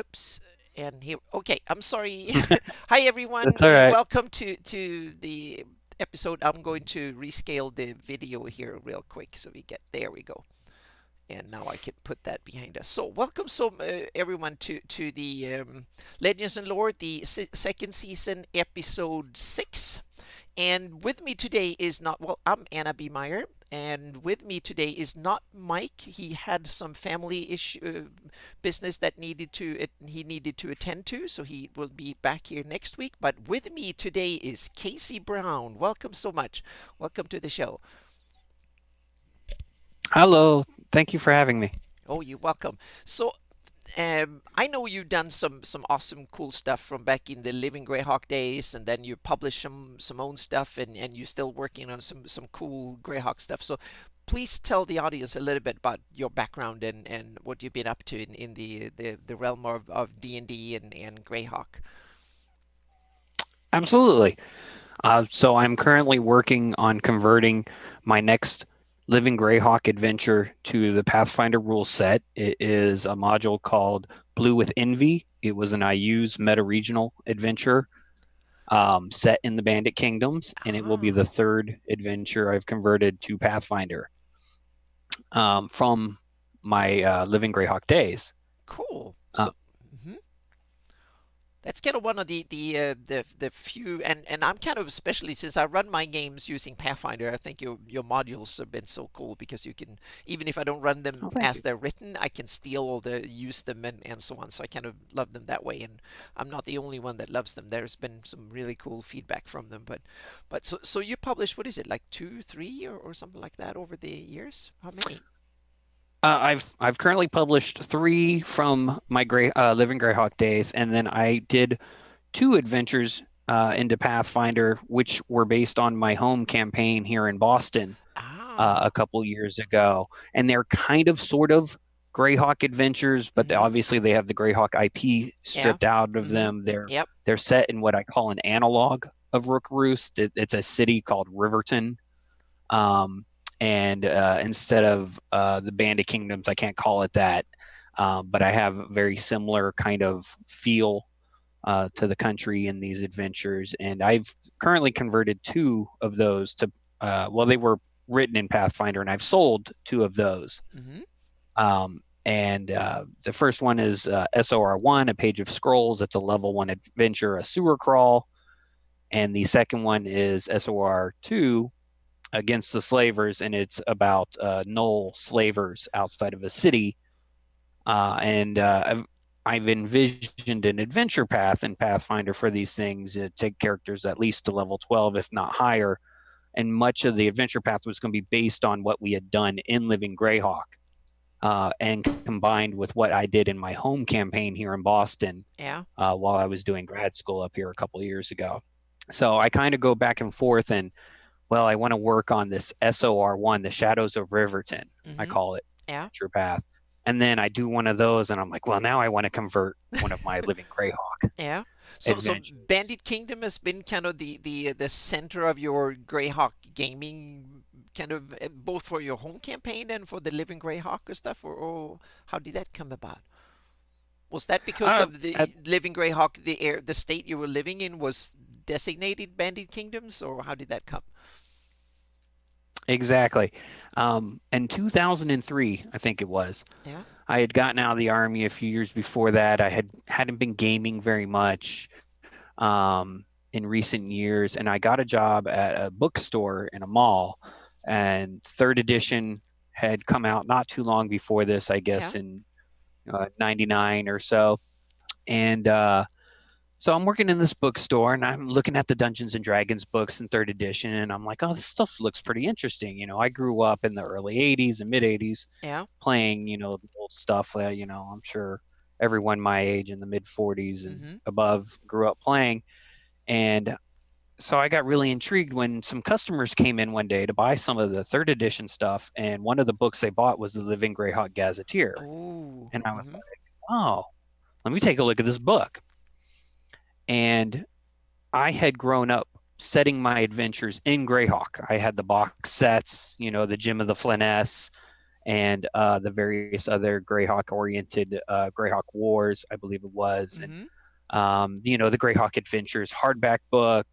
Oops. And here, okay, I'm sorry. Hi, everyone, That's all and right. welcome to the episode. I'm going to rescale the video here real quick so we get, there we go. And now I can put that behind us. So, welcome everyone to the Legends and Lore, the second season, episode 6. And with me today is not, well, I'm Anna B. Meyer, and with me today is not Mike. He had some family issue business that he needed to attend to, so he will be back here next week. But with me today is Casey Brown. Welcome so much. Welcome to the show. Hello. Thank you for having me. Oh, you're welcome. So I know you've done some awesome, cool stuff from back in the Living Greyhawk days, and then you published some own stuff, and you're still working on some cool Greyhawk stuff. So please tell the audience a little bit about your background and what you've been up to in the realm of D&D and Greyhawk. Absolutely. So I'm currently working on converting my next Living Greyhawk adventure to the Pathfinder rule set. It is a module called Blue with Envy. It was an IU's meta-regional adventure set in the Bandit Kingdoms, and it will be the Ah, third adventure I've converted to Pathfinder from my Living Greyhawk days. cool. Uh, So. Mhm. That's kind of one of the few, and I'm kind of, especially since I run my games using Pathfinder. I think your modules have been so cool because you can, even if I don't run them oh, thank as you. they're written, I can steal all the use them and so on. So I kind of love them that way, and I'm not the only one that loves them. There's been some really cool feedback from them, but so you published, what is it, like two, three, or something like that over the years? How many? I've currently published three from my Living Greyhawk days, and then I did two adventures into Pathfinder, which were based on my home campaign here in Boston a Ah, couple years ago, and they're kind of sort of Greyhawk adventures, but mm-hmm. obviously they have the Greyhawk IP Yeah, stripped out of mm-hmm. them. They're Yep. they're set in what I call an analog of Rook Roost. It's a city called Riverton. Um, and instead of the Bandit Kingdoms, I can't call it that, but I have a very similar kind of feel to the country in these adventures. And I've currently converted two of those to, well, they were written in Pathfinder, and I've sold two of those. Mm-hmm. And the first one is SOR1, a page of scrolls. It's a level one adventure, a sewer crawl. And the second one is SOR2, against the slavers, and it's about null slavers outside of a city. And I've envisioned an adventure path in Pathfinder for these things. Take characters at least to level 12, if not higher. And much of the adventure path was going to be based on what we had done in Living Greyhawk, and combined with what I did in my home campaign here in Boston Yeah. while I was doing grad school up here a couple of years ago. So I kind of go back and forth, and well, I want to work on this SOR1, the Shadows of Riverton, I Mm-hmm. call it, Yeah. Adventure Path. And then I do one of those, and I'm like, well, now I want to convert one of my Living Greyhawk Yeah. So adventures. Bandit Kingdom has been kind of the center of your Greyhawk gaming, kind of both for your home campaign and for the Living Greyhawk or stuff, or how did that come about? Was that because of At, the Living Greyhawk, the state you were living in was designated Bandit Kingdoms, or how did that come? exactly. In 2003, I think it was, Yeah. I had gotten out of the army a few years before that. Hadn't been gaming very much in recent years, and I got a job at a bookstore in a mall, and third edition had come out not too long before this, I guess Yeah. in 99 or so. And so I'm working in this bookstore, and I'm looking at the Dungeons and Dragons books in third edition, and I'm like, oh, this stuff looks pretty interesting. I grew up in the early 80s and mid 80s Yeah. playing, the old stuff that, I'm sure everyone my age in the mid 40s and Mm-hmm. above grew up playing. And so I got really intrigued when some customers came in one day to buy some of the third edition stuff, and one of the books they bought was the Living Greyhawk Gazetteer. Oh. And I was Mm-hmm. like, oh, let me take a look at this book. And I had grown up setting my adventures in Greyhawk. I had the box sets, the Gem of the Flyness, and the various other Greyhawk oriented Greyhawk Wars, I believe it was, and Mm-hmm. the Greyhawk Adventures hardback book.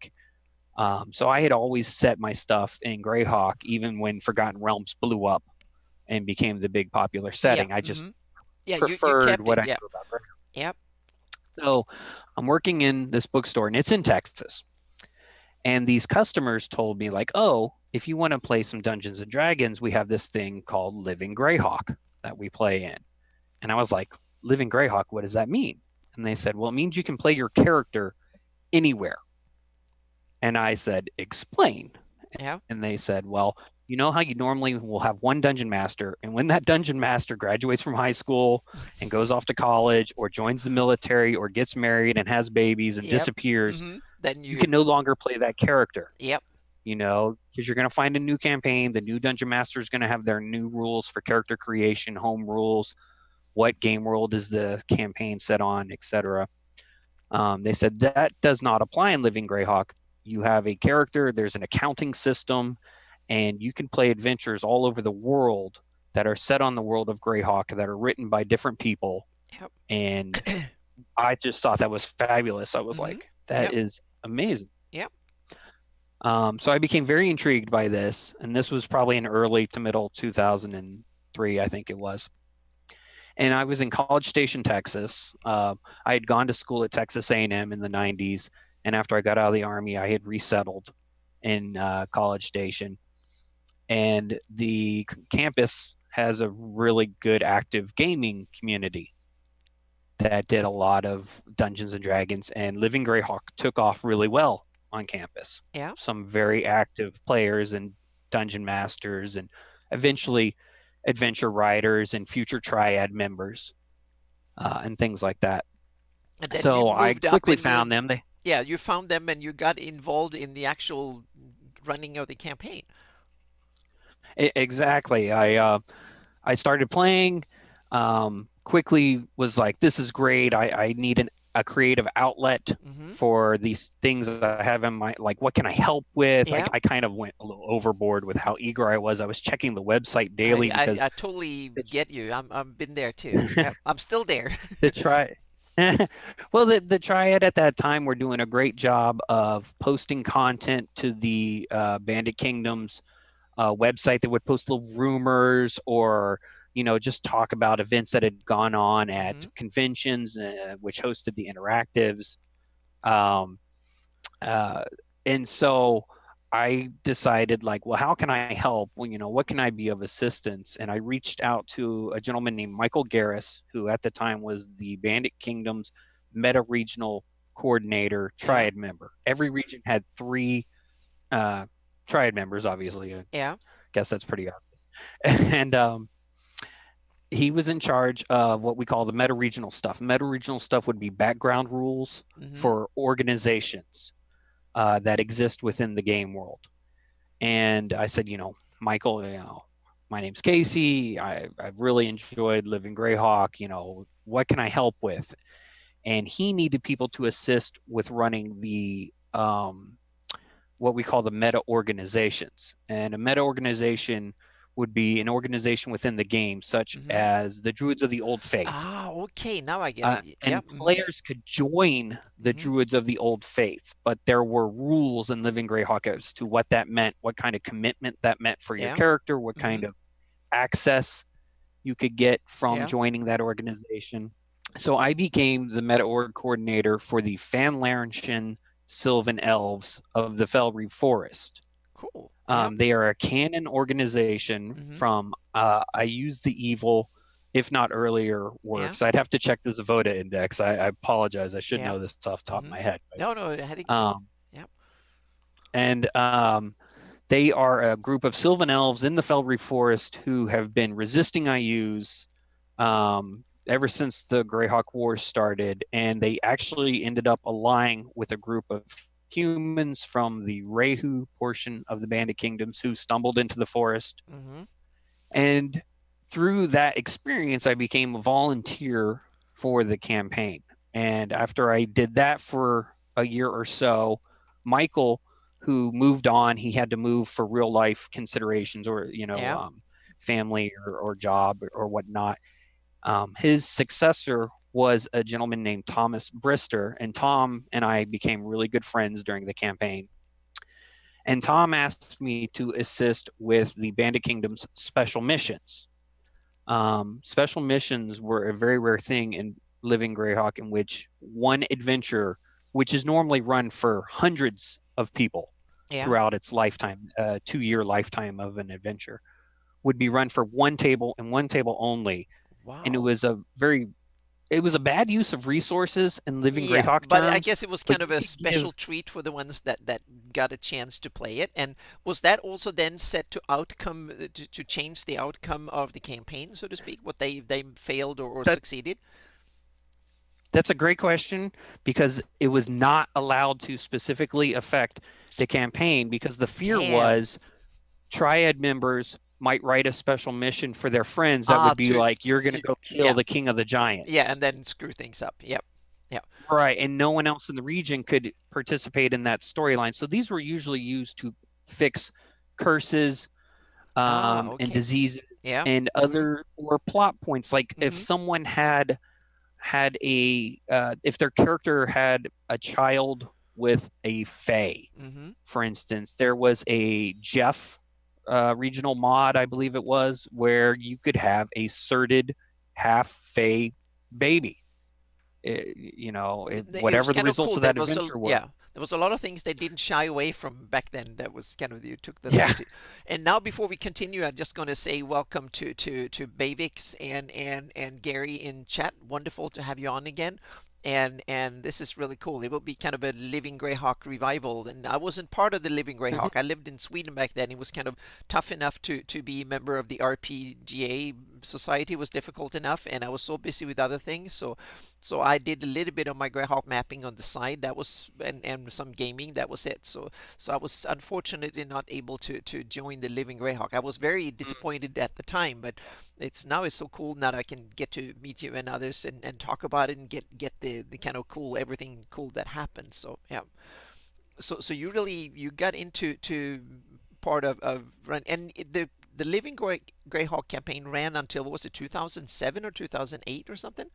So I had always set my stuff in Greyhawk, even when Forgotten Realms blew up and became the big popular Yeah. setting. I just Mm-hmm. Yeah, you preferred kept it. what I Yeah. knew about Greyhawk. Yep. So I'm working in this bookstore, and it's in Texas. And these customers told me, like, oh, if you want to play some Dungeons and Dragons, we have this thing called Living Greyhawk that we play in. And I was like, Living Greyhawk, what does that mean? And they said, well, it means you can play your character anywhere. And I said, explain. Yeah. And they said, well, you know how you normally will have one dungeon master, and when that dungeon master graduates from high school and goes off to college or joins the military or gets married and has babies and Yep. disappears, Mm-hmm. Then you you. can no longer play that character, Yep. because you're going to find a new campaign. The new dungeon master is going to have their new rules for character creation, home rules, what game world is the campaign set on, etc. They said that does not apply in Living Greyhawk. You have a character, there's an accounting system, and you can play adventures all over the world that are set on the world of Greyhawk that are written by different people. Yep. And I just thought that was fabulous. I was Mm-hmm. like, that Yep. is amazing. Yep. So I became very intrigued by this, and this was probably in early to middle 2003, I think it was. And I was in College Station, Texas. I had gone to school at Texas A&M in the 90s, and after I got out of the Army, I had resettled in College Station. And the campus has a really good active gaming community that did a lot of Dungeons and Dragons, and Living Greyhawk took off really well on campus. Yeah. Some very active players and dungeon masters, and eventually adventure writers and future triad members, and things like that. And then you So I moved up quickly and found them. They yeah, you found them and you got involved in the actual running of the campaign. exactly. I started playing. Quickly was like, this is great. I need a creative outlet Mm-hmm. for these things that I have in my, like, what can I help with? Yeah. I kind of went a little overboard with how eager I was. I was checking the website I, daily I, because I totally the, get you. I've been there too. Yeah, I'm still there. the try. Well, the Triad at that time were doing a great job of posting content to the Bandit Kingdoms website that would post little rumors, or just talk about events that had gone on at Mm-hmm. conventions, which hosted the interactives. um, uh, and so I decided, like, well, how can I help? Well, what can I be of assistance? And I reached out to a gentleman named Michael Garris, who at the time was the Bandit Kingdom's meta regional coordinator Yeah. triad member. Every region had three uh, triad members, obviously. I Yeah. guess that's pretty obvious. And he was in charge of what we call the meta regional stuff. Meta regional stuff would be background rules Mm-hmm. for organizations that exist within the game world. And I said, Michael, my name's Casey. I've really enjoyed Living Greyhawk. What can I help with? And he needed people to assist with running the what we call the meta organizations. And a meta organization would be an organization within the game, such Mm-hmm. as the Druids of the Old Faith. Ah, okay. Now I get it. Yeah. And players could join the Mm-hmm. Druids of the Old Faith, but there were rules in Living Greyhawk as to what that meant, what kind of commitment that meant for your Yeah. character, what Mm-hmm. kind of access you could get from Yeah. joining that organization. So I became the meta org coordinator for the Fan Larentian Sylvan Elves of the Felreave Forest. Cool. Yeah. They are a canon organization Mm-hmm. from I use the evil, if not earlier Yeah. works. I'd have to check the Zavoda index. I apologize. I should Yeah. know this off the top of Mm-hmm. my head. No, no. I had it. Um, Yeah. and they are a group of Sylvan Elves in the Felreave Forest who have been resisting IUs ever since the Greyhawk Wars started, and they actually ended up allying with a group of humans from the Rehu portion of the Bandit Kingdoms who stumbled into the forest. Mm-hmm. And through that experience, I became a volunteer for the campaign. And after I did that for a year or so, Michael, who moved on, he had to move for real life considerations, or Yeah. family or job or whatnot. His successor was a gentleman named Thomas Brister, and Tom and I became really good friends during the campaign. And Tom asked me to assist with the Bandit Kingdom's special missions. Special missions were a very rare thing in Living Greyhawk, in which one adventure, which is normally run for hundreds of people Yeah. throughout its lifetime, 2-year lifetime of an adventure, would be run for one table and one table only. And Wow. it was a bad use of resources in Living Yeah, Greyhawk but I terms, guess it was but kind of you a could give special treat for the ones that got a chance to play it. And was that also then set to outcome to change the outcome of the campaign, so to speak? What they failed or that succeeded? that's a great question, because it was not allowed to specifically affect the campaign, because the fear Damn. was Triad members might write a special mission for their friends that Ah, would be like, you're going to go kill yeah, the king of the yeah, giants. and then screw things up. Yep. Yeah. Right. And no one else in the region could participate in that storyline. So these were usually used to fix curses, Ah, and okay. diseases Yeah. and Mhm. other or plot points. Like if Mhm. someone had if their character had a child with a fae, Mhm. for instance, there was a Jeff regional mod, I believe it was, where you could have a certed half fae baby. It was Whatever the kind of results cool. of There that was a adventure were. yeah, there was a lot of things they didn't shy away from back then. That was kind of you took the Yeah. liberty. And now before we continue, I'm just going to say welcome to Bavix and Gary in chat. Wonderful to have you on again. And this is really cool. It will be kind of a Living Greyhawk revival. And I wasn't part of the Living Mhm. Greyhawk. I lived in Sweden back then. It was kind of tough enough to be a member of the RPGA society was difficult enough, and I was so busy with other things. So I did a little bit of my Greyhawk mapping on the side. That was and some gaming. That was it. So I was unfortunately not able to join the Living Greyhawk. I was very disappointed at the time, but it's so cool now that I can get to meet you and others and talk about it and get the kind of cool everything cool that happened. So yeah. So you really you got into to part of run and the Living Greyhawk campaign ran until what was it 2007 or 2008 or something?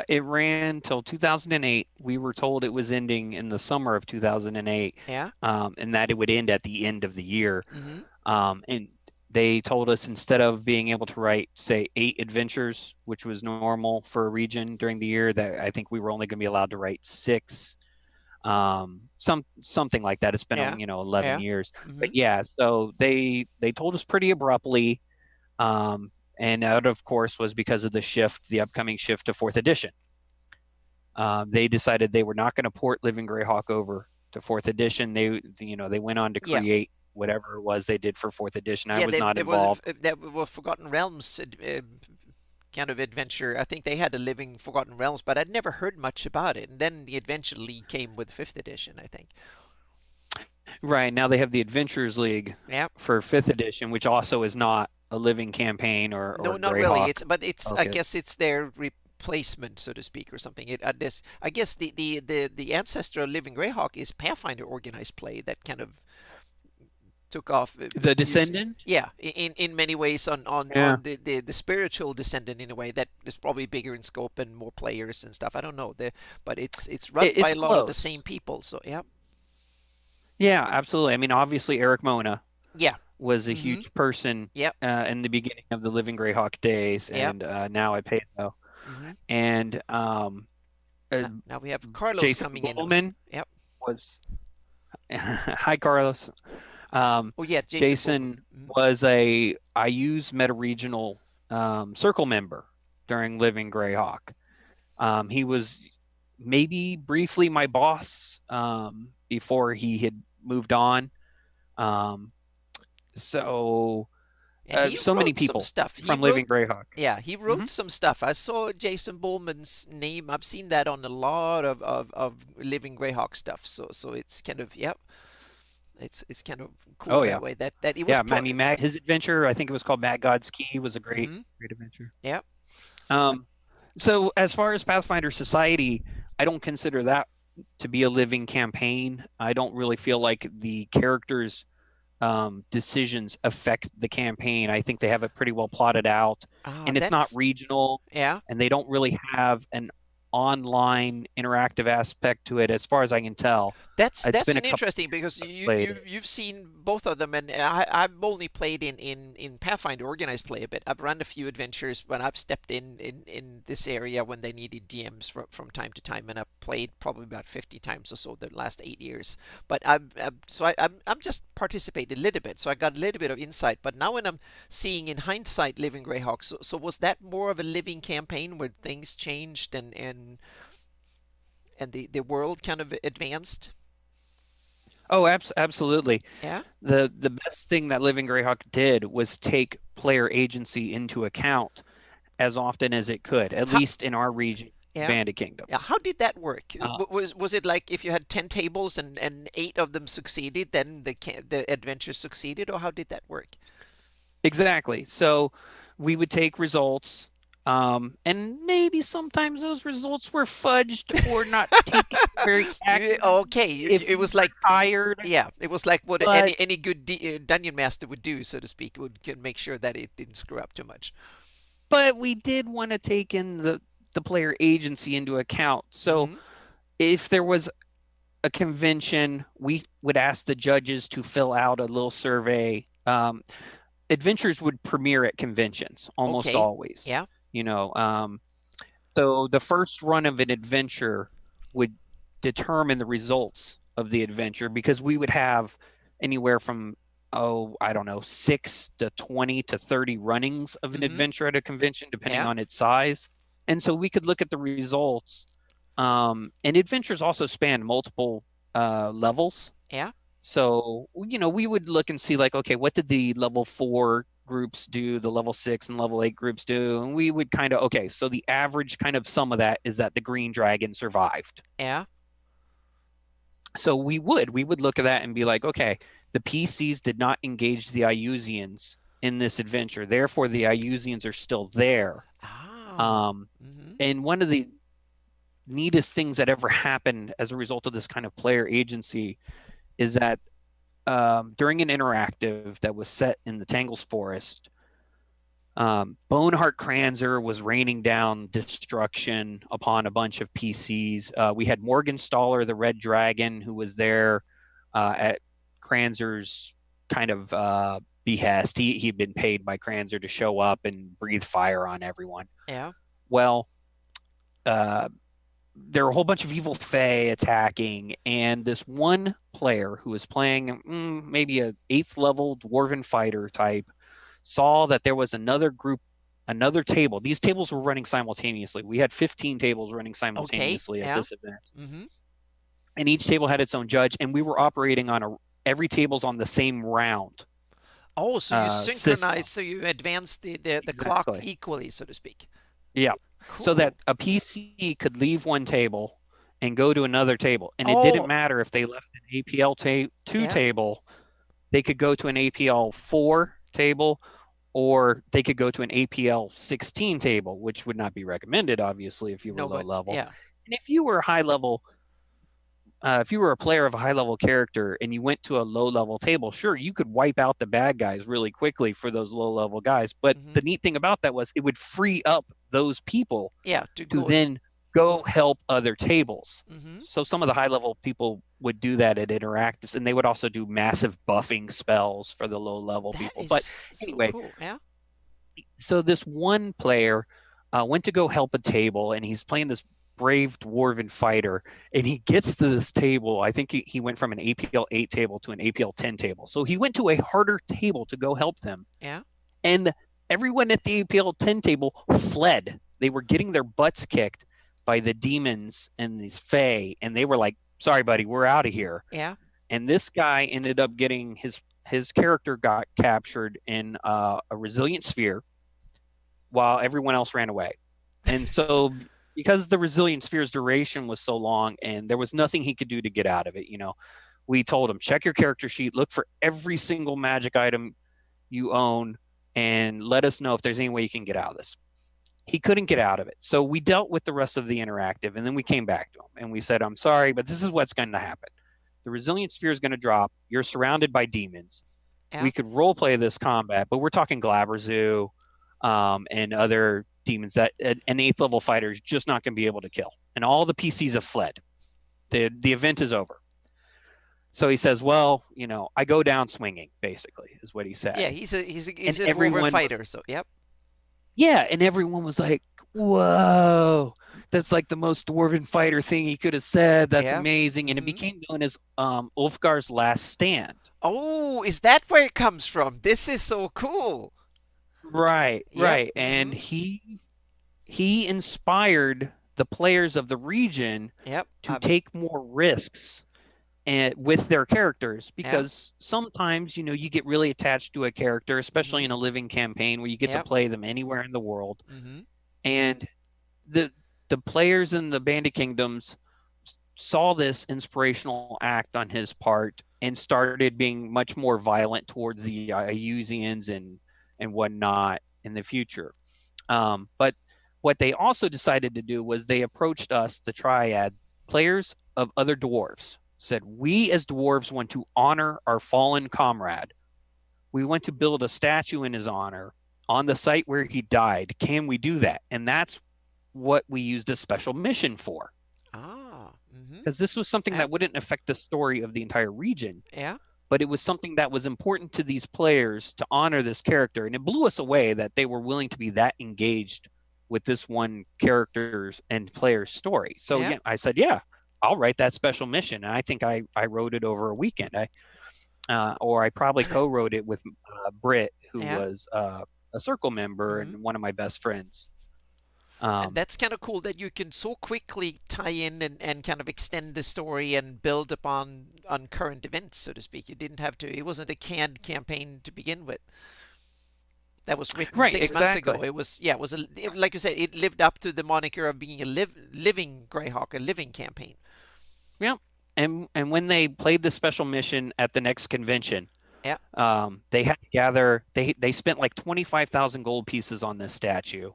It ran till 2008. We were told it was ending in the summer of 2008, Yeah. and that it would end at the end of the year. Mm-hmm. And they told us, instead of being able to write, say, 8 adventures, which was normal for a region during the year, that I think we were only going to be allowed to write 6, something like that. It's been Yeah. 11 Yeah. years, but Mm-hmm. yeah. So they told us pretty abruptly, and that of course was because of the upcoming shift to 4th edition. They decided they were not going to port Living Greyhawk over to 4th edition. They went on to Yeah. create whatever it was they did for 4th edition. I Yeah. was not There was involved. that was Forgotten Realms kind of adventure. I think they had a Living Forgotten Realms, but I'd never heard much about it. And then the Adventure League came with fifth edition, I think. Right now they have the Adventures League Yeah. for 5th edition, which also is not a living campaign or No, not really. Greyhawk It's I focused. guess it's their replacement, so to speak, or something. I guess the ancestor of Living Greyhawk is Pathfinder organized play that kind of took off The using Descendant. yeah in many ways Yeah, on the spiritual descendant in a way that is probably bigger in scope and more players and stuff. I don't know but it's run by it's a lot of the close. same people. So yeah. Yeah, absolutely. I mean, obviously Eric Mona Yeah. was a Mm-hmm. huge person Yep. in the beginning of the Living Greyhawk days, Yep. and now I pay though. Mm-hmm. And uh, Now we have Carlos Jason coming in also. Bullman Yep. was hi Carlos. Um, Oh yeah, Jason Bowman. Jason Mm-hmm. was a I use meta regional circle member during Living Greyhawk. He was maybe briefly my boss before he had moved on. Um, so Yeah, he so many wrote some people stuff. from Living Greyhawk. Yeah, he Hmm. wrote some stuff. I saw Jason Bowman's name. I've seen that on a lot of Living Greyhawk stuff. So it's kind of yep. It's kind of cool Oh that yeah, way. That it was yeah. I part. mean, his adventure, I think it was called Mad God's Key, was a great, Mm-hmm. great adventure. Yep. Um, so as far as Pathfinder Society, I don't consider that to be a living campaign. I don't really feel like the characters, the story, the adventures, the plot, the dialogue, any of that stuff is all written by the players. It's all written by the players. It's not decisions affect the campaign. I think they have it pretty well plotted out, Ah, and it's not that's regional, yeah. and they don't really have an online interactive aspect to it, as far as I can tell. It's That's been a an couple interesting years because since I've played it. you've seen both of them, and I've only played in Pathfinder organized play a bit. I've run a few adventures when I've stepped in this area when they needed DMs from time to time, and I've played probably about 50 times or so the last 8 years. But I'm just participated a little bit, so I got a little bit of insight. But now when I'm seeing in hindsight Living Greyhawk, so was that more of a living campaign where things changed and the world kind of advanced? Oh, absolutely. Yeah. The best thing that Living Greyhawk did was take player agency into account as often as it could, at How, least in our region, yeah. Bandit Yeah. Kingdoms. How did that work? Uh, Was it like if you had 10 tables and 8 of them succeeded, then the adventure succeeded, or how did that work? exactly. So we would take results, and maybe sometimes those results were fudged or not taken very You accurately okay, if it we was were like tired. yeah, it was like what But any good dungeon master would do, so to speak, would can make sure that it didn't screw up too much. we did want to take in the player agency into account. So Mm-hmm. if there was a convention, we would ask the judges to fill out a little survey. Adventures would premiere at conventions almost Okay. always. Yeah. You know, so the first run of an adventure would determine the results of the adventure because we would have anywhere from, oh, I don't know, 6 to 20 to 30 runnings of an Mm-hmm. adventure at a convention, depending Yeah. on its size. And so we could look at the results. And adventures also span multiple levels. Yeah. So, we would look and see like, okay, what did the level 4 groups do, the level 6 and level 8 groups do? And we would kind of, okay, so the average kind of sum of that is that the green dragon survived. Yeah. So we would look at that and be like, okay, the PCs did not engage the Iusians in this adventure. Therefore, the Iusians are still there. Ah. Um, Mm-hmm. and one of the neatest things that ever happened as a result of this kind of player agency is that during an interactive that was set in the Tangles Forest, Boneheart Kranzer was raining down destruction upon a bunch of PCs. We had Morgenstaller, the Red Dragon, who was there at Kranzer's kind of behest. He'd been paid by Kranzer to show up and breathe fire on everyone. Yeah. Well, uh, there were a whole bunch of evil fae attacking, and this one player who was playing maybe a 8th level dwarven fighter type saw that there was another group, another table. These tables were running simultaneously. We had 15 tables running Okay. simultaneously at Yeah. this event, Mm-hmm. and each table had its own judge, and we were operating on every table's on the same round Oh, so you system. synchronize, so you advance the clock Exactly. equally, so to speak. Yeah. So that Cool. a PC could leave one table and go to another table, and it didn't Oh, matter if they left an APL 2 yeah. table. They could go to an APL 4 table, or they could go to an APL 16 table, which would not be recommended, obviously, if you were No, low but level. yeah. And if you were a player of a high level character and you went to a low level table, sure, you could wipe out the bad guys really quickly for those low level guys. But Mm-hmm. the neat thing about that was it would free up those people Yeah, to to go. then go help other tables. Mm-hmm. So some of the high level people would do that at interactives, and they would also do massive buffing spells for the low level That people. is But so anyway, cool. Yeah. so this one player went to go help a table, and he's playing this brave dwarven fighter, and he gets to this table. I think he went from an APL 8 table to an APL 10 table. So he went to a harder table to go help them. Yeah. And everyone at the APL 10 table fled. They were getting their butts kicked by the demons and these fae, and they were like, sorry, buddy, we're out of here. Yeah. And this guy ended up getting his character got captured in a resilient sphere while everyone else ran away. And so because the resilient sphere's duration was so long and there was nothing he could do to get out of it, we told him, check your character sheet, look for every single magic item you own, and let us know if there's any way you can get out of this. He couldn't get out of it. So we dealt with the rest of the interactive, and then we came back to him and we said, I'm sorry, but this is what's going to happen. The resilient sphere is going to drop. You're surrounded by demons. Yeah. We could role play this combat, but we're talking Glabrezu and other demons that an eighth level fighter is just not going to be able to kill. And all the PCs have fled. The event is over. So he says, well, I go down swinging, basically, is what he Yeah, said. he's And a dwarven everyone, fighter, so yep. yeah, and everyone was like, whoa, that's like the most dwarven fighter thing he could have said. That's Yeah. amazing. And it became known as Ulfgar's Last Stand. Oh, is that where it comes from? This is so cool. Right, Yep. right. And he inspired the players of the region Yep. to take more risks and with their characters Yeah. because sometimes you get really attached to a character, especially Mhm. in a living campaign where you get to Yep. play them anywhere in the world. Mhm. And the the players in the Bandit Kingdoms saw this inspirational act on his part and started being much more violent towards the Iusians and whatnot in the future. But what they also decided to do was they approached us, the Triad, players of other dwarves, said, we as dwarves want to honor our fallen comrade. We want to build a statue in his honor on the site where he died. Can we do that? And that's what we used a special mission for. Ah. Mhm. Because this was something Yeah. that wouldn't affect the story of the entire region, Yeah. but it was something that was important to these players to honor this character. And it blew us away that they were willing to be that engaged with this one character's and player's story. So yeah, Yeah. I said, yeah, I'll write that special mission. And I think I wrote it over a weekend. Or I probably co-wrote it with Britt, who Yeah. was a circle member Mhm. and one of my best friends. And that's kind of cool that you can so quickly tie in and kind of extend the story and build upon on current events, so to speak. You didn't have to. It wasn't a canned campaign to begin with. That was written Right, 6 months exactly. ago. It was yeah. It was like you said. It lived up to the moniker of being a living Greyhawk, a living campaign. Yeah. And when they played the special mission at the next convention, Yeah. they had to gather. They spent like 25,000 gold pieces on this statue.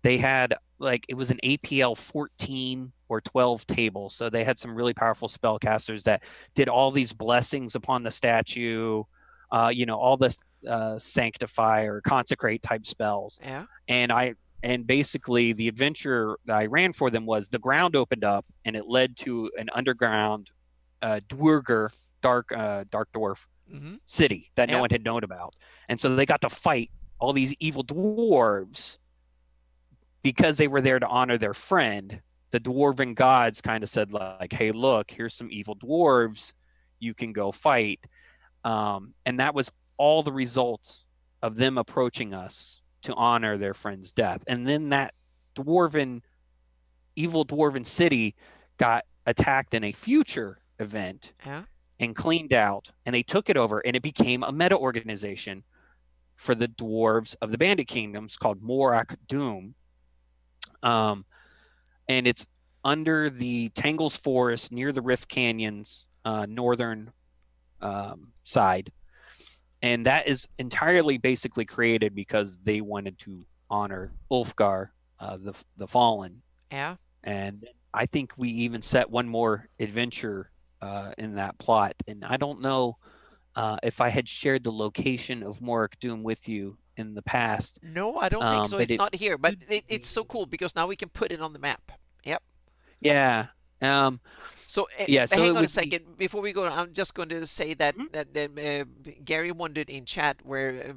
They had like it was an APL 14 or 12 table, so they had some really powerful spellcasters that did all these blessings upon the statue. All this sanctify or consecrate type spells, Yeah. and basically the adventure that I ran for them was the ground opened up and it led to an underground Dwerger dark dwarf Mhm. city that no Yeah. one had known about, and so they got to fight all these evil dwarves because they were there to honor their friend. The dwarven gods kind of said like, "Hey, look, here's some evil dwarves. You can go fight." And that was all the results of them approaching us to honor their friend's death. And then that dwarven, evil dwarven city got attacked in a future event Yeah. and cleaned out, and they took it over, and it became a meta organization for the dwarves of the Bandit Kingdoms called Morak Doom. Um, and it's under the Tangles Forest near the Rift Canyons northern side. And that is entirely basically created because they wanted to honor Ulfgar, the Fallen. Yeah. And I think we even set one more adventure in that plot. And I don't know if I had shared the location of Morak Doom with you in the past, No, I don't think so. but It's it not here, but should it's so be. cool because now we can put it on the map. Yep. Yeah. Um, So yeah. So hang it on a would be. second before we go. I'm just going to say that Mhm, Gary wondered in chat where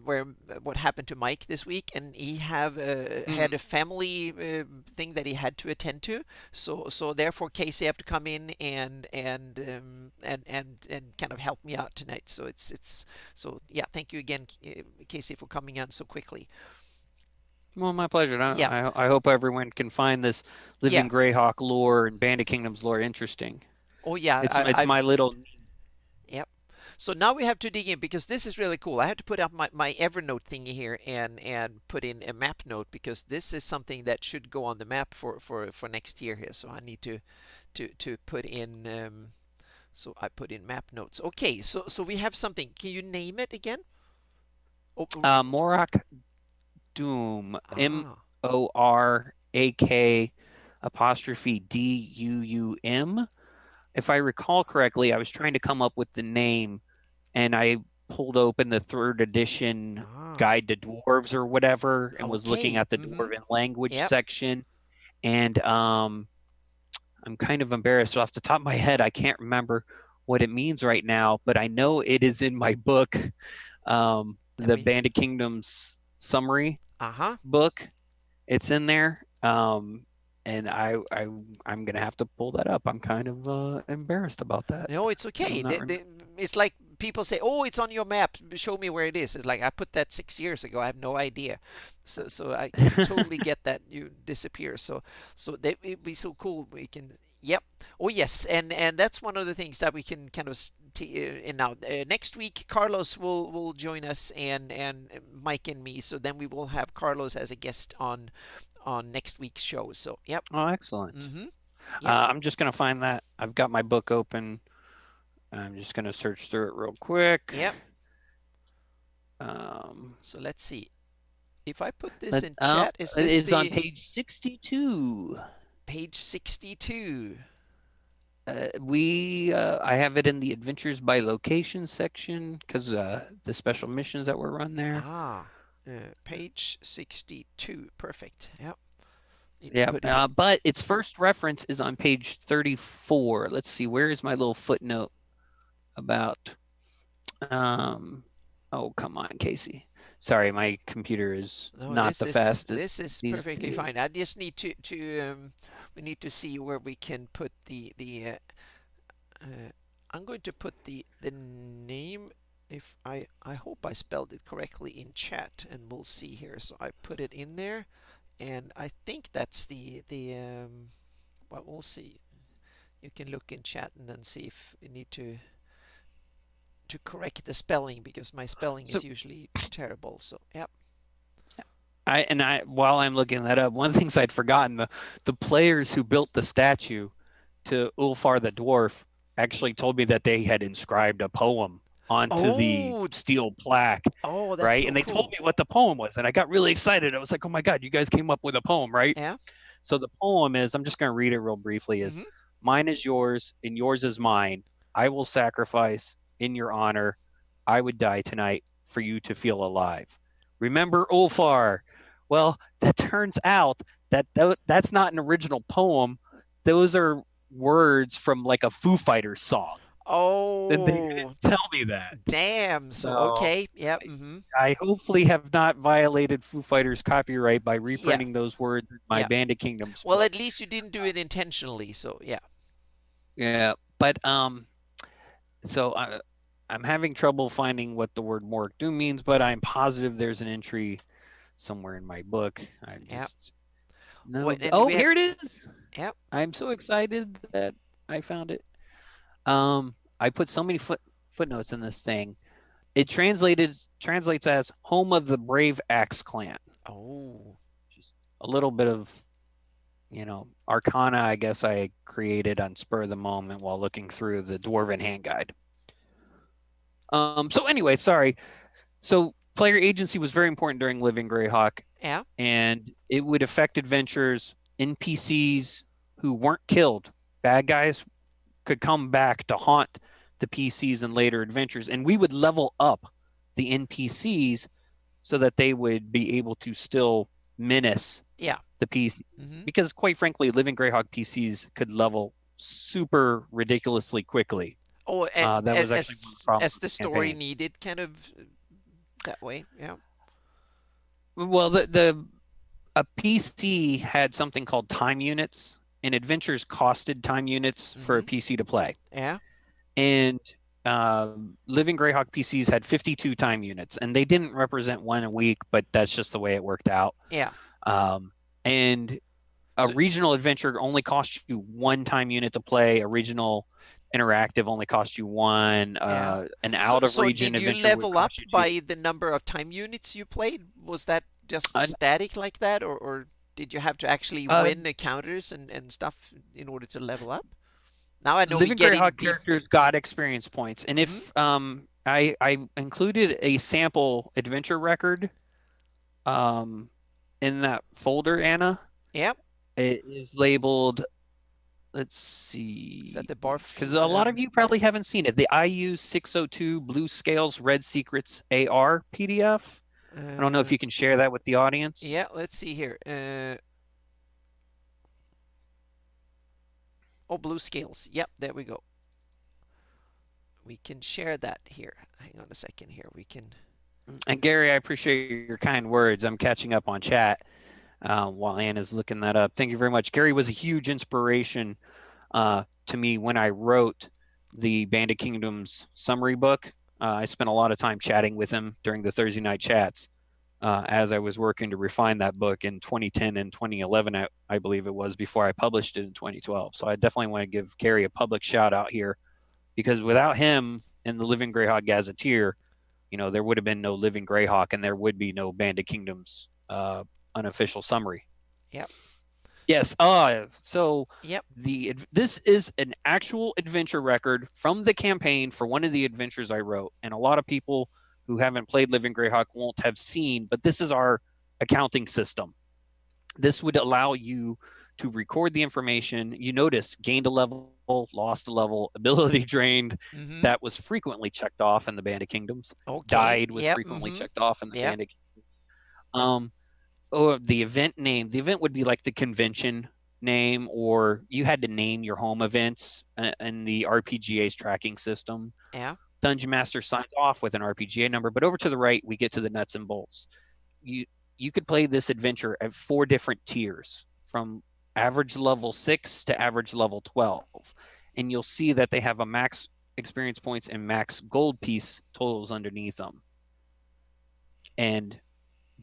what happened to Mike this week, and he have had mhm. a family thing that he had to attend to. So therefore, Casey have to come in and kind of help me out tonight. So it's so yeah. Thank you again, Casey, for coming on so quickly. Well, my pleasure. And Yeah. I hope everyone can find this Yeah. Living Greyhawk lore and Bandit Kingdoms lore interesting. Oh yeah. It's I've my little. Yep. So now we have to dig in because this is really cool. I have to put up my Evernote thingy here and put in a map note because this is something that should go on the map for next year here. So I need to put in so I put in map notes. Okay, so we have something. Can you name it again? Oh, Morak Doom, ah, Morak apostrophe Duum. If I recall correctly, I was trying to come up with the name, and I pulled open the third edition Ah, guide to dwarves or whatever and was looking okay. at the Mm-hmm. dwarven language Yep. section. And I'm kind of embarrassed off the top of my head. I can't remember what it means right now, but I know it is in my book, Then the we. Band of Kingdoms summary Uh-huh. book. It's in there. And I'm gonna have to pull that up. I'm kind of embarrassed about that. No, it's I do okay. not remember. It's like people say, "Oh, it's on your map. Show me where it is." It's like I put that 6 years ago. I have no idea. So I can totally get that you disappear. So that it'd be so cool. We can. Yep. Oh yes, and that's one of the things that we can kind of and now next week Carlos will join us and Mike and me. So then we will have Carlos as a guest on next week's show. So yep. Oh, excellent. Mm-hmm. Yep. I'm just gonna find that. I've got my book open. I'm just gonna search through it real quick. Yep. Um, So let's see. If I put this let in chat, is it this is on the page 62. page 62? I have it in the adventures by location section because the special missions that were run there. Ah, page 62. Perfect. Yep. Need to Yeah, put it in. but its first reference is on page 34. Let's see, where is my little footnote about? Um, oh, come on, Casey. Sorry, my computer is No, not the this fastest is these perfectly days. fine. I just need to we need to see where we can put uh, I'm going to put the name. If I hope I spelled it correctly in chat, and we'll see here. So I put it in there, and I think that's the. Well, we'll see. You can look in chat and then see if we need to correct the spelling because my spelling is So usually terrible. So yep. while I'm looking that up, one of the things I'd forgotten, the players who built the statue to Ulfar the dwarf actually told me that they had inscribed a poem onto the Oh, steel plaque, oh, that's right? so And they told cool. me what the poem was, and I got really excited. I was like, "Oh my God, you guys came up with a poem, right?" Yeah. So the poem is, I'm just going to read it real briefly, is Mm-hmm. mine is yours and yours is mine. I will sacrifice in your honor. I would die tonight for you to feel alive. Remember Ulfar. Well, that turns out that that's not an original poem. Those are words from like a Foo Fighters song. And they didn't Oh, tell me that. damn. So So okay. Yep. Mm-hmm. I hopefully have not violated Foo Fighters copyright by Yeah. reprinting those words in my Yeah. Band of Kingdoms Well, book. at least you didn't do it intentionally. So yeah. Yeah, but so I'm having trouble finding what the word Mork do means, but I'm positive there's an entry somewhere in my book. I Yeah. just no. What? And Oh, we have. here it is. Yep. I'm so excited that I found it. I put so many footnotes in this thing. It translates as home of the brave axe clan. Oh. Just a little bit of arcana, I guess I created on spur of the moment while looking through the Dwarven Hand Guide. So anyway, sorry. So player agency was very important during Living Greyhawk, Yeah. and it would affect adventures. NPCs who weren't killed, bad guys, could come back to haunt the PCs in later adventures, and we would level up the NPCs so that they would be able to still menace Yeah. the PC. Mm-hmm. Because quite frankly, Living Greyhawk PCs could level super ridiculously quickly. Oh, and That was actually one of the problems as with the the story campaign. needed, kind of that way. Yeah. Well, the a PC had something called time units, and adventures costed time units for a Mm-hmm. PC to play. Yeah. And Living Greyhawk PCs had 52 time units, and they didn't represent one a week, but that's just the way it worked out. Yeah. And a So, regional adventure only costs you one time unit to play. A regional interactive only costs you one. yeah. An out of So region did you adventure would level up cost you two. by the number of time units you played? Was that just Uh, static like that, or did you have to actually uh, win encounters and stuff in order to level up? Now I know we Living get in Greyhawk deep. characters got experience points, and Mm-hmm. if I included a sample adventure record um in that folder, Anna. Yep. It is labeled let's Is that see, the barf? because a lot of you probably haven't seen it. The IU 602 Blue Scales Red Secrets AR PDF. I don't know if Uh, you can share that with the audience. yeah, let's see here. Oh, blue scales. Yep, there we go. We can share that here. Hang on a second here. We can. And Gary, I appreciate your kind words. I'm catching up on chat while Ann is looking that up. Thank you very much. Gary was a huge inspiration to me when I wrote the Bandit Kingdoms summary book. I spent a lot of time chatting with him during the Thursday night chats as I was working to refine that book in 2010 and 2011, I believe it was, before I published it in 2012. So I definitely want to give Gary a public shout out here because without him and the Living Greyhawk Gazetteer, there would have been no Living Greyhawk and there would be no Bandit Kingdoms unofficial summary. Yep. Yes. So Yep. this is an actual adventure record from the campaign for one of the adventures I wrote, and a lot of people who haven't played Living Greyhawk won't have seen. But this is our accounting system. This would allow you to record the information. You notice gained a level, lost a level, ability drained. Mm-hmm. That was frequently checked off in the Bandit Kingdoms. Okay. Died was Yep. frequently Mm-hmm. checked off in the Yep. Bandit. Um, or the event name. The event would be like the convention name, or you had to name your home events in the RPGA's tracking system. Yeah. Dungeon Master signs off with an RPGA number, but over to the right, we get to the nuts and bolts. You you could play this adventure at 4 different tiers, from average level 6 to average level 12, and you'll see that they have a max experience points and max gold piece totals underneath them. And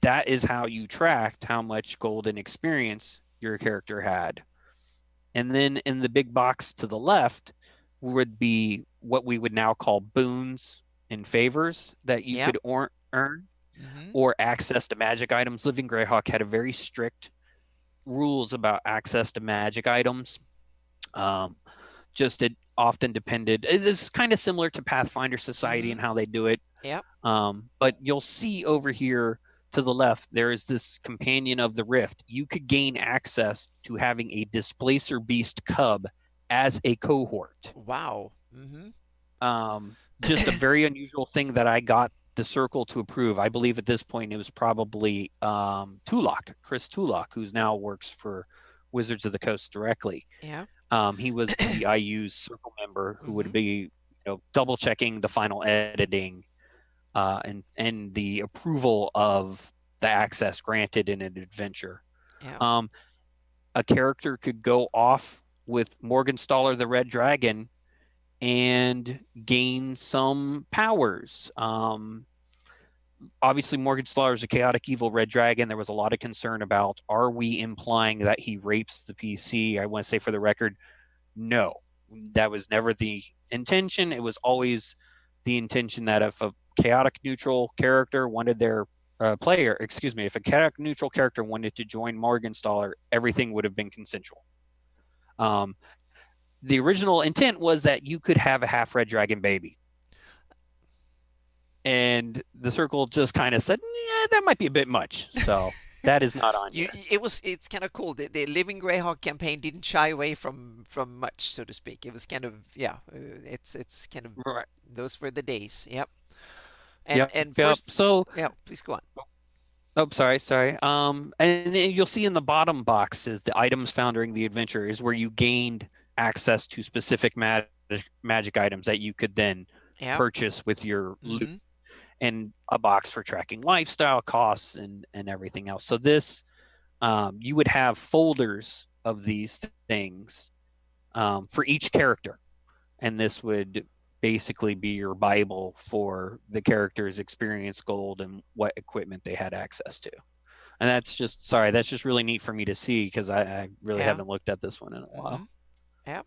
that is how you tracked how much golden experience your character had. And then in the big box to the left would be what we would now call boons and favors that you Yep. could earn Mm-hmm. or access to magic items. Living Greyhawk had a very strict rules about access to magic items. Um, just it often depended. It is kind of similar to Pathfinder Society and Mm-hmm. how they do it. Yep. But you'll see over here to the left, there is this companion of the rift. You could gain access to having a displacer beast cub as a cohort. Wow. Mm-hmm. Just a very unusual thing that I got the circle to approve. I believe at this point it was probably Tulak, Chris Tulak, who's now works for Wizards of the Coast directly. Yeah. He was the IU's circle member who would Mm-hmm. be double checking the final editing and the approval of the access granted in an adventure. Yeah. Um, a character could go off with Morgenstaller the Red Dragon and gain some powers. Obviously, Morgenstaller is a chaotic evil red dragon. There was a lot of concern about, are we implying that he rapes the PC? I want to say for the record, no, that was never the intention. It was always the intention that if a chaotic neutral character wanted their if a chaotic neutral character wanted to join Morgenstaller, everything would have been consensual. Um, the original intent was that you could have a half red dragon baby. And the circle just kind of said, yeah, that might be a bit much. So that is not on You, here. it's kind of cool. The Living Greyhawk campaign didn't shy away from much, so to speak. It was kind of yeah. It's kind of Right. those were the days. Yep. Yep. And Yep. first, So, yeah. Please go on. oh, sorry. And then you'll see in the bottom boxes, the items found during the adventure is where you gained access to specific magic items that you could then Yeah. purchase with your loot, Mm-hmm. and a box for tracking lifestyle costs and everything else. So this, you would have folders of these things for each character, and this would basically be your Bible for the character's experience gold and what equipment they had access to. And that's just really neat for me to see because I really Yeah. haven't looked at this one in a Mm-hmm. while. Yep.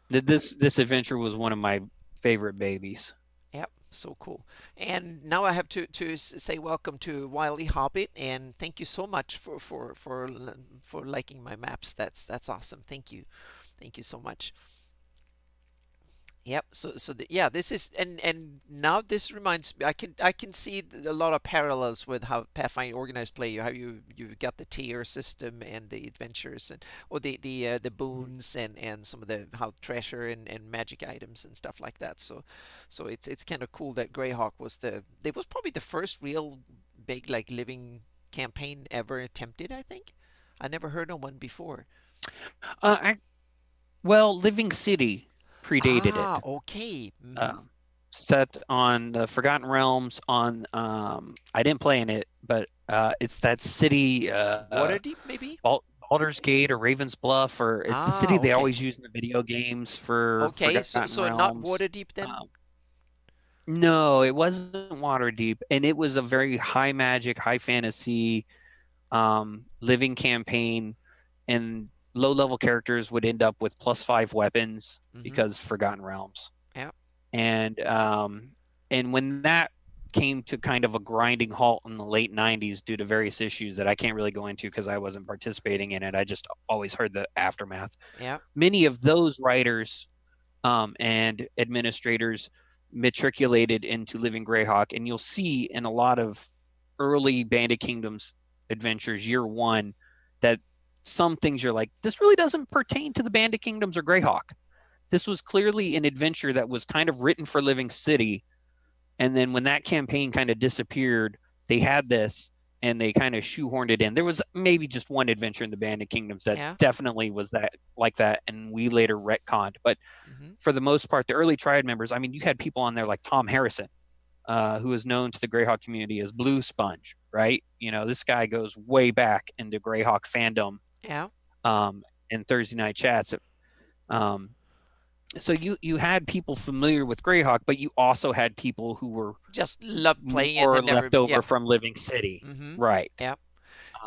This adventure was one of my favorite babies. Yep. So cool. And now I have to say welcome to Wily Hobbit, and thank you so much for liking my maps. That's awesome. Thank you. Thank you so much. Yep. Yeah, this is and now this reminds me. I can see a lot of parallels with how Pathfinder organized play. How you got the tier system and the adventures and or the boons and some of the how treasure and magic items and stuff like that. So it's kind of cool that Greyhawk was the it was probably the first real big like living campaign ever attempted. I think I never heard of one before. I, well, Living City predated Ah, it. okay. Set on the Forgotten Realms on I didn't play in it, but it's that city Waterdeep maybe. Baldur's Gate or Raven's Bluff, or it's the Ah, city they okay. always use in the video games for Okay, Forgotten so not Realms. Waterdeep then? Um, no, it wasn't Waterdeep, and it was a very high magic, high fantasy living campaign, and low level characters would end up with +5 weapons Mm-hmm. because Forgotten Realms. Yeah, And when that came to kind of a grinding halt in the late 90s due to various issues that I can't really go into because I wasn't participating in it, I just always heard the aftermath. yeah, Many of those writers and administrators matriculated into Living Greyhawk, and you'll see in a lot of early Bandit Kingdoms adventures, year one, that some things you're like, this really doesn't pertain to the Bandit Kingdoms or Greyhawk. This was clearly an adventure that was kind of written for Living City, and then when that campaign kind of disappeared, they had this and they kind of shoehorned it in. There was maybe just one adventure in the Bandit Kingdoms that yeah. definitely was that like that, and we later retconned. But Mm-hmm. for the most part, the early Triad members, I mean, you had people on there like Tom Harrison, who is known to the Greyhawk community as Blue Sponge, right? You know, this guy goes way back into Greyhawk fandom Yeah. um, in Thursday night chats. Um, so you had people familiar with Greyhawk, but you also had people who were Just loved playing it more and never. left over Yeah. from Living City, Mm-hmm. right? Yeah.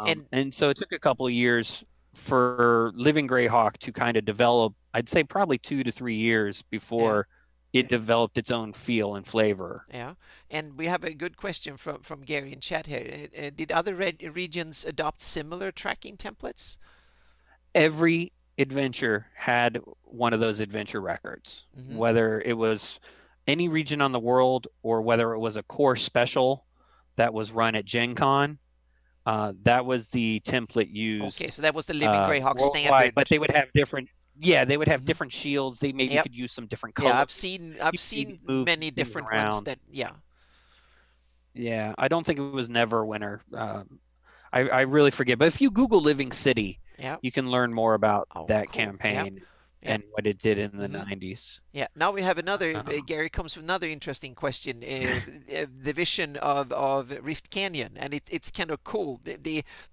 And And so it took a couple of years for Living Greyhawk to kind of develop. I'd say probably 2 to 3 years yeah. before it developed its own feel and flavor. Yeah. And we have a good question from Gary in chat here. Did other regions adopt similar tracking templates? Every adventure had one of those adventure records, Mm-hmm. whether it was any region on the world or whether it was a core special that was run at Gen Con. That was the template Okay, used so that was the Living Greyhawk worldwide, but standard. they would have different. Yeah, they would have Mm-hmm. different shields. They maybe Yep. could use some different Yeah, color. I've You could maybe seen move many things different ones around. that yeah. Yeah, I don't think it was Neverwinter. I really forget. But if you Google Living City, Yeah. you can learn more about Oh, that cool. Yeah. campaign Yeah. and what it did in the Mm-hmm. 90s. Yeah, now we have another. Um, Gary comes with another interesting question. The vision of Rift Canyon, and it's kind of cool.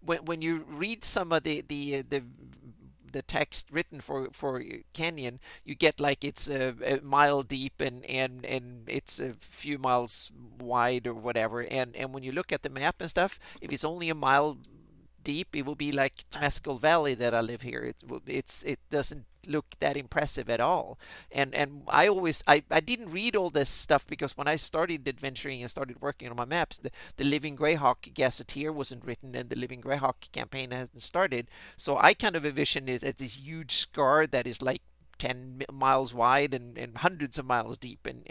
When you read some of the text written for Canyon, you get like it's a mile deep and it's a few miles wide or whatever. And when you look at the map and stuff, if it's only a mile deep, it will be like Temescal Valley that I live here. It doesn't look that impressive at all. And I didn't read all this stuff because when I started adventuring and started working on my maps, the Living Greyhawk Gazetteer wasn't written and the Living Greyhawk campaign hasn't started. So I kind of envision it as this huge scar that is like 10 miles wide and hundreds of miles deep and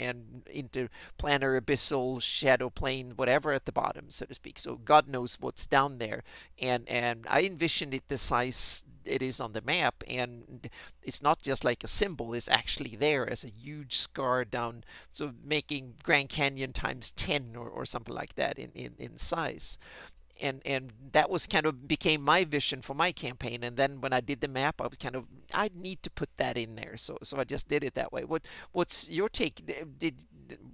interplanar abyssal shadow plane whatever at the bottom, so to speak. So God knows what's down there, and I envisioned it the size it is on the map, and it's not just like a symbol, it's actually there as a huge scar down, so making Grand Canyon times 10 or something like that in size. And that was kind of became my vision for my campaign. And then when I did the map, I was kind of I need to put that in there, so I just did it that way. What's your take? Did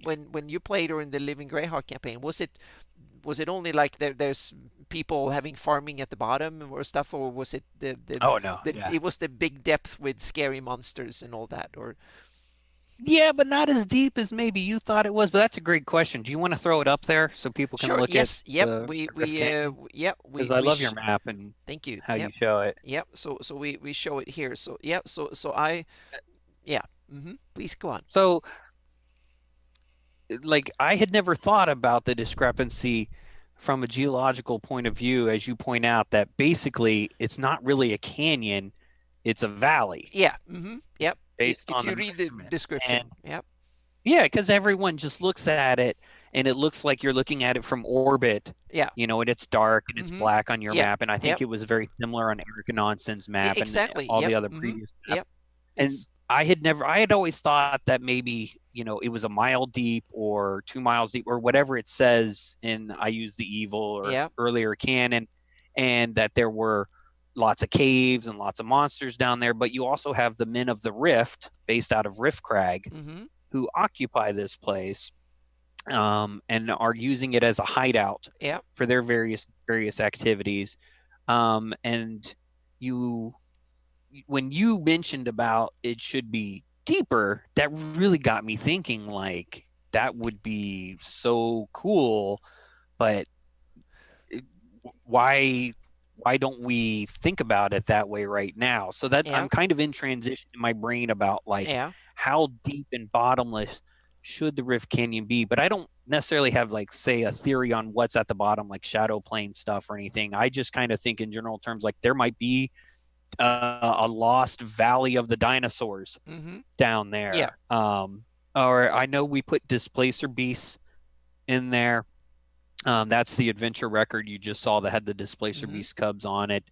when you played or in the Living Greyhawk campaign, was it only like there's people having farming at the bottom or stuff, or was it oh no, yeah. it was the big depth with scary monsters and all that, or Yeah, but not as deep as maybe you thought it was. But that's a great question. Do you want to throw it up there so people can sure, look at yes, yep, the we Rift we Canyon? yep Because I love your map and thank you, how you yep. show it. Yep. So we show it here. So yeah. So I yeah. Please go on. So, like, I had never thought about the discrepancy from a geological point of view, as you point out, that basically it's not really a canyon, it's a valley. Yeah. Yep. based If on you the read the measurements. And description. Yep. yeah, because everyone just looks at it and it looks like you're looking at it from orbit, Yeah. and it's dark and it's Mm-hmm. black on your Yeah. map. And I think Yep. it was very similar on Eric Nonson's map and Exactly. all Yep. the other Mm-hmm. previous maps. Yep. And It's I had always thought that maybe, it was a mile deep or 2 miles deep or whatever it says in I Use the Evil or yeah. earlier canon, and that there were lots of caves and lots of monsters down there. But you also have the Men of the Rift, based out of Rift Crag, Mm-hmm. who occupy this place, and are using it as a hideout Yeah. for their various activities. And you when you mentioned about it should be deeper, that really got me thinking, like, that would be so cool, but why don't we think about it that way right now? So that Yeah. I'm kind of in transition in my brain about, like, Yeah. how deep and bottomless should the Rift Canyon be, but I don't necessarily have, like, say, a theory on what's at the bottom, like shadow plane stuff or anything. I just kind of think in general terms, like, there might be a lost valley of the dinosaurs Mm-hmm. down Yeah. there. Or I know we put displacer beasts in there. That's the adventure record you just saw that had the displacer Mm-hmm. beast cubs on it.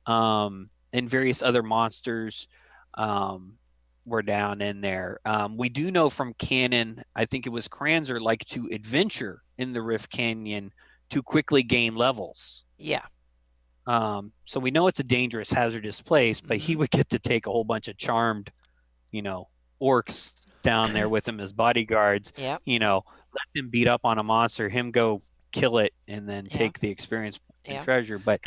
And various other monsters um, were down in there. We do know from canon, I think it was Kranzer, like to adventure in the Rift Canyon to quickly gain levels. Yeah. So we know it's a dangerous, hazardous place, but he Mm-hmm. would get to take a whole bunch of charmed, orcs down there with him as bodyguards, Yeah. let them beat up on a monster, him go kill it, and then Yeah. take the experience and Yeah. treasure. But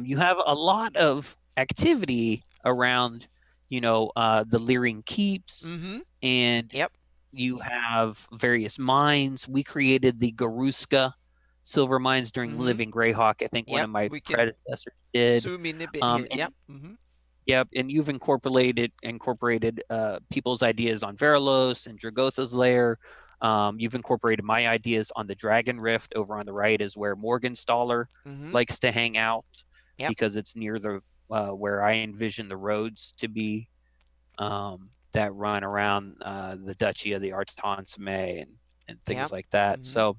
you have a lot of activity around, the Leering Keeps, mm-hmm. and Yep. you have various mines. We created the Garuska silver mines during Mm-hmm. Living Greyhawk. I think one Yep. of my We can predecessors did. zoom in a bit here. And Yep. Mm-hmm. yep, and you've incorporated people's ideas on Verilos and Dragotha's lair. You've incorporated my ideas on the Dragon Rift. Over on the right is where Morgenstaller Mm-hmm. likes to hang out, Yep. because it's near the where I envision the roads to be, that run around the Duchy of the Artonsme and things Yep. like that. Mm-hmm. So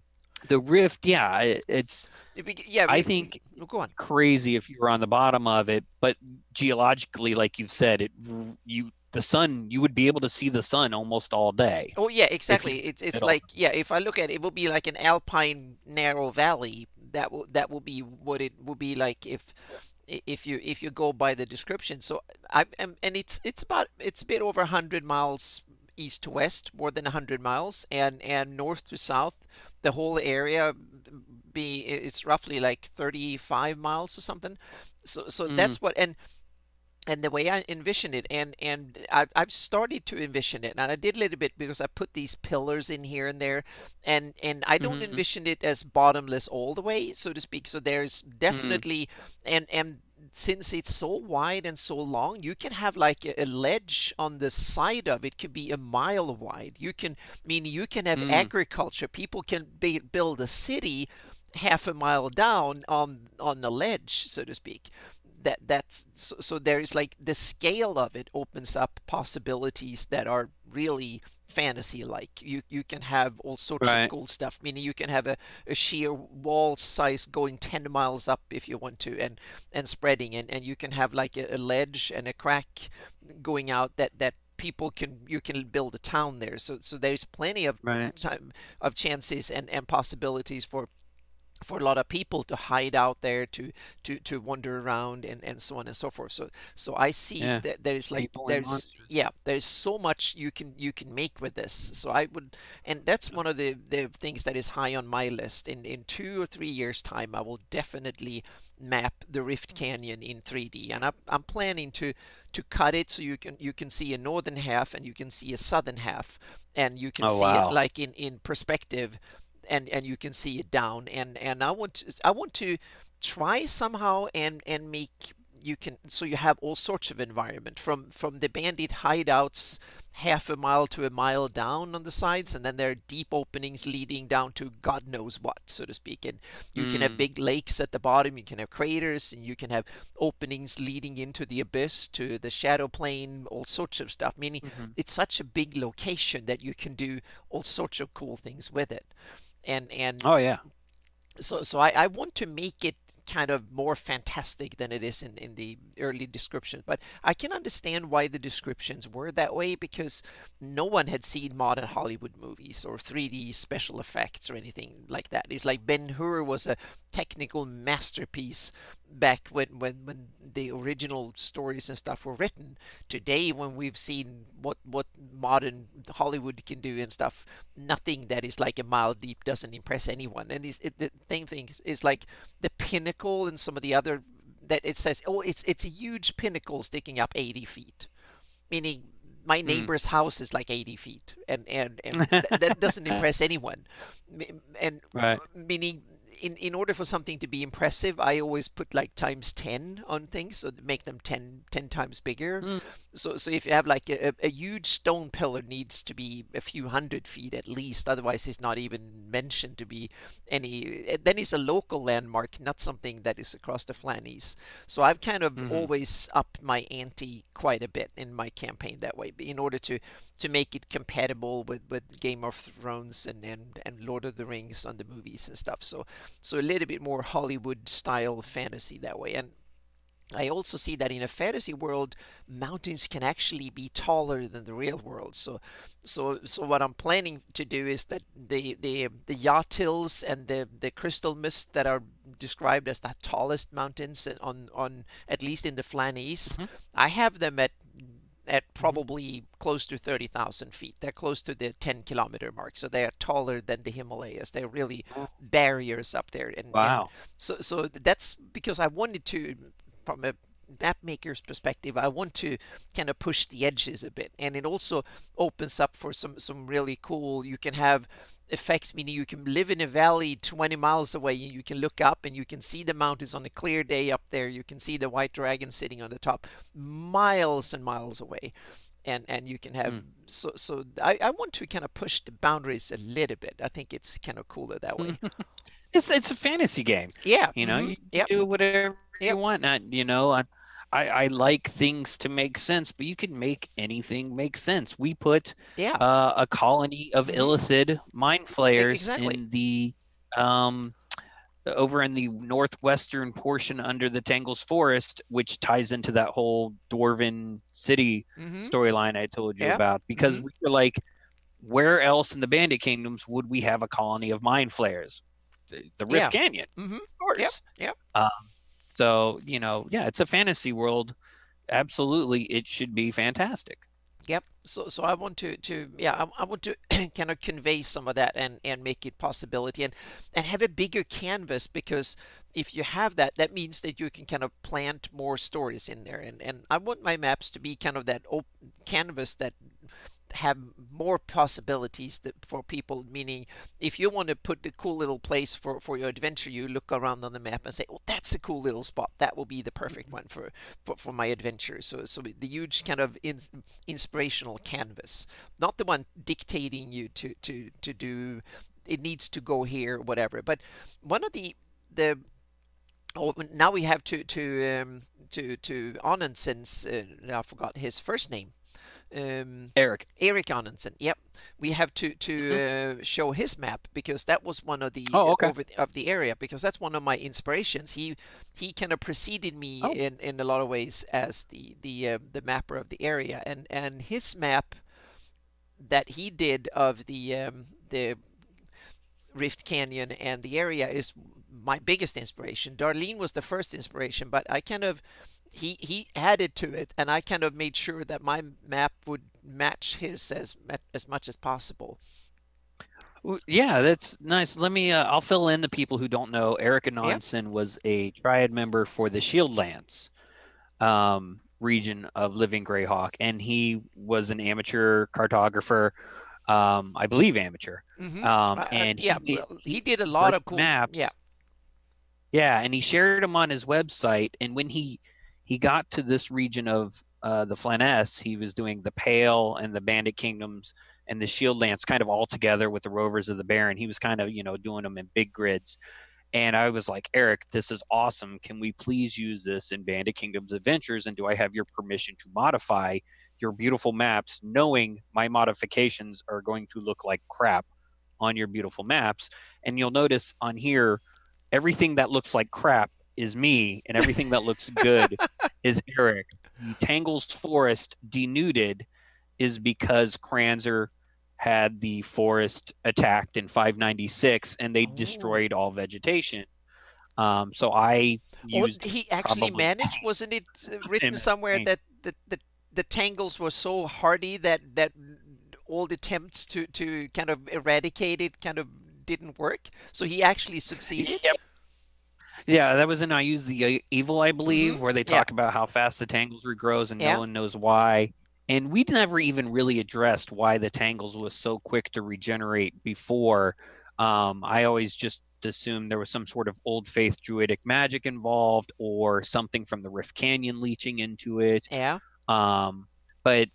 the Rift, yeah, it's Yeah. I think Go on. crazy if you were on the bottom of it, but geologically, like you've said, the sun, you would be able to see the sun almost all day Oh yeah, if you exactly. It's middle. like, yeah, if I look at it, it will be like an alpine narrow valley. That will be what it will be like if you go by the description. So and it's a bit over 100 miles east to west, more than 100 miles, and north to south, the whole area it's roughly like 35 miles or something. So Mm, that's what. And the way I envision it, and I've started to envision it, and I did a little bit because I put these pillars in here and there, and I don't mm-hmm, envision it as bottomless all the way, so to speak. So there's mm, definitely, and since it's so wide and so long, you can have like a ledge on the side of it, could be a mile wide. You can have mm, agriculture. People can build a city half a mile down on the ledge, so to speak. So there is like the scale of it opens up possibilities that are really fantasy like. You can have all sorts of right, cool stuff, meaning you can have a sheer wall size going 10 miles up if you want to, and spreading, and you can have like a ledge and a crack going out that people you can build a town there. So there's plenty of right, time of chances and possibilities for a lot of people to hide out there, to wander around, and so on and so forth. So I see yeah, that there's like people and monsters. there's so much you can make with this. So I would, and that's one of the things that is high on my list. In 2 or 3 years time, I will definitely map the Rift Canyon in 3D, and I'm planning to cut it so you can see a northern half and you can see a southern half, and you can Oh see it wow, like in perspective, and you can see it down, and I want to try somehow and make you can, so you have all sorts of environment from the bandit hideouts half a mile to a mile down on the sides, and then there are deep openings leading down to God knows what, so to speak. And you can have Mm, big lakes at the bottom, you can have craters, and you can have openings leading into the abyss, to the shadow plane, all sorts of stuff. Meaning, mhm. it's such a big location that you can do all sorts of cool things with it. And Oh yeah. so I want to make it kind of more fantastic than it is in the early descriptions. But I can understand why the descriptions were that way, because no one had seen modern Hollywood movies or 3D special effects or anything like that. It's like Ben-Hur was a technical masterpiece back when the original stories and stuff were written. Today, when we've seen what modern Hollywood can do and stuff, nothing that is like a mile deep doesn't impress anyone. And the same thing is like the pinnacle and some of the other, that it says, oh, it's a huge pinnacle sticking up 80 feet, meaning my Mm. neighbor's house is like 80 feet, and that doesn't impress anyone. And Right. meaning, in order for something to be impressive, I always put like times 10 on things, so to make them ten times bigger. Mm, So if you have like a huge stone pillar, needs to be a few 100 feet at least, otherwise it's not even mentioned to be any. Then it's a local landmark, not something that is across the Flannies. So I've kind of mhm. always upped my ante quite a bit in my campaign that way, in order to make it compatible with Game of Thrones and Lord of the Rings on the movies and stuff. So a little bit more Hollywood style fantasy that way. And I also see that in a fantasy world, mountains can actually be taller than the real world. So what I'm planning to do is that the yacht hills and the crystal mist that are described as the tallest mountains on at least in the Flannies, Mhm. I have them at Mhm. probably close to 30,000 feet. They're close to the 10-kilometer mark, so they are taller than the Himalayas. They're really Oh, barriers up there, and wow. so that's because I wanted to, from a map maker's perspective, I want to kind of push the edges a bit, and it also opens up for some really cool. You can have effects, meaning you can live in a valley 20 miles away and you can look up and you can see the mountains on a clear day up there. You can see the white dragon sitting on the top miles and miles away, and you can have, Mm. so I want to kind of push the boundaries a little bit. I think it's kind of cooler that way. It's a fantasy game. Yeah. You know, Mm-hmm. you Yep. do whatever you want. Yep. Not, I like things to make sense, but you can make anything make sense. We put Yeah. a colony of Mm-hmm. illithid mind flayers Exactly. in the um over in the northwestern portion under the Tangles Forest, which ties into that whole Dwarven city Mm-hmm. storyline I told you Yep. about. Because Mm-hmm. we were like, where else in the Bandit Kingdoms would we have a colony of mind flayers? The Rift Yeah. Canyon, Mm-hmm. of Yep. course. Yep. Um, so, yeah, it's a fantasy world. Absolutely, it should be fantastic. Yep. So I want to yeah, I want to kind of convey some of that and make it possibility, and have a bigger canvas, because if you have that, that means that you can kind of plant more stories in there, and I want my maps to be kind of that canvas that have more possibilities for people. Meaning, if you want to put a cool little place for your adventure, you look around on the map and say, "Oh, that's a cool little spot. That will be the perfect one for my adventure." So the huge kind of inspirational canvas, not the one dictating you to do. It needs to go here, whatever. But one of the oh, now we have to Anundson's. I forgot his first name. um, Eric. Eric Anundsen. Yep, we have to Mhm. show his map, because that was one of the Oh, okay. of the area, because that's one of my inspirations. He kind of preceded me Oh. in a lot of ways as the mapper of the area, and his map that he did of the Rift Canyon and the area is my biggest inspiration. Darlene was the first inspiration, but I kind of he added to it, and I kind of made sure that my map would match his as much as possible. Yeah, that's nice. I'll fill in the people who don't know. Eric Yeah. Anonson was a triad member for the Shieldlands region of Living Greyhawk, and he was an amateur cartographer, I believe amateur. Mm-hmm. And Yeah. he Well, he he did a lot great of cool. Yeah. maps. Yeah, and he shared them on his website. And when he he got to this region of the Flaness. He was doing the Pale and the Bandit Kingdoms and the Shield Lance kind of all together with the Rovers of the Baron. He was kind of, doing them in big grids. And I was like, Eric, this is awesome. Can we please use this in Bandit Kingdoms Adventures? And do I have your permission to modify your beautiful maps, knowing my modifications are going to look like crap on your beautiful maps? And you'll notice on here, everything that looks like crap is me, and everything that looks good is Eric. The Tangles Forest denuded is because Kranzer had the forest attacked in 596 and they Oh. destroyed all vegetation. So I Oh, used he actually probably managed. Wasn't it written paint. somewhere that the tangles were so hardy that all the attempts to kind of eradicate it kind of didn't work? So he actually succeeded? Yep. Yeah, that was in I Use the Evil, I Mm-hmm. believe, where they Yeah. talk about how fast the Tangles regrows and no Yeah. one knows why. And we never even really addressed why the Tangles was so quick to regenerate before. I always just assumed there was some sort of old faith druidic magic involved or something from the Rift Canyon leaching into it. Yeah. But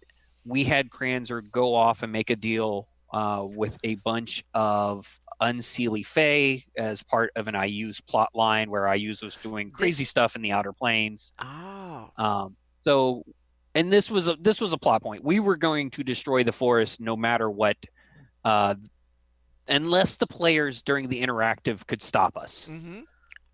we had Kranzer go off and make a deal with a bunch of Unseelie Fae as part of an IU's plot line where IU's was doing crazy This. stuff in the Outer Plains. Oh. So, and this was a plot point. We were going to destroy the forest no matter what, uh, unless the players during the interactive could stop us, Mm-hmm.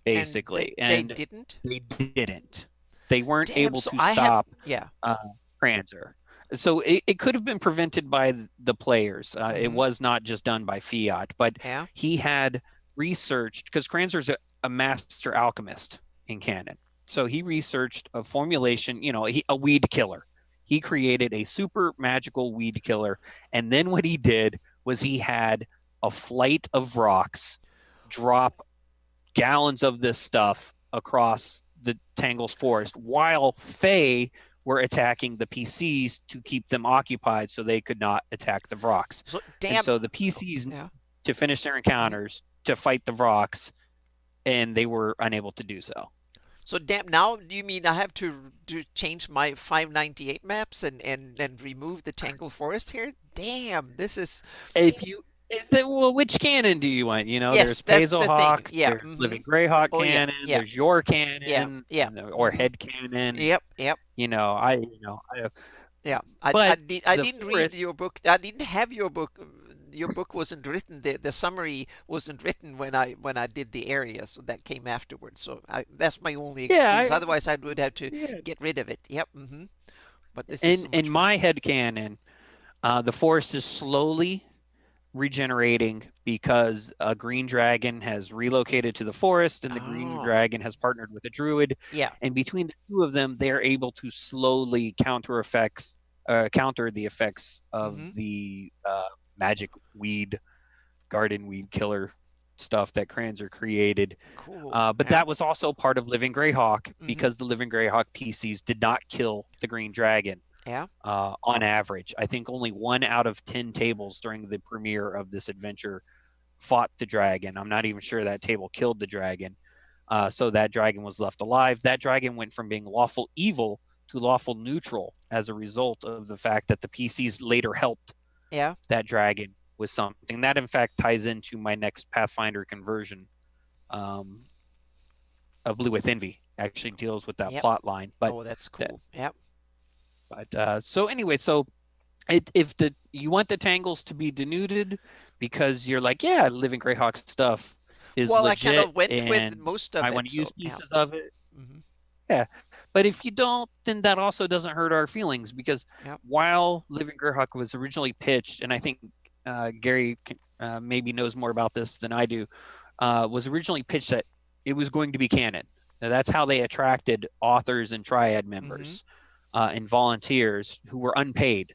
And basically, they and didn't. they didn't. They weren't Damn. able So to I have. stop Yeah. uh, Kranzer. So it could have been prevented by the players. It Mm-hmm. was not just done by fiat, but Yeah. he had researched because Kranzer's a master alchemist in canon. So he researched a formulation, a weed killer. He created a super magical weed killer. And then what he did was he had a flight of rocks drop gallons of this stuff across the Tangles forest while Faye were attacking the PCs to keep them occupied so they could not attack the Vrox. So And damn. so the PCs Yeah. to finish their Mm-hmm. encounters to fight the Vrox, and they were unable to do so. So damn, now you mean I have to change my 598 maps and remove the Tangle Forest here? Damn, this is. Well, which canon do you want? Yes, There's that's the thing. Pazelhawk, Yeah. there's Mm-hmm. Living Greyhawk Oh yeah. canon, Yeah. there's your Yeah. canon, Yeah. or Mm-hmm. head canon. Yep. Yep. I Yeah. I but I did I the didn't read forest. your book. I didn't have your book. Your book wasn't written. The summary wasn't written when I did the area, so that came afterwards. So that's my only Yeah, excuse. Otherwise, I would have to yeah. get rid of it. Yep. Mm-hmm. But this is In so in much fun. my head canon, the forest is slowly regenerating because a green dragon has relocated to the forest and the green Oh. dragon has partnered with a druid, Yeah. and between the two of them they're able to slowly counter the effects of Mm-hmm. the magic weed garden weed killer stuff that Kranzer created. Cool. But Yeah. that was also part of Living Greyhawk Mm-hmm. because the Living Greyhawk PCs did not kill the green dragon Yeah. on average. I think only 1 out of 10 tables during the premiere of this adventure fought the dragon. I'm not even sure that table killed the dragon. So that dragon was left alive. That dragon went from being lawful evil to lawful neutral as a result of the fact that the PCs later helped Yeah. that dragon with something. That, in fact, ties into my next Pathfinder conversion um, of Blue with Envy. Actually deals with that Yep. plot line. But Oh, that's that, cool. Yep. so anyway, so if you want the tangles to be denuded because you're like, yeah, Living Greyhawk stuff is Well, I kind legit of went with and most of I it, want to use so yeah. pieces of it. Mm-hmm. Yeah. But if you don't, then that also doesn't hurt our feelings because Yep. while Living Greyhawk was originally pitched, and I think Gary maybe knows more about this than I do, was originally pitched that it was going to be canon. Now, that's how they attracted authors and triad Mm-hmm. members and volunteers who were unpaid,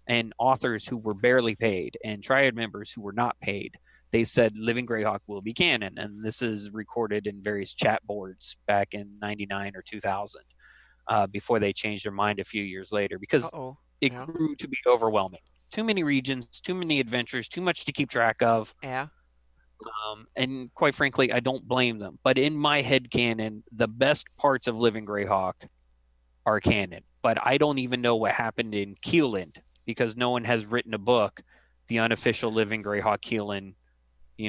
and authors who were barely paid, and triad members who were not paid. They said Living Greyhawk will be canon, and this is recorded in various chat boards back in '99 or 2000. Before they changed their mind a few years later because Uh-oh. it Yeah. grew to be overwhelming. Too many regions, too many adventures, too much to keep track of. Yeah. And quite frankly, I don't blame them. But in my head canon, the best parts of Living Greyhawk are canon. But I don't even know what happened in Keeland because no one has written a book, the unofficial Living Greyhawk Keelan,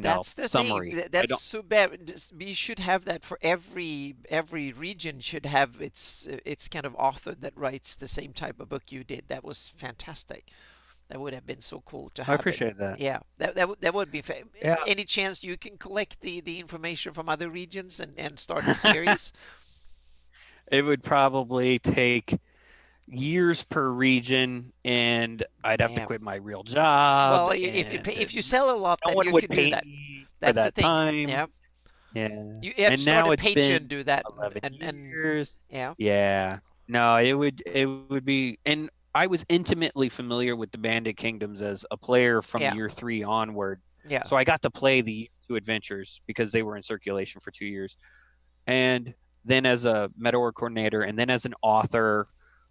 That's the thing. summary. I That's don't. so bad. We should have that for every region should have its kind of author that writes the same type of book you did. That was fantastic. That would have been so cool to I have it. appreciate that. Yeah, that would be Yeah, any chance you can collect the information from other regions and start a series? it would probably take years per region, and I'd have to Damn. quit my real job, Well, and if you sell a lot, no then one you would could do pay that. me for That's the that thing. time. Yeah. Yeah. You have to And start now a it's Patreon, been do that, 11 and years. yeah, Yeah. No, it would be, and I was intimately familiar with the Bandit Kingdoms as a player from yeah, year 3 onward. yeah. So I got to play the year 2 adventures because they were in circulation for 2 years. And then as a meta coordinator, and then as an author,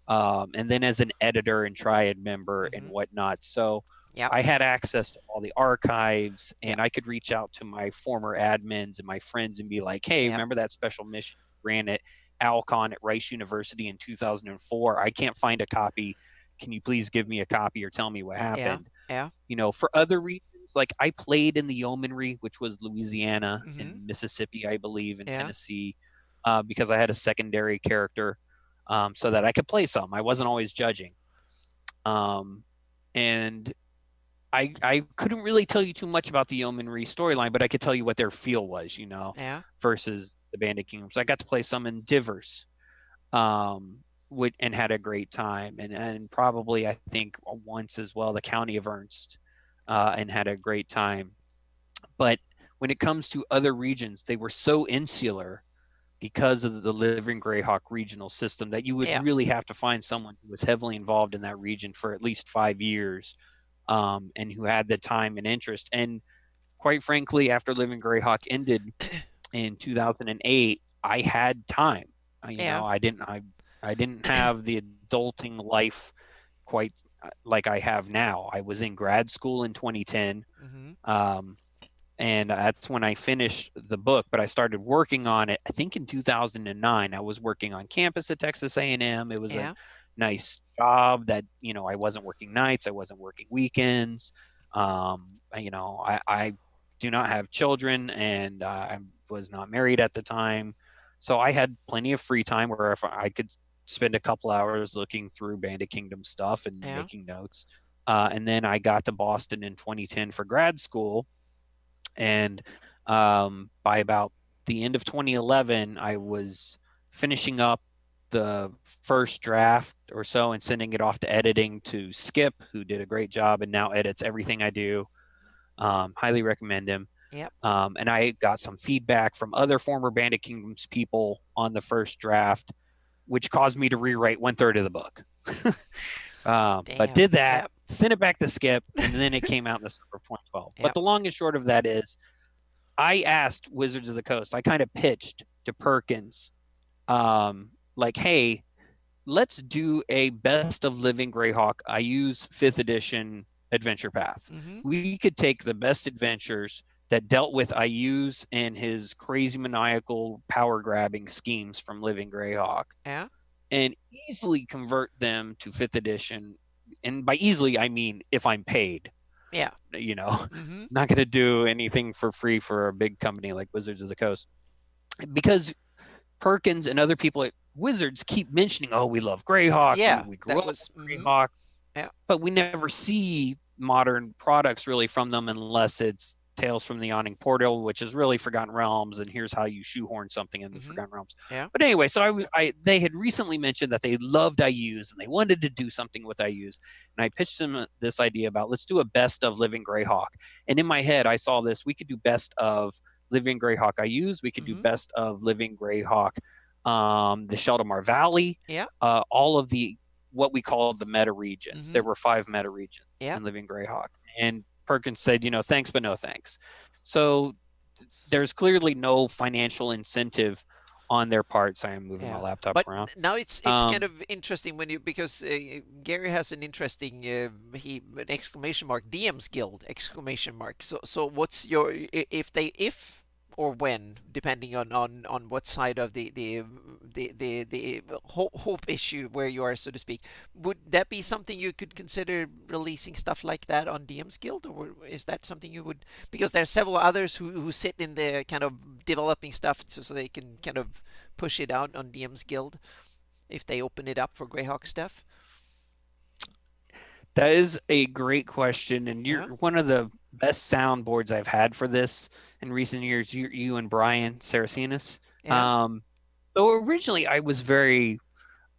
and then as an editor and triad member and Mm-hmm. whatnot. So Yeah, I had access to all the archives, yeah, and I could reach out to my former admins and my friends and be like, hey, yeah, remember that special mission you ran at Alcon at Rice University in 2004? I can't find a copy. Can you please give me a copy or tell me what yeah, happened? yeah. For other regions, like I played in the Yeomanry, which was Louisiana Mm-hmm. and Mississippi, I believe, and Yeah, Tennessee, because I had a secondary character, so that I could play some. I wasn't always judging. Um, and I couldn't really tell you too much about the Yeomanry storyline, but I could tell you what their feel was, yeah, versus the Bandit Kingdoms. I got to play some in Divers, and had a great time, and probably I think once as well the County of Ernst, and had a great time. But when it comes to other regions, they were so insular because of the Living Greyhawk regional system that you would yeah, really have to find someone who was heavily involved in that region for at least 5 years, and who had the time and interest. And quite frankly, after Living Greyhawk ended in 2008, I had time. yeah. I didn't have the adulting life quite like I have now. I was in grad school in 2010. Mm-hmm. Um, and that's when I finished the book. But I started working on it, I think, in 2009. I was working on campus at Texas A&M. It was a Yeah, nice job that I wasn't working nights, I wasn't working weekends. I do not have children, and I was not married at the time, so I had plenty of free time where if I could spend a couple hours looking through Bandit Kingdom stuff and yeah, making notes. And then I got to Boston in 2010 for grad school, and by about the end of 2011, I was finishing up the first draft or so and sending it off to editing to Skip, who did a great job and now edits everything I do. Highly recommend him. yeah, And I got some feedback from other former Bandit Kingdoms people on the first draft, which caused me to rewrite 1/3 of the book. But damn. did that, Yeah, sent it back to Skip, and then it came out in the summer of 2012. yeah, But the long and short of that is, I asked Wizards of the Coast, I kind of pitched to Perkins, like, hey, let's do a best of Living Greyhawk. I use 5th edition adventure path. mm-hmm. We could take the best adventures that dealt with Ayuz and his crazy maniacal power grabbing schemes from Living Greyhawk Yeah, and easily convert them to 5th edition. And by easily, I mean if I'm paid. yeah, You know, mm-hmm. not going to do anything for free for a big company like Wizards of the Coast, because Perkins and other people at Wizards keep mentioning, oh, we love Greyhawk. We, Yeah. we grew That up was. with Mm-hmm. Greyhawk, Yeah, but we never see modern products really from them unless it's Tales from the Yawning Portal, which is really Forgotten Realms, and here's how you shoehorn something into mm-hmm. Forgotten Realms. Yeah, But anyway, so they had recently mentioned that they loved IUs and they wanted to do something with IUs, and I pitched them this idea about, let's do a best of Living Greyhawk. And in my head, I saw this: we could do best of Living Greyhawk IUs, we could do mm-hmm. best of Living Greyhawk, the Sheldamar Valley, Yeah, all of the what we called the meta regions. mm-hmm. There were 5 meta regions Yeah. in Living Greyhawk, and Perkins said, thanks but no thanks. So there's clearly no financial incentive on their part. Sorry, I'm moving my Yeah, laptop but around. now it's kind Um, of interesting when you because Gary has an interesting he an exclamation mark DM's Guild exclamation mark. So what's your if they if or when, depending on what side of the hope issue where you are, so to speak. Would that be something you could consider releasing stuff like that on DM's Guild, or is that something you would? Because there are several others who sit in the kind of developing stuff so they can kind of push it out on DM's Guild if they open it up for Greyhawk stuff. That is a great question, and you're Yeah, one of the best soundboards I've had for this in recent years. You and Brian Saracinas. yeah, Um, so originally, I was very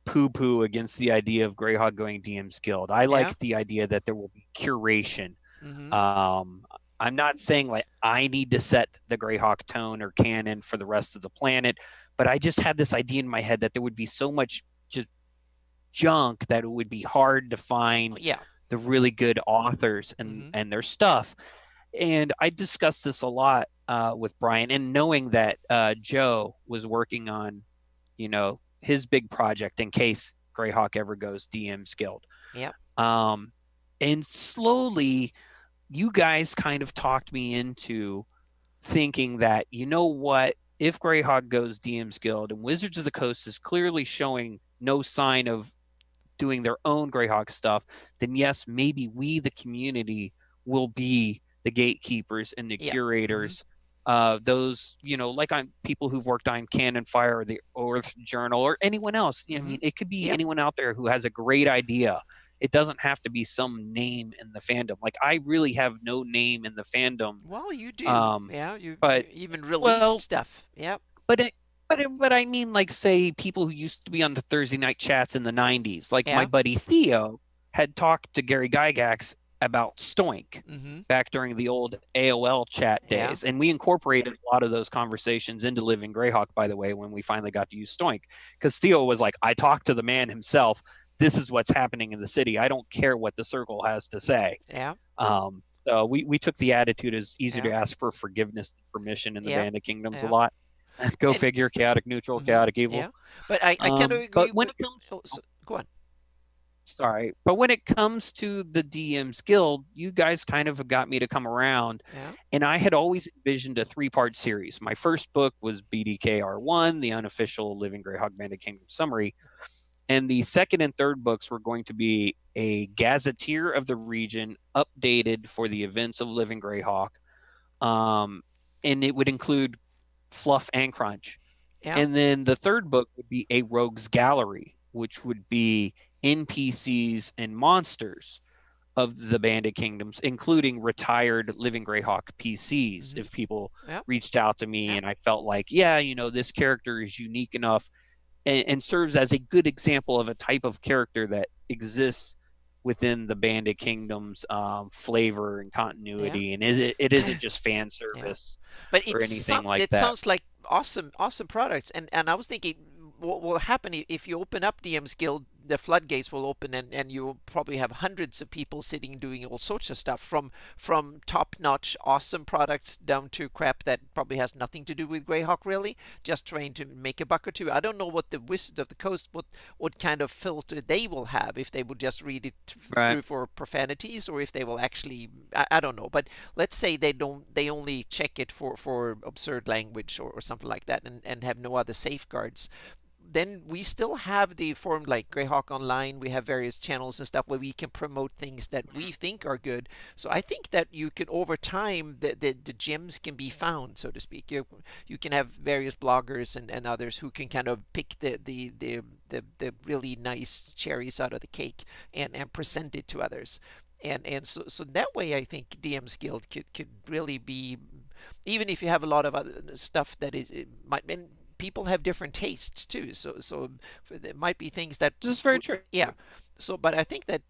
poo-poo against the idea of Greyhawk going DM's Guild. I yeah. like the idea that there will be curation. Mm-hmm. Um, I'm not saying like I need to set the Greyhawk tone or canon for the rest of the planet, but I just had this idea in my head that there would be so much just junk that it would be hard to Oh, find yeah. the really good authors Mm-hmm. and their stuff. And I discussed this a lot with Brian, and knowing that Joe was working on, his big project in case Greyhawk ever goes DM's Guild. Yeah. Um, and slowly, you guys kind of talked me into thinking that, you know what, if Greyhawk goes DM's Guild and Wizards of the Coast is clearly showing no sign of doing their own Greyhawk stuff, then yes, maybe we, the community, will be the gatekeepers and the Yeah. Mm-hmm. curators. Those, like on people who've worked on Cannon Fire or the Earth Journal or anyone else. I Mm-hmm. mean, it could be Yep. anyone out there who has a great idea. It doesn't have to be some name in the fandom. Like I really have no name in the fandom. Well, you do. Um, Yeah. You but even released well, stuff. Yep. but it, but I mean, like, say people who used to be on the Thursday night chats in the '90s, like my Yeah. buddy Theo had talked to Gary Gygax about Stoink Mm-hmm. back during the old AOL chat Yeah. days, and we incorporated a lot of those conversations into Living Greyhawk. By the way, when we finally got to use Stoink, because Theo was like, "I talked to the man himself. This is what's happening in the city. I don't care what the circle has to say." Yeah. So we took the attitude as easier to Yeah. ask for forgiveness and permission in the Yep. Band of Kingdoms a Yeah. lot. Go And figure, chaotic neutral, mm-hmm. chaotic evil. Yeah. But I kind of But agree when with. it comes, Oh, so, go on. sorry, but when it comes to the DM's Guild, you guys kind of got me to come around, Yeah. and I had always envisioned a three-part series. My first book was BDKR1, the unofficial Living Greyhawk Bandit Kingdom summary, and the second and third books were going to be a gazetteer of the region, updated for the events of Living Greyhawk, um, and it would include fluff and crunch. Yeah. And then the third book would be a rogues gallery, which would be NPCs and monsters of the Bandit Kingdoms, including retired Living Greyhawk PCs. Mm-hmm. If people Yeah. reached out to me Yeah. and I felt like, yeah, this character is unique enough and serves as a good example of a type of character that exists within the Bandit Kingdoms flavor and Yeah. continuity, and it isn't just fan Yeah. service But or anything like it that. sounds like awesome products, and I was thinking what will happen if you open up DM's Guild, the floodgates will open, and you'll probably have hundreds of people sitting doing all sorts of stuff, from top-notch awesome products down to crap that probably has nothing to do with Greyhawk really, just trying to make a buck or two. I don't know what the Wizard of the Coast, what kind of filter they will have, if they would just read it Right. through for profanities, or if they will actually, I don't know. But let's say they only check it for absurd language, or something like that, and have no other safeguards. Then we still have the forum like Greyhawk Online. We have various channels and stuff where we can promote things that we think are good. So I think that you can, over time, the gems can be found, so to speak. You can have various bloggers and others who can kind of pick the really nice cherries out of the cake, and present it to others. And so that way, I think DM's Guild could really be, even if you have a lot of other stuff that is, it might, and people have different tastes too. So there might be things that This is very true. yeah. So, but I think that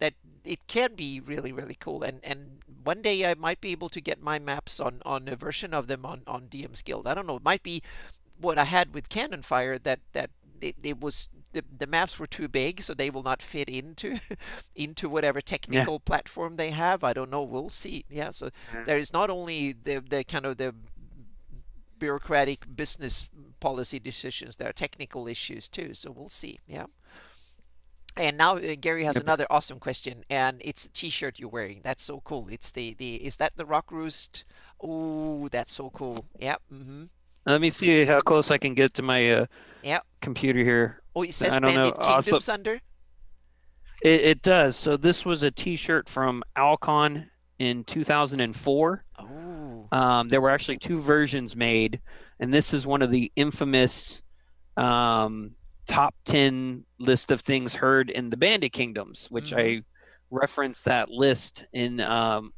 it can be really cool, and one day I might be able to get my maps on a version of them on DM's Guild. I don't know. It might be what I had with Cannon Fire, that it was the maps were too big, so they will not fit into into whatever Yeah. technical platform they have. I don't know. We'll see. Yeah. So there is not only the kind of the bureaucratic business policy decisions, there are technical issues too. So we'll see. Yeah. And now Gary has Yep. another awesome question, and it's a T-shirt you're wearing. That's so cool. It's the is that the Rock Roost? Oh, that's so cool. Yeah. Mm-hmm. Let me see how close I can get to my Yep. computer here. Oh, it says I don't know. Bandit Kingdoms under. It does. So this was a T-shirt from Alcon in 2004. Oh. There were actually two versions made, and this is one of the infamous um, top 10 list of things heard in the Bandit Kingdoms, which Mm-hmm. I reference that list in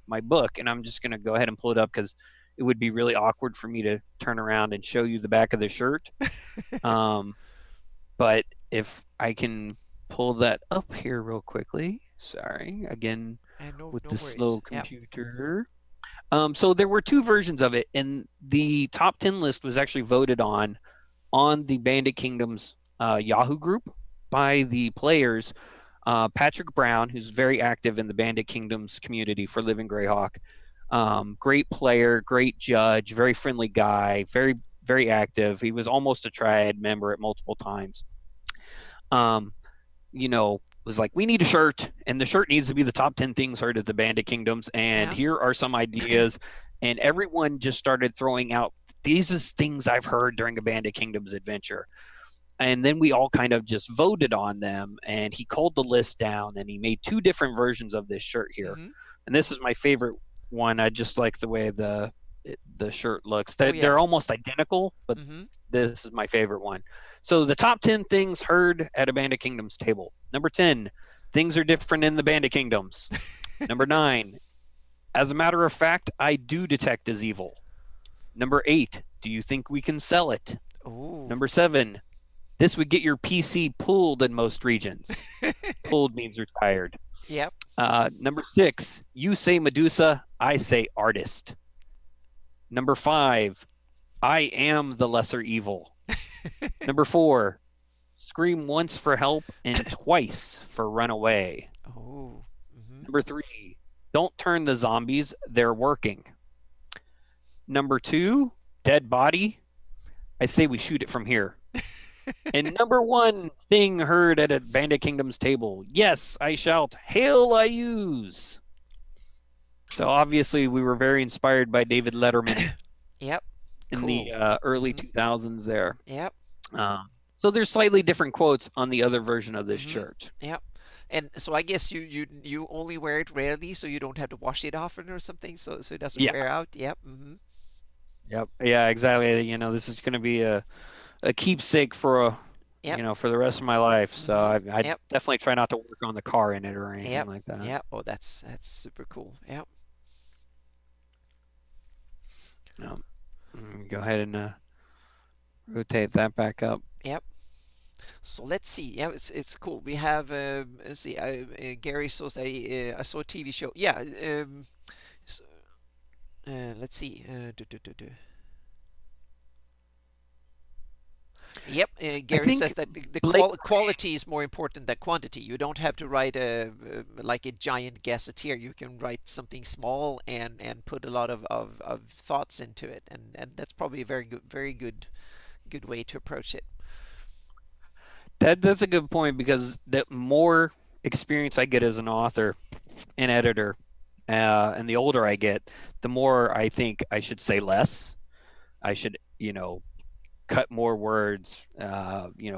my book. And I'm just going to go ahead and pull it up because it would be really awkward for me to turn around and show you the back of the shirt. Um, but if I can pull that up here real quickly, sorry, again, And no, with no the worries. slow Yep. computer. So there were two versions of it, and the top 10 list was actually voted on the Bandit Kingdoms Yahoo group by the players. Patrick Brown, who's very active in the Bandit Kingdoms community for Living Greyhawk. Great player, great judge, very friendly guy, very active. He was almost a triad member at multiple times. Um, was like, we need a shirt, and the shirt needs to be the top 10 things heard at the Bandit Kingdoms, and Yeah. here are some ideas. And everyone just started throwing out, these are things I've heard during a Bandit Kingdoms adventure. And then we all kind of just voted on them, and he culled the list down, and he made two different versions of this shirt here. Mm-hmm. And this is my favorite one. I just like the way the shirt looks. Oh yeah. They're almost identical, but Mm-hmm. this is my favorite one. So the top 10 things heard at a Bandit Kingdoms table. Number 10, things are different in the Bandit Kingdoms. Number 9, as a matter of fact, I do detect as evil. Number 8, do you think we can sell it? Oh. Number 7, this would get your PC pulled in most regions. Pulled means retired. Yep. Number 6, you say Medusa, I say artist. Number 5, I am the lesser evil. Number 4, scream once for help and twice for run away. Oh. Mm-hmm. Number 3, don't turn the zombies, they're working. Number 2, dead body, I say we shoot it from here. And number 1 thing heard at a Bandit Kingdoms table, yes, I shout, hail I use. So obviously we were very inspired by David Letterman Yep. in Cool. the early Mm-hmm. 2000s there. Yep. So there's slightly different quotes on the other version of this Mm-hmm. shirt. Yep. And so I guess you only wear it rarely, so you don't have to wash it often or something, so it doesn't Yeah, wear out. Yep. Mm-hmm. yep, yeah, exactly. This is going to be a keepsake for Yep. for the rest of my life. So Mm-hmm. I Yep. definitely try not to work on the car in it or anything Yep. like that. Yep. Oh, that's super cool. Yep. No, go ahead and rotate that back up. Yep. So let's see. Yeah, it's cool. We have let's see. Gary says I saw a TV show. Yeah. So, let's see. Yep, I Gary says think that the Blake. quality is more important than quantity. You don't have to write like a giant gazetteer. You can write something small and put a lot of thoughts into it, and that's probably a very good way to approach it. That's a good point because the more experience I get as an author and editor, and the older I get, the more I think I should say less. I should, cut more words,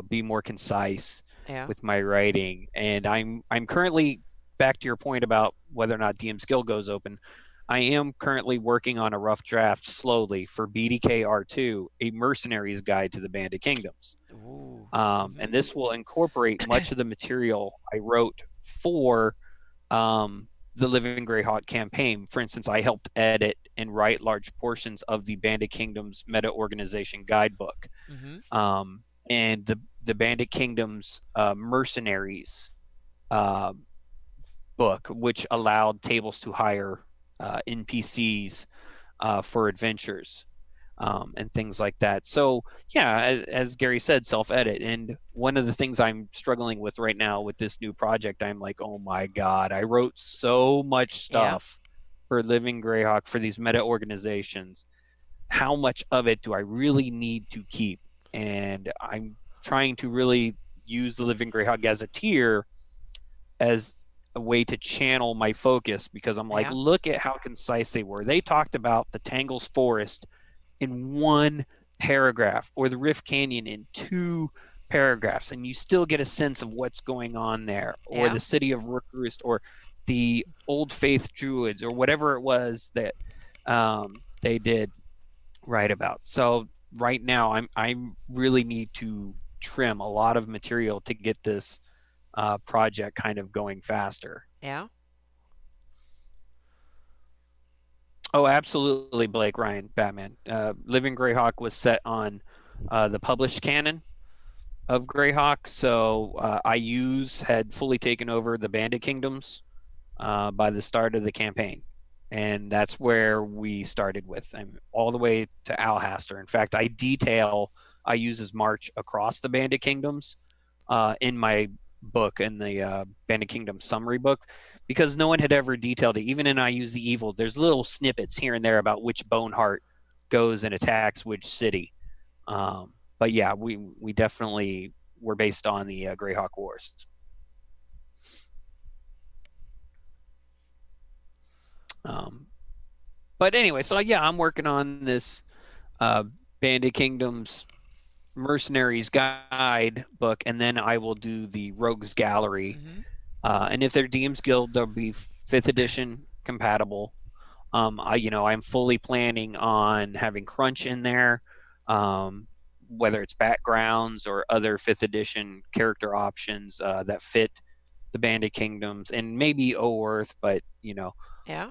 be more concise Yeah, with my writing. And I'm currently, back to your point about whether or not DM skill goes open. I am currently working on a rough draft slowly for BDK R2, a mercenaries guide to the Bandit Kingdoms. ooh, And mm-hmm. this will incorporate much of the material I wrote for the Living Greyhawk campaign. For instance, I helped edit and write large portions of the Bandit Kingdoms meta organization guidebook, Mm-hmm. and the Bandit Kingdoms mercenaries uh, book, which allowed tables to hire NPCs for adventures. And things like that. So yeah, as Gary said, self-edit. And one of the things I'm struggling with right now with this new project, I'm like, oh my God, I wrote so much Yeah, stuff for Living Greyhawk for these meta organizations. How much of it do I really need to keep? And I'm trying to really use the Living Greyhawk Gazetteer as a way to channel my focus because I'm like, yeah, look at how concise they were. They talked about the Tangles Forest in one paragraph, or the Rift Canyon in 2 paragraphs, and you still get a sense of what's going on there, or Yeah. the city of Rook Roost, or the Old Faith Druids, or whatever it was that they did write about. So right now, I really need to trim a lot of material to get this project kind of going faster. Yeah. Oh, absolutely, Blake Ryan, Batman. Living Greyhawk was set on the published canon of Greyhawk, so IU's had fully taken over the Bandit Kingdoms by the start of the campaign, and that's where we started with. I'm all the way to Alhaster. In fact, I detail IU's march across the Bandit Kingdoms in my book, in the Bandit Kingdom summary book, because no one had ever detailed it. Even in I Use the Evil, there's little snippets here and there about which Boneheart goes and attacks which city. But yeah, we definitely were based on the Greyhawk Wars. Um, but anyway, so yeah, I'm working on this uh, Bandit Kingdoms Mercenaries Guide book, and then I will do the Rogues Gallery. Mm-hmm. And if they're DM's Guild, they'll be 5th edition compatible. I'm fully planning on having crunch in there, whether it's backgrounds or other 5th edition character options that fit the Bandit Kingdoms, and maybe Oerth, but Yeah.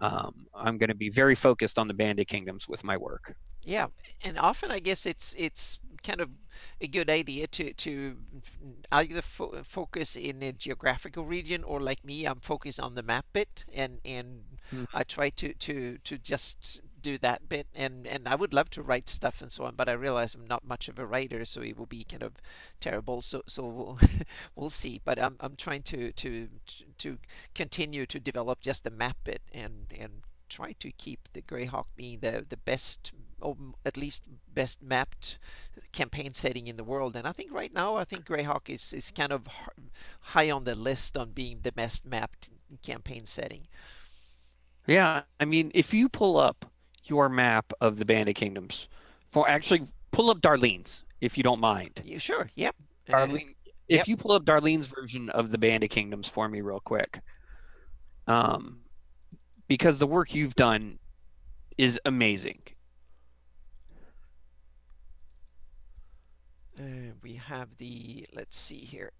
I'm going to be very focused on the Bandit Kingdoms with my work. Yeah, and often I guess it's kind of a good idea to either focus in a geographical region, or like me, I'm focused on the map bit, and I try to just do that bit, and I would love to write stuff and so on, but I realize I'm not much of a writer, so it will be kind of terrible. So we'll we'll see. But I'm trying to continue to develop just the map bit, and try to keep the Greyhawk being the best, or at least best mapped campaign setting in the world. And I think right now, I think Greyhawk is kind of high on the list on being the best mapped campaign setting. Yeah, I mean, if you pull up your map of the Bandit Kingdoms, for actually pull up Darlene's, if you don't mind. You sure? Yep. Darlene, Yep. if you pull up Darlene's version of the Bandit Kingdoms for me real quick, um, because the work you've done is amazing. We have the, let's see here.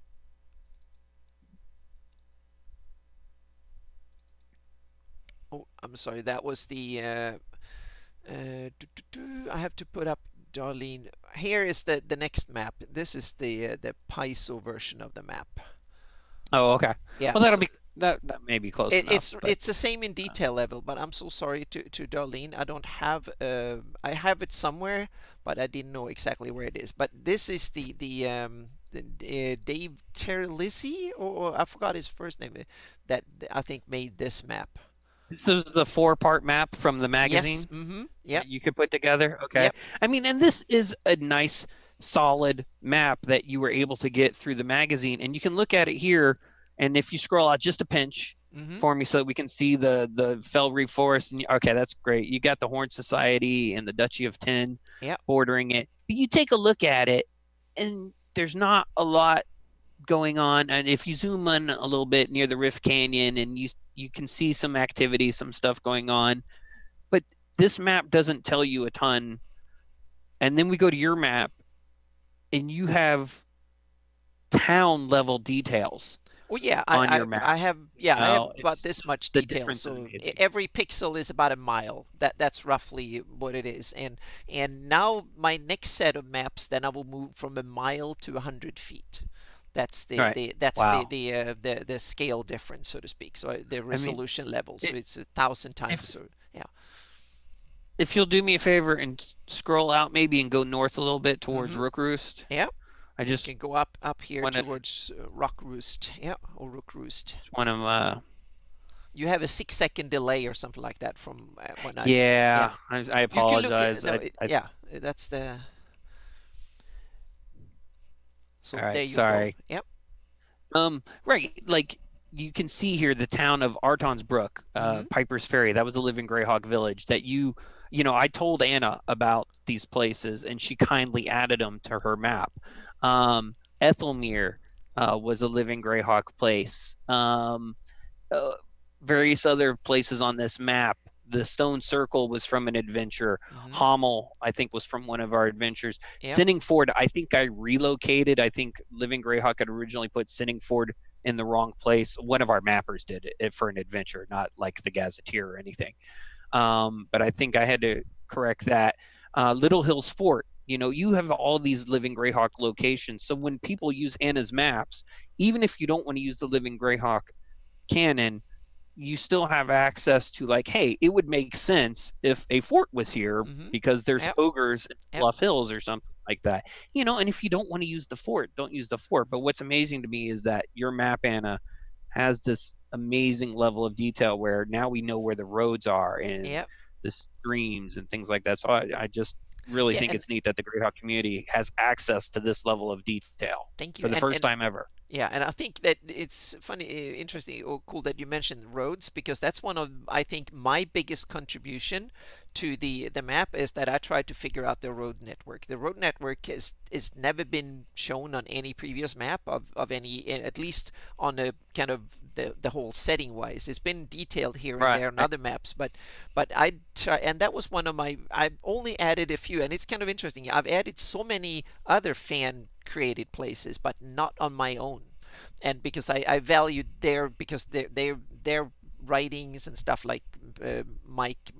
Oh, I'm sorry. That was the. I have to put up Darlene. Here is the next map. This is the Paizo version of the map. Oh, okay. Yeah. Well, that'll So be that may be close enough, it's but it's the same in detail level, but I'm so sorry to Darlene. I don't have I have it somewhere, but I didn't know exactly where it is. But this is the Dave Terlizzi, or I forgot his first name, that I think made this map. this is the 4-part map from the Yes. magazine Mm-hmm. Yep. that you could put together. Okay. Yep. I mean, and this is a nice, solid map that you were able to get through the magazine, and you can look at it here. And if you scroll out just a pinch Mm-hmm. for me, so that we can see the Fell Reef Forest, and okay, that's great. You got the Horn Society and the Duchy of Ten Yep. bordering it, but you take a look at it, and there's not a lot going on. And if you zoom in a little bit near the Rift Canyon, and you can see some activity, some stuff going on, but this map doesn't tell you a ton. And then we go to your map, and you have town level details Well, yeah, on your I map. have, yeah, I have about It's this much the detail. difference is So amazing. every pixel is about a mile. That's roughly what it is. And now my next set of maps, then I will move from a mile to 100 feet. That's All right. that's Wow. the scale difference, so to speak. So the I mean, resolution level. So it, it's 1,000 times. if So yeah. if you'll do me a favor and scroll out maybe and go north a little bit towards Mm-hmm. Rook Roost, Yeah. I You just can go up here want to towards Rock Roost. Yeah, or Rook Roost. want to You have a 6 second delay or something like that from when I. Yeah. yeah, I You can look at apologize. no, I yeah, that's the. So all there right, you go. sorry. Yep. Right, like you can see here the town of Artonsbrook, Mm-hmm. Piper's Ferry. That was a living Greyhawk village that I told Anna about these places and she kindly added them to her map. Ethelmere was a living Greyhawk place. Uh, Various other places on this map. The Stone Circle was from an adventure. Mm-hmm. Hommel, I think, was from one of our adventures. Yep. Sinningford, I think I relocated. I think Living Greyhawk had originally put Sinningford in the wrong place. One of our mappers did it for an adventure, not like the Gazetteer or anything. But I think I had to correct that. Little Hills Fort, you have all these Living Greyhawk locations. So when people use Anna's maps, even if you don't want to use the Living Greyhawk canon, you still have access to, like, hey, it would make sense if a fort was here Mm-hmm. because there's Yep. ogres in Yep. Bluff Hills or something like that. And if you don't want to use the fort, don't use the fort. But what's amazing to me is that your map, Anna, has this amazing level of detail where now we know where the roads are and Yep. the streams and things like that. So I just really Yeah. think And it's neat that the Greyhawk community has access to this level of detail thank you. for the first time ever. Yeah, and I think that it's funny, interesting, or cool that you mentioned roads, because that's one of, I think, my biggest contribution to the map is that I tried to figure out the road network. The road network is never been shown on any previous map of any, at least on a kind of the whole setting wise. It's been detailed here and Right. there on other maps, but I try, and that was one of my. I only added a few, and it's kind of interesting. I've added so many other fan created places, but not on my own. And because I valued their, because their writings and stuff, like Mike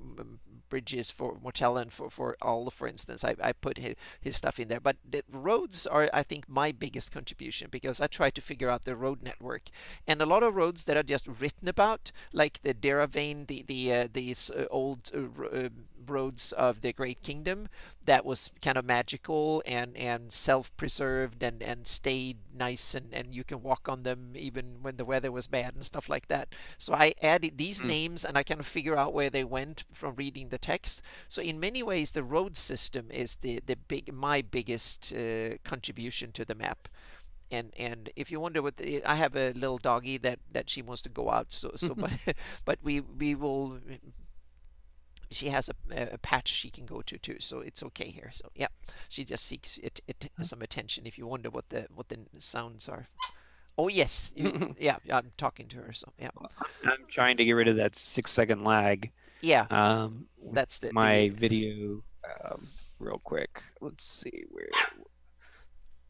Bridges for Mortella and for all, for instance, I put his stuff in there. But the roads are, I think, my biggest contribution, because I try to figure out the road network, and a lot of roads that are just written about, like the Deravane, these old roads of the Great Kingdom, that was kind of magical and self-preserved and stayed nice, and you can walk on them even when the weather was bad and stuff like that. So I added these Mm. names and I kind of figure out where they went from reading the text. So in many ways, the road system is my biggest contribution to the map. And if you wonder I have a little doggy that she wants to go out, so but we will, she has a patch she can go to too, so it's okay here. So yeah, she just seeks some attention. If you wonder what the sounds are. Oh yes, yeah, I'm talking to her. So yeah, I'm trying to get rid of that 6 second lag yeah, with that's the my video real quick. Let's see where.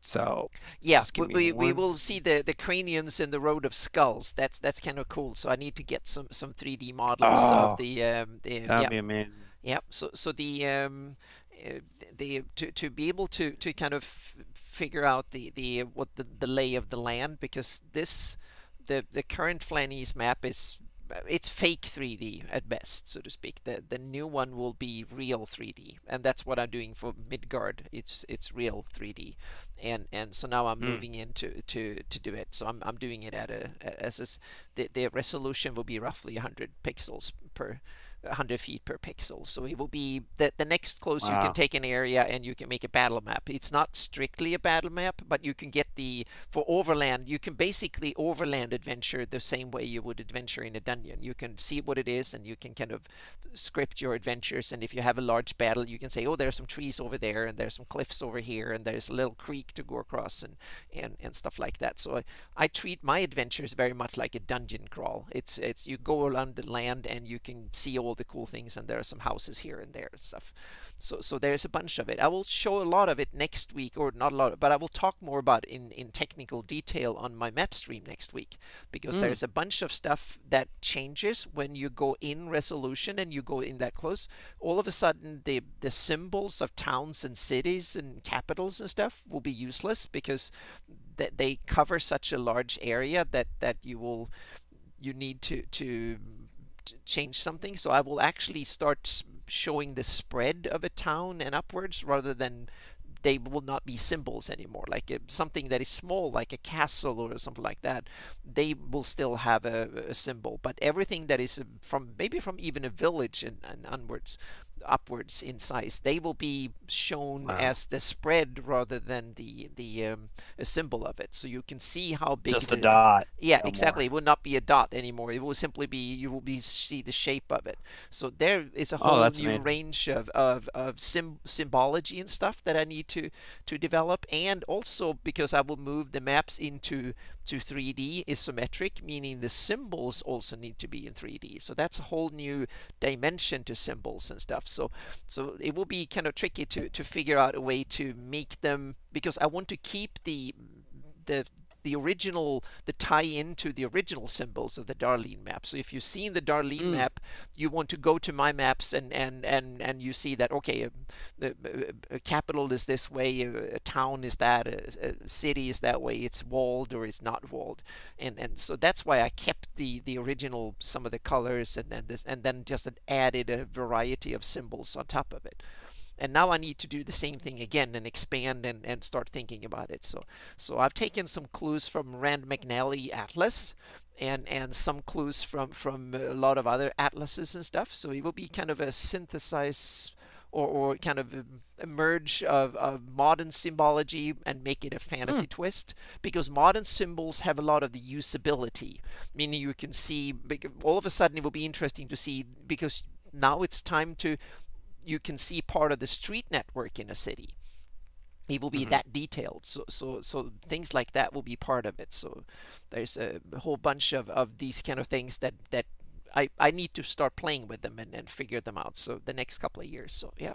So yeah. just give me We one. will see the craniums in the road of skulls. That's kind of cool. So I need to get some 3D models of Oh, the that'd yeah. be amazing. Yeah. So the to be able to kind of figure out the what the lay of the land, because the current Flanese map is, it's fake 3D at best, so to speak. The new one will be real 3D, and that's what I'm doing for Midgard. It's real 3D, and so now I'm Mm. moving into to do it. So I'm doing it at the resolution will be roughly 100 pixels per 100 feet per pixel. So it will be the next close you can Wow. take an area and you can make a battle map. It's not strictly a battle map, but you can get for overland, you can basically overland adventure the same way you would adventure in a dungeon. You can see what it is and you can kind of script your adventures. And if you have a large battle, you can say, oh, there's some trees over there and there's some cliffs over here and there's a little creek to go across, and stuff like that. So I treat my adventures very much like a dungeon crawl. It's you go around the land and you can see all the cool things, and there are some houses here and there and stuff. So there's a bunch of it. I will show a lot of it next week, or not a lot, but I will talk more about in technical detail on my map stream next week, because Mm. there's a bunch of stuff that changes when you go in resolution and you go in that close. All of a sudden, the symbols of towns and cities and capitals and stuff will be useless, because they cover such a large area that you need to change something. So I will actually start showing the spread of a town and upwards, rather than they will not be symbols anymore. Like something that is small, like a castle or something like that, they will still have a symbol. But everything that is from maybe from even a village and onwards, upwards in size. They will be shown Wow. as the spread rather than the a symbol of it. So you can see how big Just a the dot, yeah, no exactly. more. It will not be a dot anymore. It will simply be you will be see the shape of it. So there is a Oh, whole that's new amazing. range of symbology and stuff that I need to develop, and also because I will move the maps into to 3D isometric, meaning the symbols also need to be in 3D. So that's a whole new dimension to symbols and stuff. So it will be kind of tricky to figure out a way to make them, because I want to keep the the original the tie into the original symbols of the Darlene map. So if you've seen the Darlene Mm, map, you want to go to my maps and you see that okay, a capital is this way, a town is that, a city is that way. It's walled or it's not walled, and so that's why I kept the original some of the colors and then just added a variety of symbols on top of it. And now I need to do the same thing again and expand and start thinking about it. So I've taken some clues from Rand McNally Atlas and some clues from a lot of other atlases and stuff. So it will be kind of a synthesize or kind of a merge of modern symbology and make it a mm, fantasy twist, because modern symbols have a lot of the usability, meaning you can see all of a sudden it will be interesting to see, because now it's time to you can see part of the street network in a city. It will be mhm. that detailed. So things like that will be part of it. So there's a whole bunch of these kind of things that I need to start playing with them and figure them out. So the next couple of years. So yeah.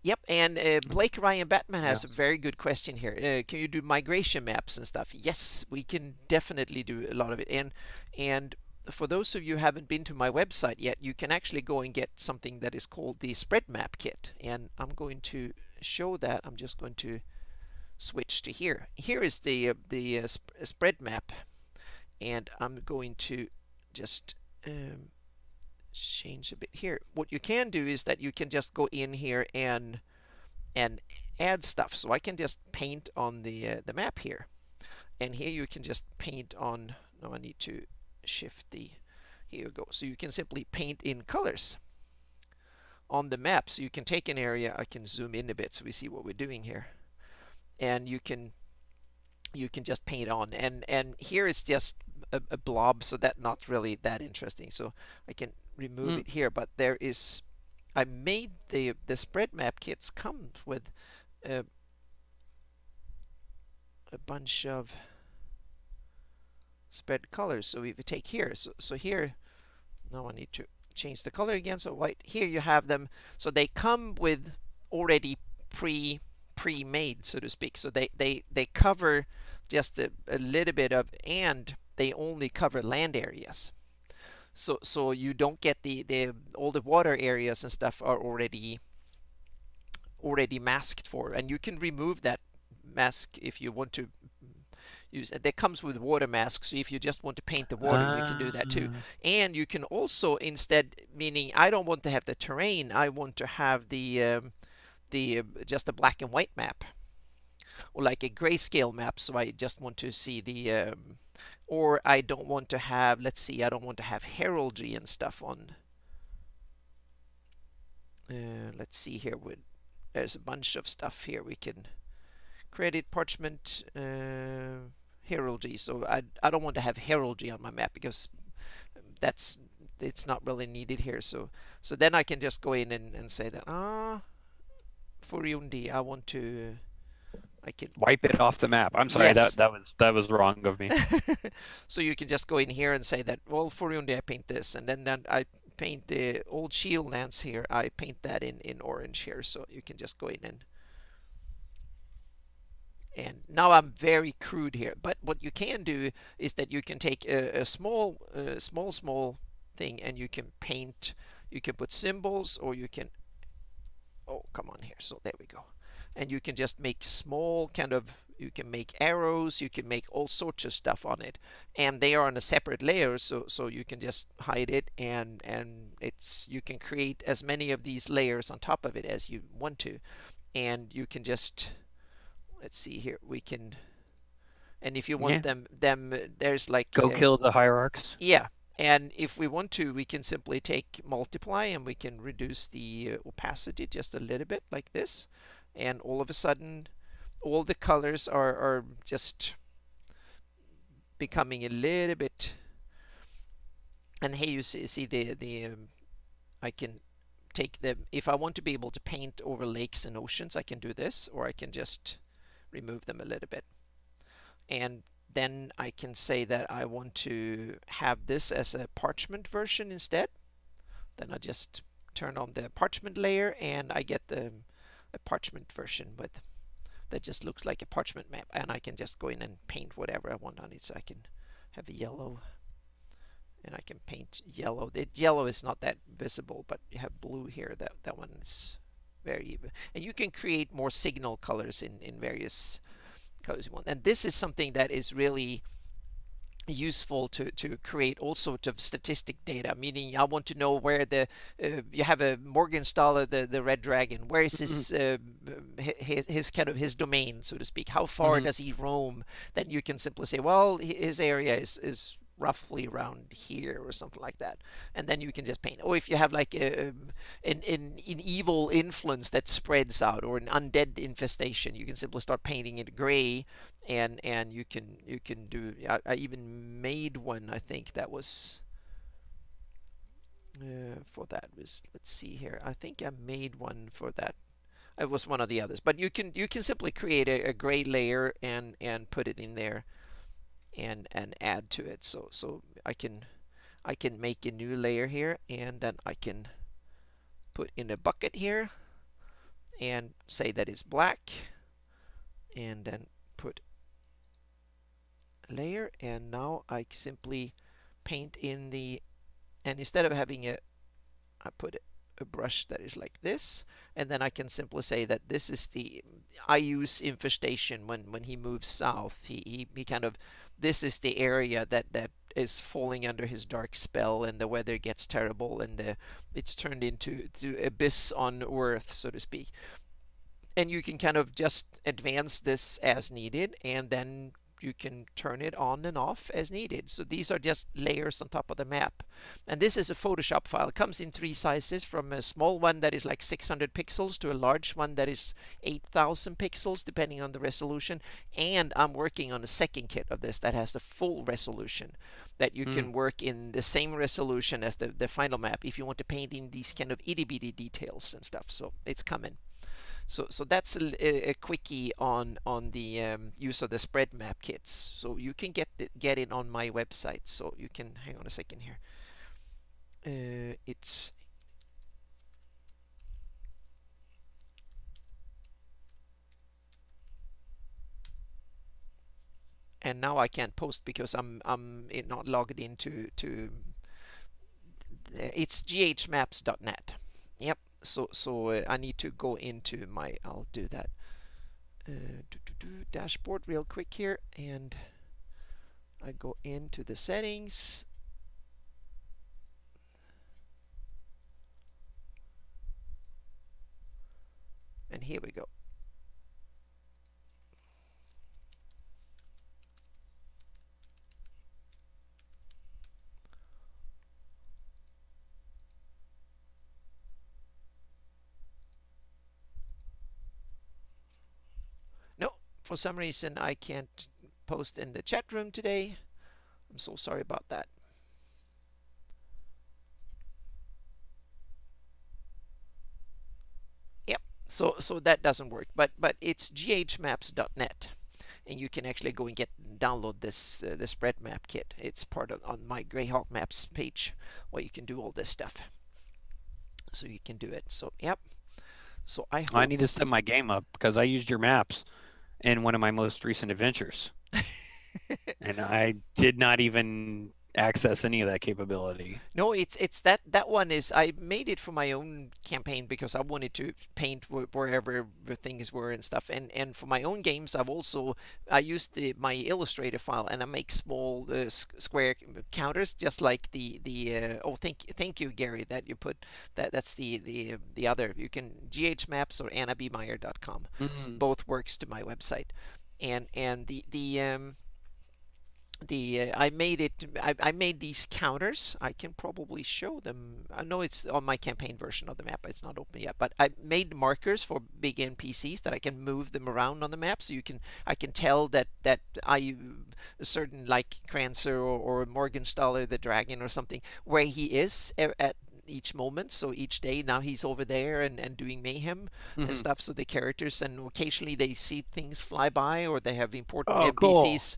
Yep, and That's, Blake Ryan Batman yeah. has a very good question here. Can you do migration maps and stuff? Yes, we can definitely do a lot of it. And for those of you who haven't been to my website yet, you can actually go and get something that is called the spread map kit. And I'm going to show that. I'm just going to switch to here. Here is the spread map, and I'm going to just change a bit here. What you can do is that you can just go in here and add stuff. So I can just paint on the map here, and here you can just paint on. Now I need to shift the. Here you go. So you can simply paint in colors on the map. So you can take an area. I can zoom in a bit so we see what we're doing here, and you can just paint on. And here it's just a blob, so that's not really that interesting. So I can remove Mm, it here, but there is. I made the spread map kits come with a, a bunch of spread colors. So if you take here, so here, now I need to change the color again. So white, here you have them. So they come with already pre-made, so to speak. So they cover just a little bit of, and they only cover land areas. So you don't get the all the water areas and stuff are already masked for, and you can remove that mask if you want to use it. That comes with water masks, so if you just want to paint the water, you can do that too. uh, And you can also instead, meaning I don't want to have the terrain, I want to have the just a black and white map, or like a grayscale map. So I just want to see or I don't want to have, let's see, I don't want to have heraldry and stuff on. Let's see here. There's a bunch of stuff here we can credit parchment heraldry. So I don't want to have heraldry on my map because that's it's not really needed here. So then I can just go in and say that for Yundi I want to I can wipe it off the map. I'm sorry, yes. that was wrong of me. So you can just go in here and say that, well, for Yundi I paint this, and then I paint the old shield lance here. I paint that in orange here, so you can just go in and now I'm very crude here. But what you can do is that you can take a small thing and you can paint. You can put symbols, or you can. Oh, come on here. So there we go. And you can just make small kind of. You can make arrows. You can make all sorts of stuff on it, and they are on a separate layer. So you can just hide it, and it's you can create as many of these layers on top of it as you want to, and you can just let's see here we can, and if you want Yeah. them there's like Go kill the hierarchs. yeah, And if we want to, we can simply take multiply and we can reduce the opacity just a little bit like this. And all of a sudden, all the colors are just becoming a little bit. And here you see I can take the, if I want to be able to paint over lakes and oceans, I can do this, or I can just remove them a little bit. And then I can say that I want to have this as a parchment version instead. Then I just turn on the parchment layer and I get a parchment version with that just looks like a parchment map, and I can just go in and paint whatever I want on it. So I can have a yellow, and I can paint yellow. The yellow is not that visible, but you have blue here. That one is very even. And you can create more signal colors in various colors you want. And this is something that is really useful to create all sorts of statistic data, meaning I want to know where you have a Morgensthaler, the red dragon, where is his kind of his domain, so to speak, how far Mm-hmm. does he roam. Then you can simply say, well, his area is roughly around here or something like that, and then you can just paint. Or if you have like an evil influence that spreads out, or an undead infestation, you can simply start painting it gray, and you can do. I even made one. I think that was for that was, let's see here. I think I made one for that. It was one of the others, but you can simply create a gray layer and put it in there and add to it. So I can make a new layer here, and then I can put in a bucket here and say that it's black, and then put a layer, and now I simply paint in the, and instead of having I put a brush that is like this, and then I can simply say that this is the, I use infestation when he moves south. He kind of, this is the area that is falling under his dark spell, and the weather gets terrible, and it's turned into to abyss on Earth, so to speak. And you can kind of just advance this as needed, and then you can turn it on and off as needed. So these are just layers on top of the map. And this is a Photoshop file. It comes in three sizes, from a small one that is like 600 pixels to a large one that is 8,000 pixels, depending on the resolution. And I'm working on a second kit of this that has the full resolution, that you can work in the same resolution as the final map if you want to paint in these kind of itty bitty details and stuff. So it's coming. So that's a quickie on the use of the spread map kits. So you can get it on my website. So you can, hang on a second here. It's, and now I can't post because I'm not logged into to it's ghmaps.net. Yep. So I need to go into my, I'll do that dashboard real quick here, and I go into the settings, and here we go. No, for some reason I can't post in the chat room today. I'm so sorry about that. Yep. So that doesn't work, but it's ghmaps.net, and you can actually go and download this the spread map kit. It's part of on my Greyhawk Maps page where you can do all this stuff. So you can do it. So yep. So I I hope. need to step my game up because I used your maps in one of my most recent adventures, and I did not even access any of that capability. No, it's that one is, I made it for my own campaign because I wanted to paint wherever the things were and stuff. And for my own games, I used my Illustrator file, and I make small square counters, just like oh, thank you, Gary, that you put that's the other. You can GHMaps or AnnaBmeyer.com, Mm. both works to my website. And the I made these counters. I can probably show them. I know it's on my campaign version of the map. It's not open yet, but I made markers for big NPCs that I can move them around on the map, so you can I can tell that I a certain like Crancer or Morgenstaller the dragon or something where he is at each moment. So each day now he's over there and doing mayhem and Hmm. stuff. So the characters, and occasionally they see things fly by, or they have important Oh, cool. NPCs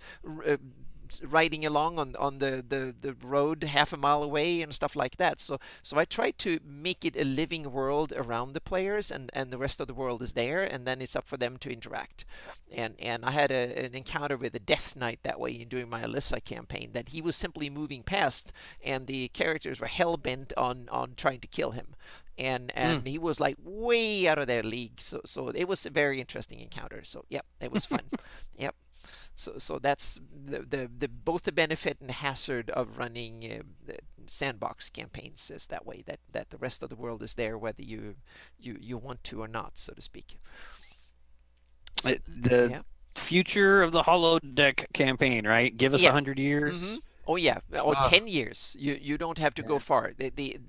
riding along on the road half a mile away and stuff like that. So I try to make it a living world around the players, and the rest of the world is there, and then it's up for them to interact. And I had an encounter with a Death Knight that way in doing my Alyssa campaign, that he was simply moving past, and the characters were hell bent on trying to kill him. And Mm. he was like way out of their league. So it was a very interesting encounter. So yeah, it was fun. Yep. So that's the both the benefit and the hazard of running the sandbox campaigns is that way, that the rest of the world is there whether you want to or not, so to speak. So The yeah. future of the holodeck campaign, right? Give us Yeah. 100 years. Oh yeah. Or Oh, 10 years. You don't have to go yeah. far. The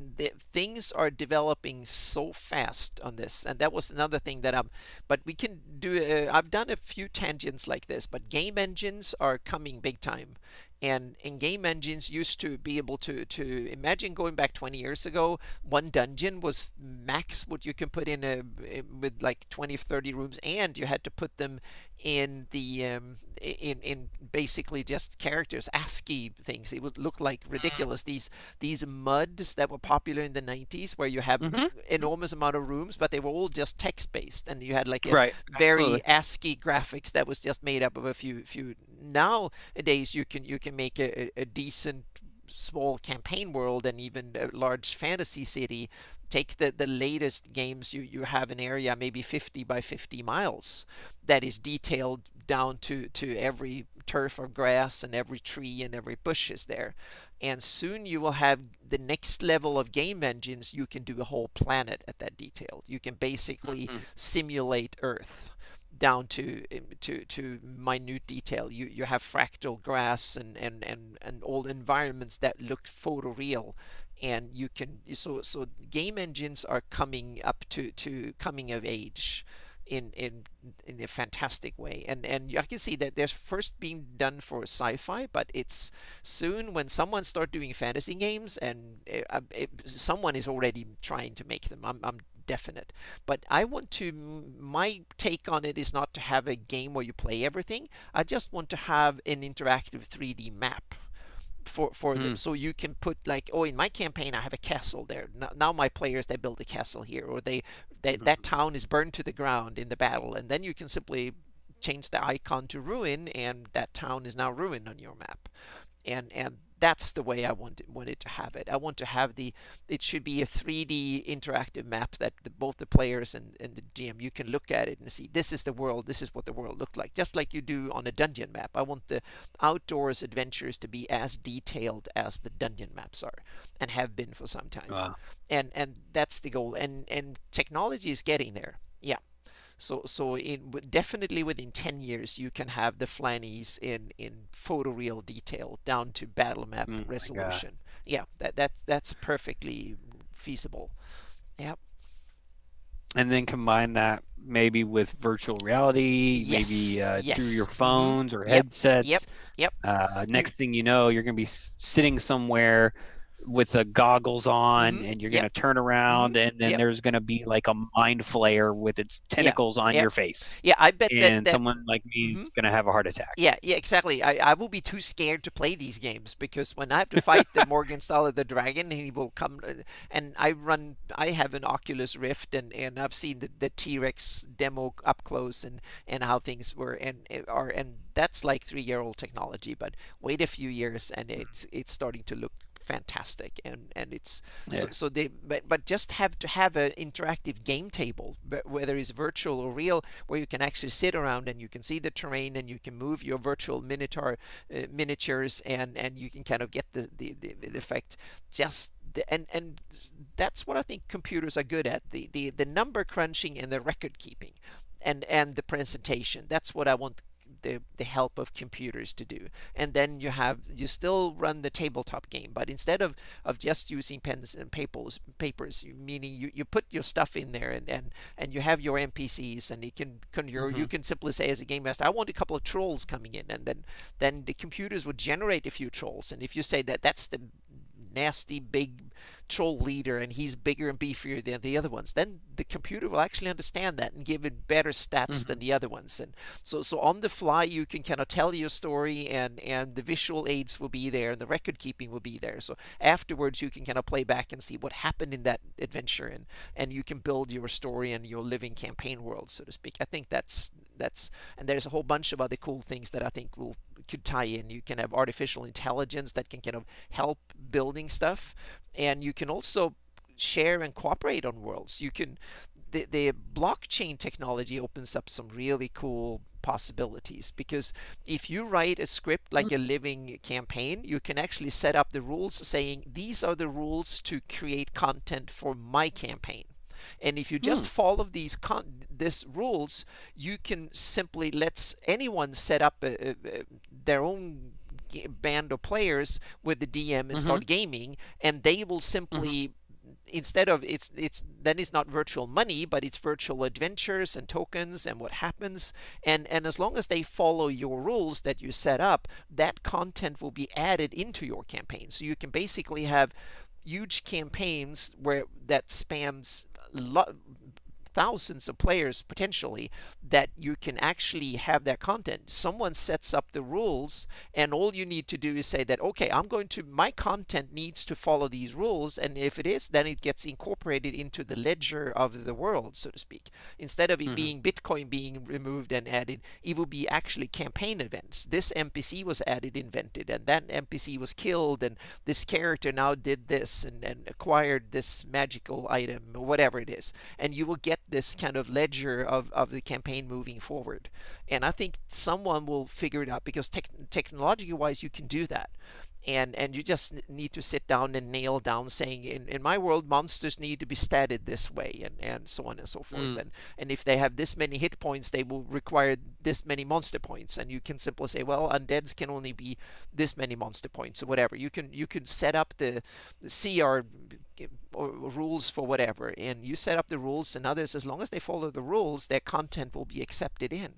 things are developing so fast on this, and that was another thing that I'm. But we can do. I've done a few tangents like this, but game engines are coming big time. And game engines used to be able to imagine going back 20 years ago, one dungeon was max what you can put in with like 20 or 30 rooms, and you had to put them in the in basically just characters, ASCII things. It would look like ridiculous. These muds that were popular in the 90s, where you have Mm-hmm. enormous amount of rooms, but they were all just text based, and you had like a Right. very Absolutely. ASCII graphics that was just made up of a few. Nowadays, you can make a decent small campaign world and even a large fantasy city. Take the latest games, you have an area maybe 50 by 50 miles that is detailed down to every turf or grass, and every tree and every bush is there. And soon you will have the next level of game engines. You can do a whole planet at that detail. You can basically Mhm. simulate Earth down to minute detail. You have fractal grass and all environments that look photoreal, and you can so game engines are coming up to coming of age in a fantastic way. And I can see that they're first being done for sci-fi, but it's soon when someone start doing fantasy games, and someone is already trying to make them. I'm definite. But I want to, my take on it is not to have a game where you play everything. I just want to have an interactive 3D map for them, Mm. so you can put like, oh, in my campaign I have a castle there. Now my players, they build a castle here, or that Mhm. town is burned to the ground in the battle, and then you can simply change the icon to ruin, and that town is now ruined on your map. And that's the way I wanted to have it. I want to have it should be a 3D interactive map that both the players and the GM, you can look at it and see, this is the world, this is what the world looked like, just like you do on a dungeon map. I want the outdoors adventures to be as detailed as the dungeon maps are, and have been for some time. Wow. And that's the goal, and technology is getting there. Yeah. So definitely within 10 years you can have the Flannies in photoreal detail down to battle map Oh my God. resolution. Yeah, that's perfectly feasible. Yeah. And then combine that maybe with virtual reality, Yes. maybe through Yes. your phones or Yep. Yep. headsets. Yep. You. Next thing you know, you're going to be sitting somewhere with the goggles on, and you're going Yep. to turn around, and then Yep. there's going to be like a mind flayer with its Yeah. tentacles on Yep. your face. Yeah. I bet that And that. someone like me Mhm. is going to have a heart attack. Yeah, yeah, exactly. I will be too scared to play these games, because when I have to fight the Morgenstall the dragon, he will come. And I have an Oculus Rift, and I've seen the T-Rex demo up close, and how things were and are, and that's like 3-year-old technology. But wait a few years, and it's starting to look fantastic, and it's so Yeah. so they but just have to have an interactive game table, whether it's virtual or real, where you can actually sit around and you can see the terrain, and you can move your virtual miniatures, and you can kind of get the effect. Just and that's what I think computers are good at, the number crunching and the record keeping, and the presentation. That's what I want the help of computers to do. And then you still run the tabletop game, but instead of just using pens and meaning you put your stuff in there, and you have your NPCs, and you can simply say as a game master, I want a couple of trolls coming in, and then the computers would generate a few trolls. And if you say that that's the nasty big troll leader and he's bigger and beefier than the other ones, then the computer will actually understand that and give it better stats than the other ones. And so on the fly you can kind of tell your story, and the visual aids will be there, and the record keeping will be there. So afterwards you can kind of play back and see what happened in that adventure, and you can build your story and your living campaign world, so to speak. I think that's and there's a whole bunch of other cool things that I think will could tie in. You can have artificial intelligence that can kind of help building stuff, and you can also share and cooperate on worlds. You can the blockchain technology opens up some really cool possibilities, because if you write a script like a living campaign, you can actually set up the rules saying these are the rules to create content for my campaign. And if you just follow these rules, you can simply let anyone set up their own band of players with the DM and start gaming, and they will simply instead of it's not virtual money, but it's virtual adventures and tokens and what happens. And as long as they follow your rules that you set up, that content will be added into your campaign. So you can basically have huge campaigns where that spans thousands of players potentially, that you can actually have that content. Someone sets up the rules, and all you need to do is say that, okay, my content needs to follow these rules, and if it is, then it gets incorporated into the ledger of the world, so to speak. Instead of it being Bitcoin being removed and added, it will be actually campaign events. This NPC was invented, and that NPC was killed, and this character now did this and acquired this magical item, or whatever it is. And you will get this kind of ledger of the campaign moving forward. And I think someone will figure it out, because technology wise you can do that. And you just need to sit down and nail down saying, in my world, monsters need to be statted this way, and so on and so forth. And if they have this many hit points, they will require this many monster points. And you can simply say, well, undeads can only be this many monster points, or whatever. You can set up the CR or rules for whatever, and you set up the rules, and others, as long as they follow the rules, their content will be accepted in.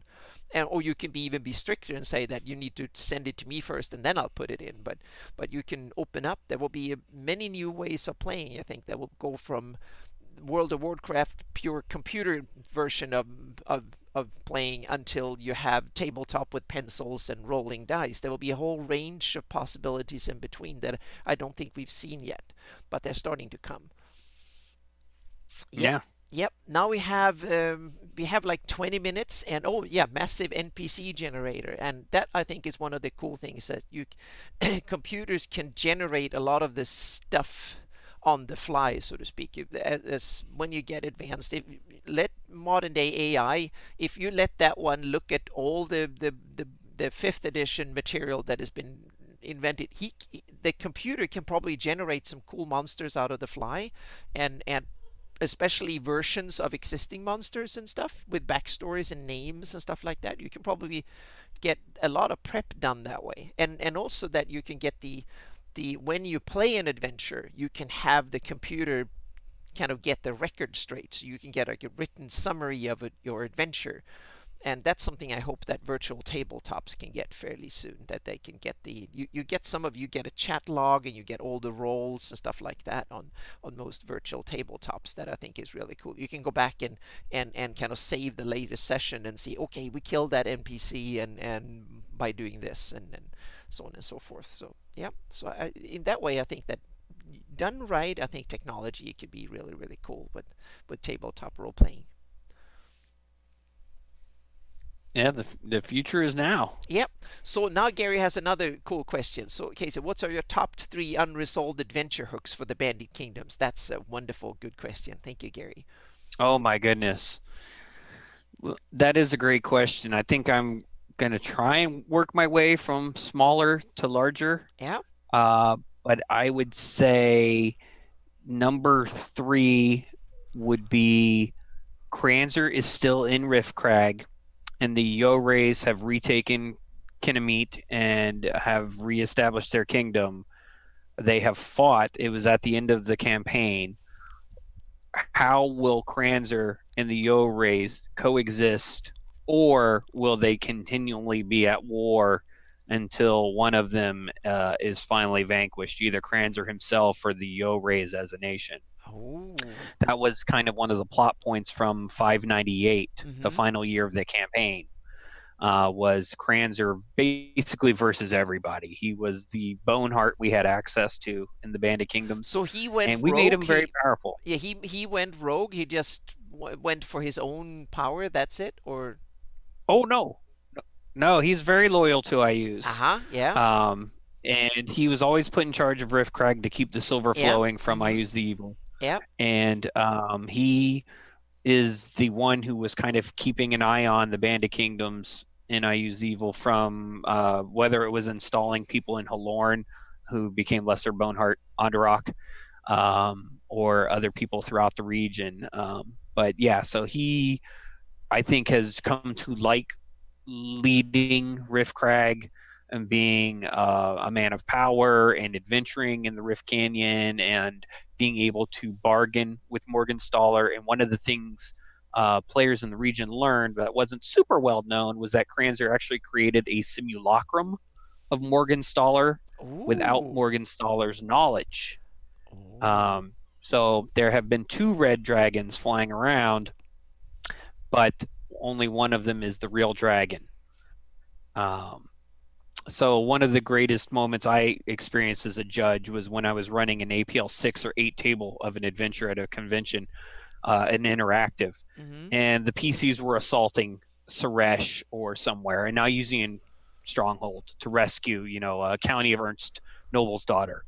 And or you can even be stricter and say that you need to send it to me first and then I'll put it in. But you can open up. There will be many new ways of playing. I think that will go from World of Warcraft pure computer version of playing, until you have tabletop with pencils and rolling dice. There will be a whole range of possibilities in between that I don't think we've seen yet, but they're starting to come. Yep. Yeah. Yep. Now we have like 20 minutes, and oh yeah, massive NPC generator, and that I think is one of the cool things, that you computers can generate a lot of this stuff on the fly, so to speak. As when you get advanced, if let modern day AI, if you let that one look at all the fifth edition material that has been invented, the computer can probably generate some cool monsters out of the fly, and especially versions of existing monsters and stuff with backstories and names and stuff like that. You can probably get a lot of prep done that way, and also that you can get the when you play an adventure, you can have the computer kind of get the record straight, so you can get like a written summary of your adventure. And that's something I hope that virtual tabletops can get fairly soon, that they can get you get a chat log, and you get all the roles and stuff like that on most virtual tabletops. That I think is really cool. You can go back and kind of save the latest session and see, okay, we killed that NPC and by doing this, and so on and so forth. So yeah, so in that way I think that done right, I think technology could be really, really cool with tabletop role playing. Yeah, the future is now. Yep. So now Gary has another cool question. So, okay, so what are your top 3 unresolved adventure hooks for the Bandit Kingdoms? That's a wonderful, good question. Thank you, Gary. Oh my goodness. Well, that is a great question. I think I'm going to try and work my way from smaller to larger. Yeah. But I would say number 3 would be Kranzer is still in Riftkrag. and the Yo-Rays have retaken Kinnamete and have reestablished their kingdom. They have fought. It was at the end of the campaign. How will Kranzer and the Yo-Rays coexist, or will they continually be at war until one of them is finally vanquished, either Kranzer himself or the Yo-Rays as a nation? Oh. That was kind of one of the plot points from 598, the Mm-hmm. final year of the campaign. Was Kranzer basically versus everybody. He was the bone heart we had access to in the Band of Kingdoms, So he and went we made rogue. him very He powerful. Yeah, he went rogue. He just went for his own power. That's it. Or Oh no, no, he's very loyal to IU's. uh-huh. Yeah. And he was always put in charge of Rift Crag to keep the silver Yeah. flowing from Mm-hmm. IU's the Evil. Yeah. And he is the one who was kind of keeping an eye on the Band of Kingdoms in IU's Evil from whether it was installing people in Halorn who became Lesser Boneheart Onderock, or other people throughout the region. But yeah, so he, I think, has come to like leading Rift Crag and being a man of power and adventuring in the Rift Canyon and being able to bargain with Morgenstaller. And one of the things players in the region learned that wasn't super well known was that Kranzer actually created a simulacrum of Morgenstaller without Ooh. Morgenstaller's knowledge. Oh. Um, so there have been two red dragons flying around, but only one of them is the real dragon. Um, so one of the greatest moments I experienced as a judge was when I was running an APL 6 or 8 table of an adventure at a convention, an interactive, Mm-hmm. and the PCs were assaulting Suresh or somewhere, and now using Stronghold to rescue, County of Ernst Noble's daughter.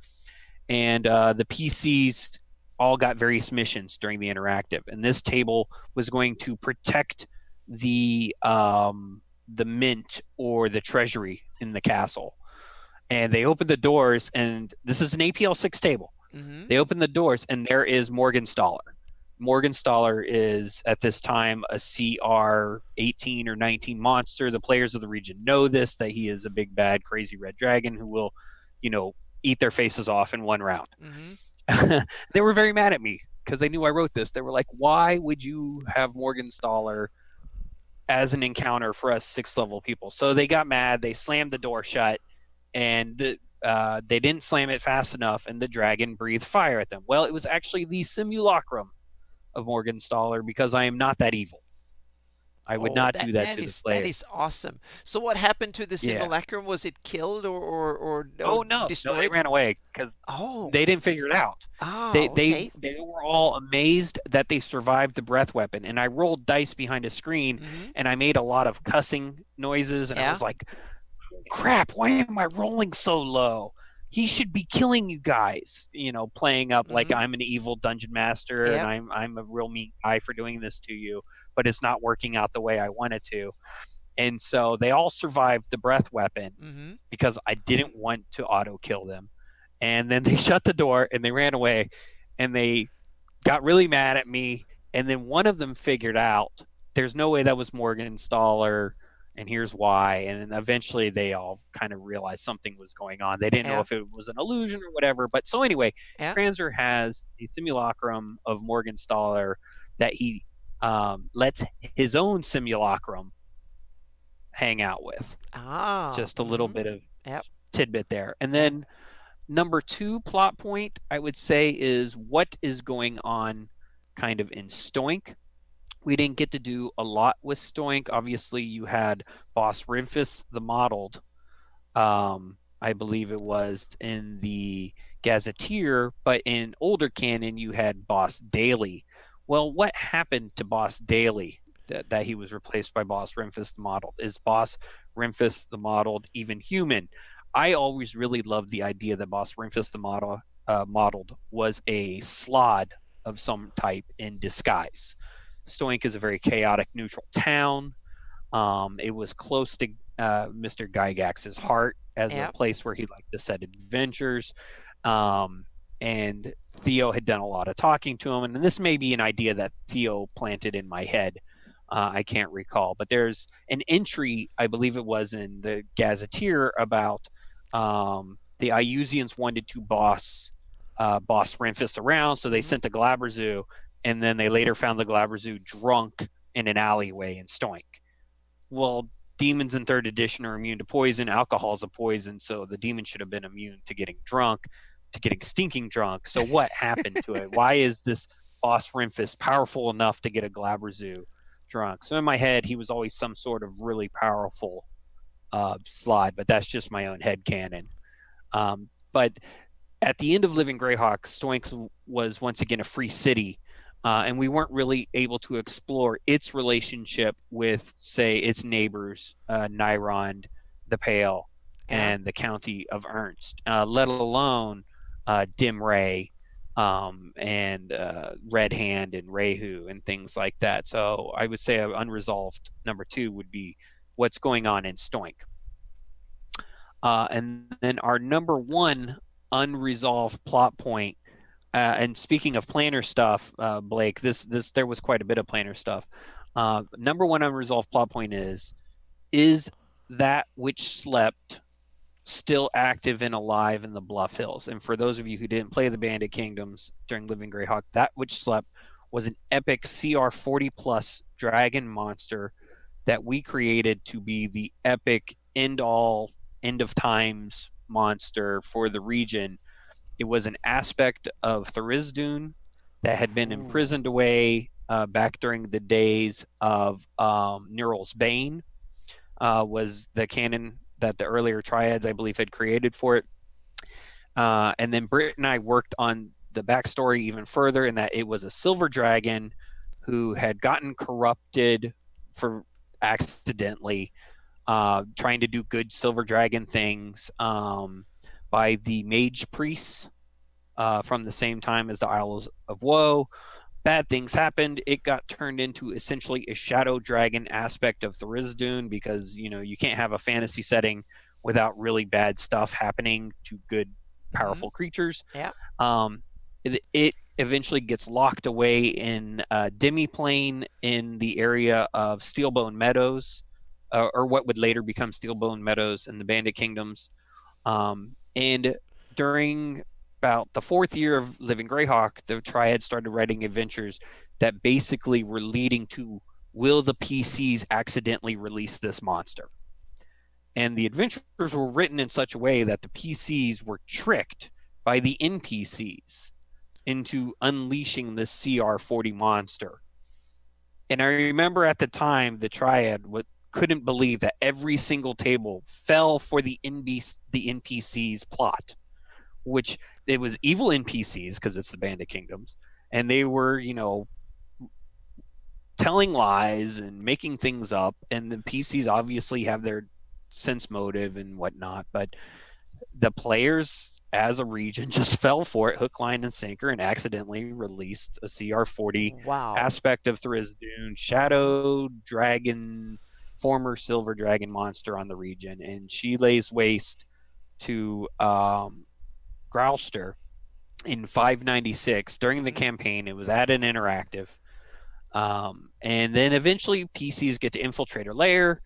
And the PCs all got various missions during the interactive, and this table was going to protect the mint or the treasury in the castle. And they opened the doors, and this is an APL 6 table. Mm-hmm. They opened the doors, and there is Morgenstaller. Morgenstaller is at this time a CR 18 or 19 monster. The players of the region know this, that he is a big bad crazy red dragon who will, you know, eat their faces off in one round. Mm-hmm. They were very mad at me because they knew I wrote this. They were like, "Why would you have Morgenstaller as an encounter for us 6th level people?" So they got mad. They slammed the door shut, and they didn't slam it fast enough, and the dragon breathed fire at them. Well, it was actually the simulacrum of Morgenstaller because I am not that evil. I would Oh, not that do that that to the is that players. is awesome. So what happened to the Yeah. simulacrum? Was it killed or Oh no, no, they destroyed? ran away because Oh. they didn't figure it out. Ah, They okay. they were all amazed that they survived the breath weapon. And I rolled dice behind a screen, Mm-hmm. and I made a lot of cussing noises, and I Yeah. was like, crap, why am I rolling so low? He should be killing you guys, playing up like Mm-hmm. I'm an evil dungeon master and Yeah. I'm a real mean guy for doing this to you, but it's not working out the way I wanted to. And so they all survived the breath weapon Mm-hmm. because I didn't want to auto kill them. And then they shut the door and they ran away, and they got really mad at me. And then one of them figured out there's no way that was Morgenstaller, and here's why. And then eventually they all kind of realized something was going on. They didn't know Yeah. if it was an illusion or whatever. But so anyway, Yeah. Kranzer has a simulacrum of Morgenstaller that he lets his own simulacrum hang out with. Ah. Just a little Mm-hmm. bit of Yep. tidbit there. And Yep. then number two plot point, I would say, is what is going on kind of in Stoink. We didn't get to do a lot with Stoink. Obviously, you had Boss Rimphus the modeled. I believe it was in the Gazetteer, but in older canon, you had Boss Daily. Well, what happened to Boss Daily that he was replaced by Boss Rimphus the modeled? Is Boss Rimphus the modeled even human? I always really loved the idea that Boss Rimphus the modeled was a slod of some type in disguise. Stoink is a very chaotic neutral town. It was close to Mr. Gygax's heart as a Yep. place where he liked to set adventures. Um, and Theo had done a lot of talking to him, and this may be an idea that Theo planted in my head. I can't recall, but there's an entry, I believe it was in the Gazetteer, about the Iusians wanted to boss Renfis around, so they Mm-hmm. sent a Glabrezu, and then they later found the Glabrezu drunk in an alleyway in Stoink. Well, demons in third edition are immune to poison. Alcohol is a poison, so the demon should have been immune to getting drunk, to getting stinking drunk. So what happened to it? Why is this boss Renfis powerful enough to get a Glabrezu drunk? So in my head, he was always some sort of really powerful slide, but that's just my own head canon. But at the end of Living Greyhawk, Stoinks was once again a free city, and we weren't really able to explore its relationship with, say, its neighbors, Nyrond, the Pale, Yeah. and the county of Ernst, let alone Dim Ray and Red Hand and Rehu and things like that. So I would say an unresolved number 2 would be what's going on in Stoink. And then our number 1 unresolved plot point. And speaking of planner stuff, Blake, this there was quite a bit of planner stuff. Number 1 unresolved plot point is that which slept still active and alive in the Bluff Hills? And for those of you who didn't play the Bandit Kingdoms during Living Greyhawk, that which slept was an epic CR 40 plus dragon monster that we created to be the epic end all end of times monster for the region. It was an aspect of Tharizdun that had been Ooh. imprisoned away back during the days of Neryl's Bane, was the canon that the earlier triads, I believe, had created for it. And then Britt and I worked on the backstory even further, in that it was a silver dragon who had gotten corrupted for accidentally, trying to do good silver dragon things, by the mage priests from the same time as the Isles of Woe. Bad things happened. It got turned into essentially a shadow dragon aspect of Tharizdun, because you can't have a fantasy setting without really bad stuff happening to good, Mm-hmm. powerful creatures. Yeah. Um, it eventually gets locked away in Demiplane in the area of Steelbone Meadows, or what would later become Steelbone Meadows in the Bandit Kingdoms. And during about the 4th year of Living Greyhawk, the Triad started writing adventures that basically were leading to, will the PCs accidentally release this monster? And the adventures were written in such a way that the PCs were tricked by the NPCs into unleashing this CR40 monster. And I remember at the time, the Triad couldn't believe that every single table fell for the NPC's plot, which it was evil NPCs because it's the Bandit Kingdoms, and they were, telling lies and making things up, and the PCs obviously have their sense motive and whatnot, but the players as a region just fell for it hook, line, and sinker, and accidentally released a CR40 Wow. aspect of Tharizdun, Mm-hmm. shadow dragon, former silver dragon monster on the region, and she lays waste to Growlster in 596 during the Mm-hmm. campaign. It was at an interactive. And then eventually PCs get to infiltrate her lair,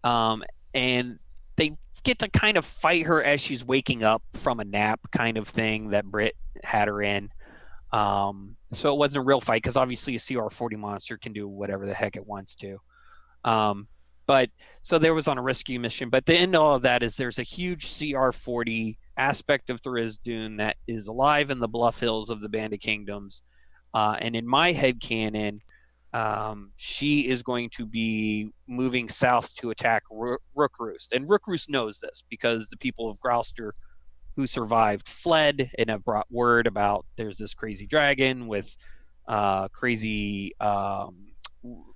and they get to kind of fight her as she's waking up from a nap, kind of thing that Britt had her in. So it wasn't a real fight, because obviously a CR40 monster can do whatever the heck it wants to. Um, but so there was on a rescue mission. But the end of all of that is there's a huge CR40 aspect of Tharizdun that is alive in the Bluff Hills of the Bandit Kingdoms. And in my head canon, she is going to be moving south to attack Rookroost. And Rookroost knows this, because the people of Grouster who survived fled and have brought word about there's this crazy dragon with crazy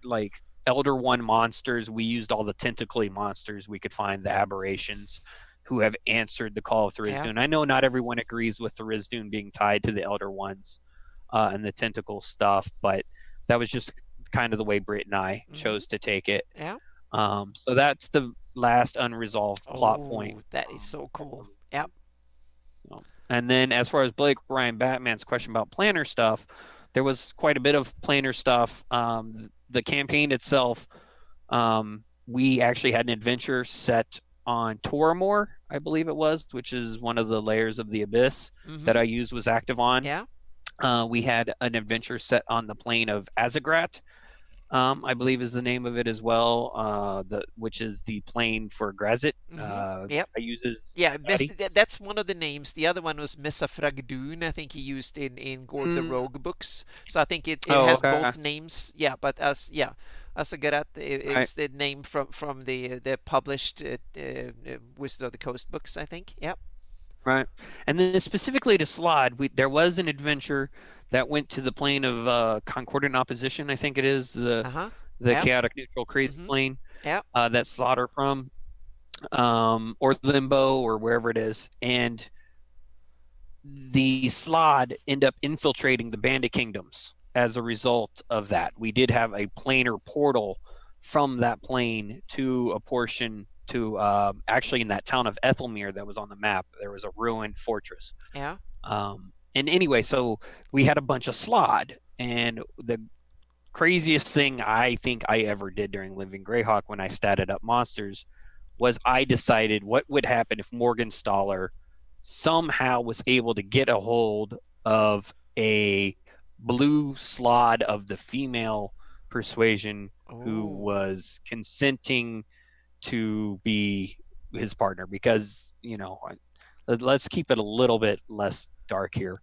like Elder One monsters. We used all the tentacly monsters we could find, the aberrations, who have answered the call of Yeah. Tharizdun. I know not everyone agrees with Tharizdun being tied to the Elder Ones and the tentacle stuff, but that was just kind of the way Britt and I Mm-hmm. chose to take it. Yeah. So that's the last unresolved plot point. Oh, that is so cool. Yep. And then as far as Blake Ryan Batman's question about planner stuff, there was quite a bit of planner stuff the campaign itself, we actually had an adventure set on Toramor, I believe it was, which is one of the layers of the abyss that Mm-hmm. I used was active on. Yeah. We had an adventure set on the plane of Azagrat, I believe is the name of it as well, which is the plane for Grazit. Mm-hmm. Yep. I use his Yeah, body. that's one of the names. The other one was Messafragdun, I think he used in Gord the Mm, Rogue books. So I think it oh, has okay. both names. Yeah, but Asagarat Right. is the name from the published Wizard of the Coast books, I think. Yep. Right. And then specifically to Slod, there was an adventure that went to the plane of concordant opposition, I think it is, Uh-huh. the Yep. chaotic neutral crazy Mm-hmm. plane Yep. that Slaughter from, or Limbo, or wherever it is. And the Slod end up infiltrating the Bandit Kingdoms as a result of that. We did have a planar portal from that plane to a portion to actually in that town of Ethelmere that was on the map. There was a ruined fortress. Yeah. And anyway, so we had a bunch of Slod, and the craziest thing I think I ever did during Living Greyhawk when I statted up monsters was I decided what would happen if Morgenstaller somehow was able to get a hold of a blue Slod of the female persuasion who Oh. was consenting to be his partner, because let's keep it a little bit less dark here.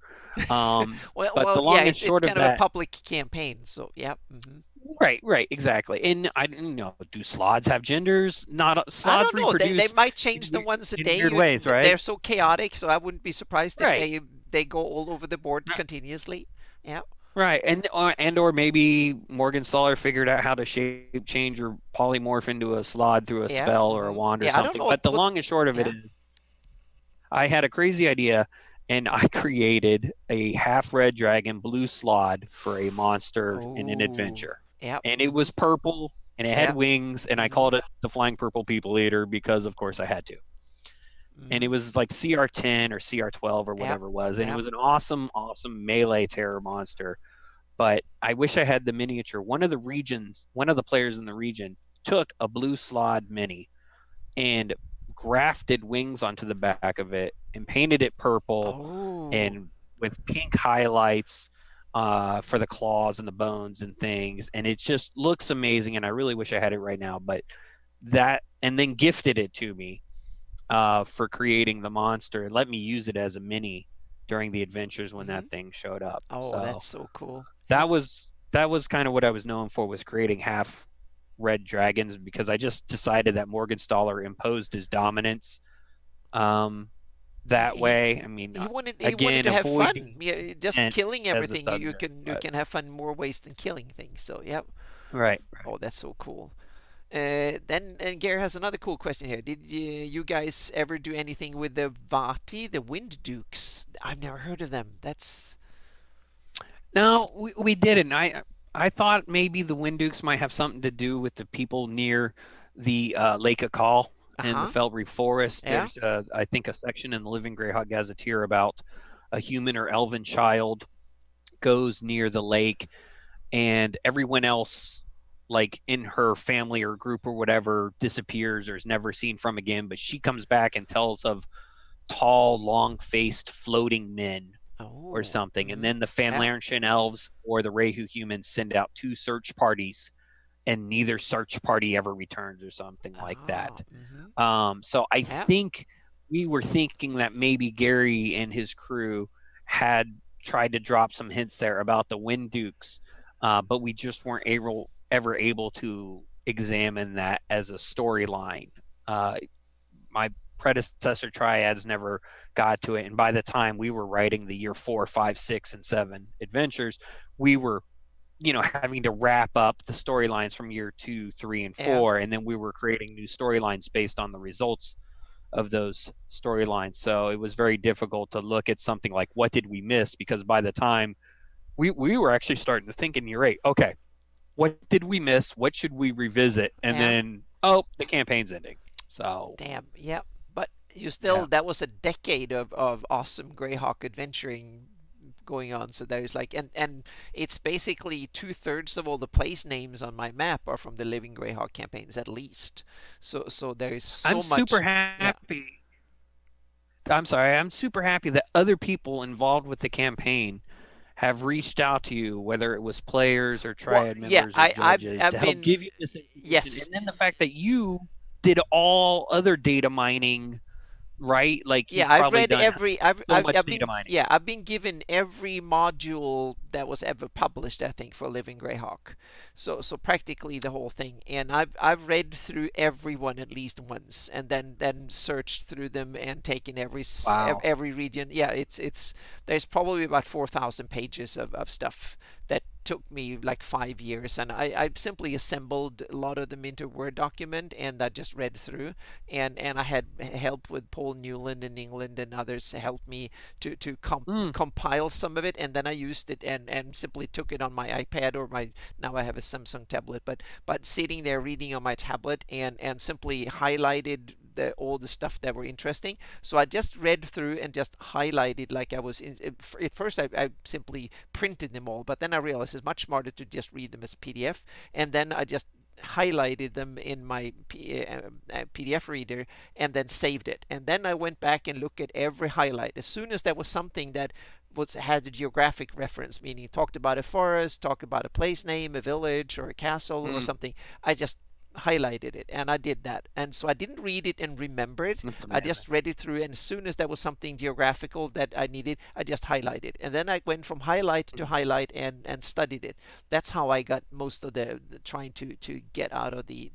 But the Yeah, long and it's short of kind of a that, public campaign, so yeah. Mm-hmm. right, exactly. And I don't know, do sloths have genders? Not I sloths don't know. They reproduce might change them once a in day. weird ways, right? They're so chaotic, so I wouldn't be surprised if Right. they go all over the board continuously. Yeah. Right, and or maybe Morgenstauler figured out how to shape change or polymorph into a slod through a Yeah. spell or a Mm-hmm. wand or Yeah. I don't something. know, But the but long and short of it yeah. is, I had a crazy idea, and I created a half red dragon blue slod for a monster in an Oh. adventure, Yeah. and it Mm-hmm. was purple and it had Yeah. wings, and I Mm-hmm. called it the Flying Purple People Eater because, of course, I had to. And Mm-hmm. it was like CR10 or CR12 or Yeah. whatever it was, and it Yeah. was an awesome, awesome melee terror monster. But I wish I had the miniature. One of the players in the region took a blue slod mini and grafted wings onto the back of it and painted it purple Oh. and with pink highlights for the claws and the bones and things. And it just looks amazing. And I really wish I had it right now. But that, and then gifted it to me for creating the monster and let me use it as a mini during the adventures when Mm-hmm. that thing showed up. Oh, So that's so cool. Yeah. that was kind of what I was known for, was creating half red dragons, because I just decided that Morgenstauler imposed his dominance that He way. I mean, he wanted again, to have avoiding fun. Yeah, just consent killing as the everything. subject, You but can have fun more ways than killing things. So yeah. right. Oh, that's so cool. Then and Gary has another cool question here. Did you guys ever do anything with the Vati, the Wind Dukes? I've never heard of them. That's No, we didn't. I thought maybe the Windukes might have something to do with the people near the Lake Akal in the uh-huh. Feltry Forest. Yeah. There's, I think, a section in the Living Greyhawk Gazetteer about a human or elven child goes near the lake, and everyone else, like in her family or group or whatever, disappears or is never seen from again. But she comes back and tells of tall, long-faced floating men or Oh. something. And Mm-hmm. then the Yeah. Fanlarshan elves or the Rehu humans send out two search parties, and neither search party ever returns or something like that. Ah. Mm-hmm. So I Yeah. think we were thinking that maybe Gary and his crew had tried to drop some hints there about the Wind Dukes, but we just weren't ever able to examine that as a storyline. My predecessor triads never got to it, and by the time we were writing the year 4, 5, 6, and 7 adventures, we were having to wrap up the storylines from year 2, 3, and Yeah. 4, and then we were creating new storylines based on the results of those storylines. So it was very difficult to look at something like what did we miss, because by the time we were actually starting to think in year 8, okay, what did we miss, what should we revisit, and Yeah. then, oh, the campaign's ending. So Damn. Yeah. But you yeah. still that was a decade of awesome Greyhawk adventuring going on. So there's like, and it's basically 2/3 of all the place names on my map are from the Living Greyhawk campaigns at least. So there is I'm so super much. Yeah. happy. I'm sorry. I'm super happy that other people involved with the campaign have reached out to you, whether it was players or Well, triad yeah, members or judges, I've to help been, give you this information. And yes. then the fact that you did all other data mining, right? Like Yeah, you've I've probably read done every so much data mining. I've been given every module that was ever published, I think, for Living Greyhawk. So practically the whole thing. And I've read through everyone at least once, and then searched through them and taken Wow. every region. Yeah, it's there's probably about 4,000 pages of stuff that took me like 5 years, and I simply assembled a lot of them into a Word document, and I just read through, and I had help with Paul Newland in England, and others helped me to Mm, compile some of it, and then I used it and simply took it on my iPad or my, now I have a Samsung tablet, but sitting there reading on my tablet, and simply highlighted all the stuff that were interesting. So I just read through and just highlighted like I was in. At first, I simply printed them all, but then I realized it's much smarter to just read them as a PDF, and then I just highlighted them in my PDF reader and then saved it. And then I went back and looked at every highlight. As soon as there was something that was had a geographic reference, meaning talked about a forest, talked about a place name, a village, or a castle, or mm, something, I just highlighted it, and I did that. And so I didn't read it and remember it. that's I amazing. just read it through, and as soon as there was something geographical that I needed, I just highlighted, and then I went from highlight to highlight and studied it. That's how I got most of the trying to get out of the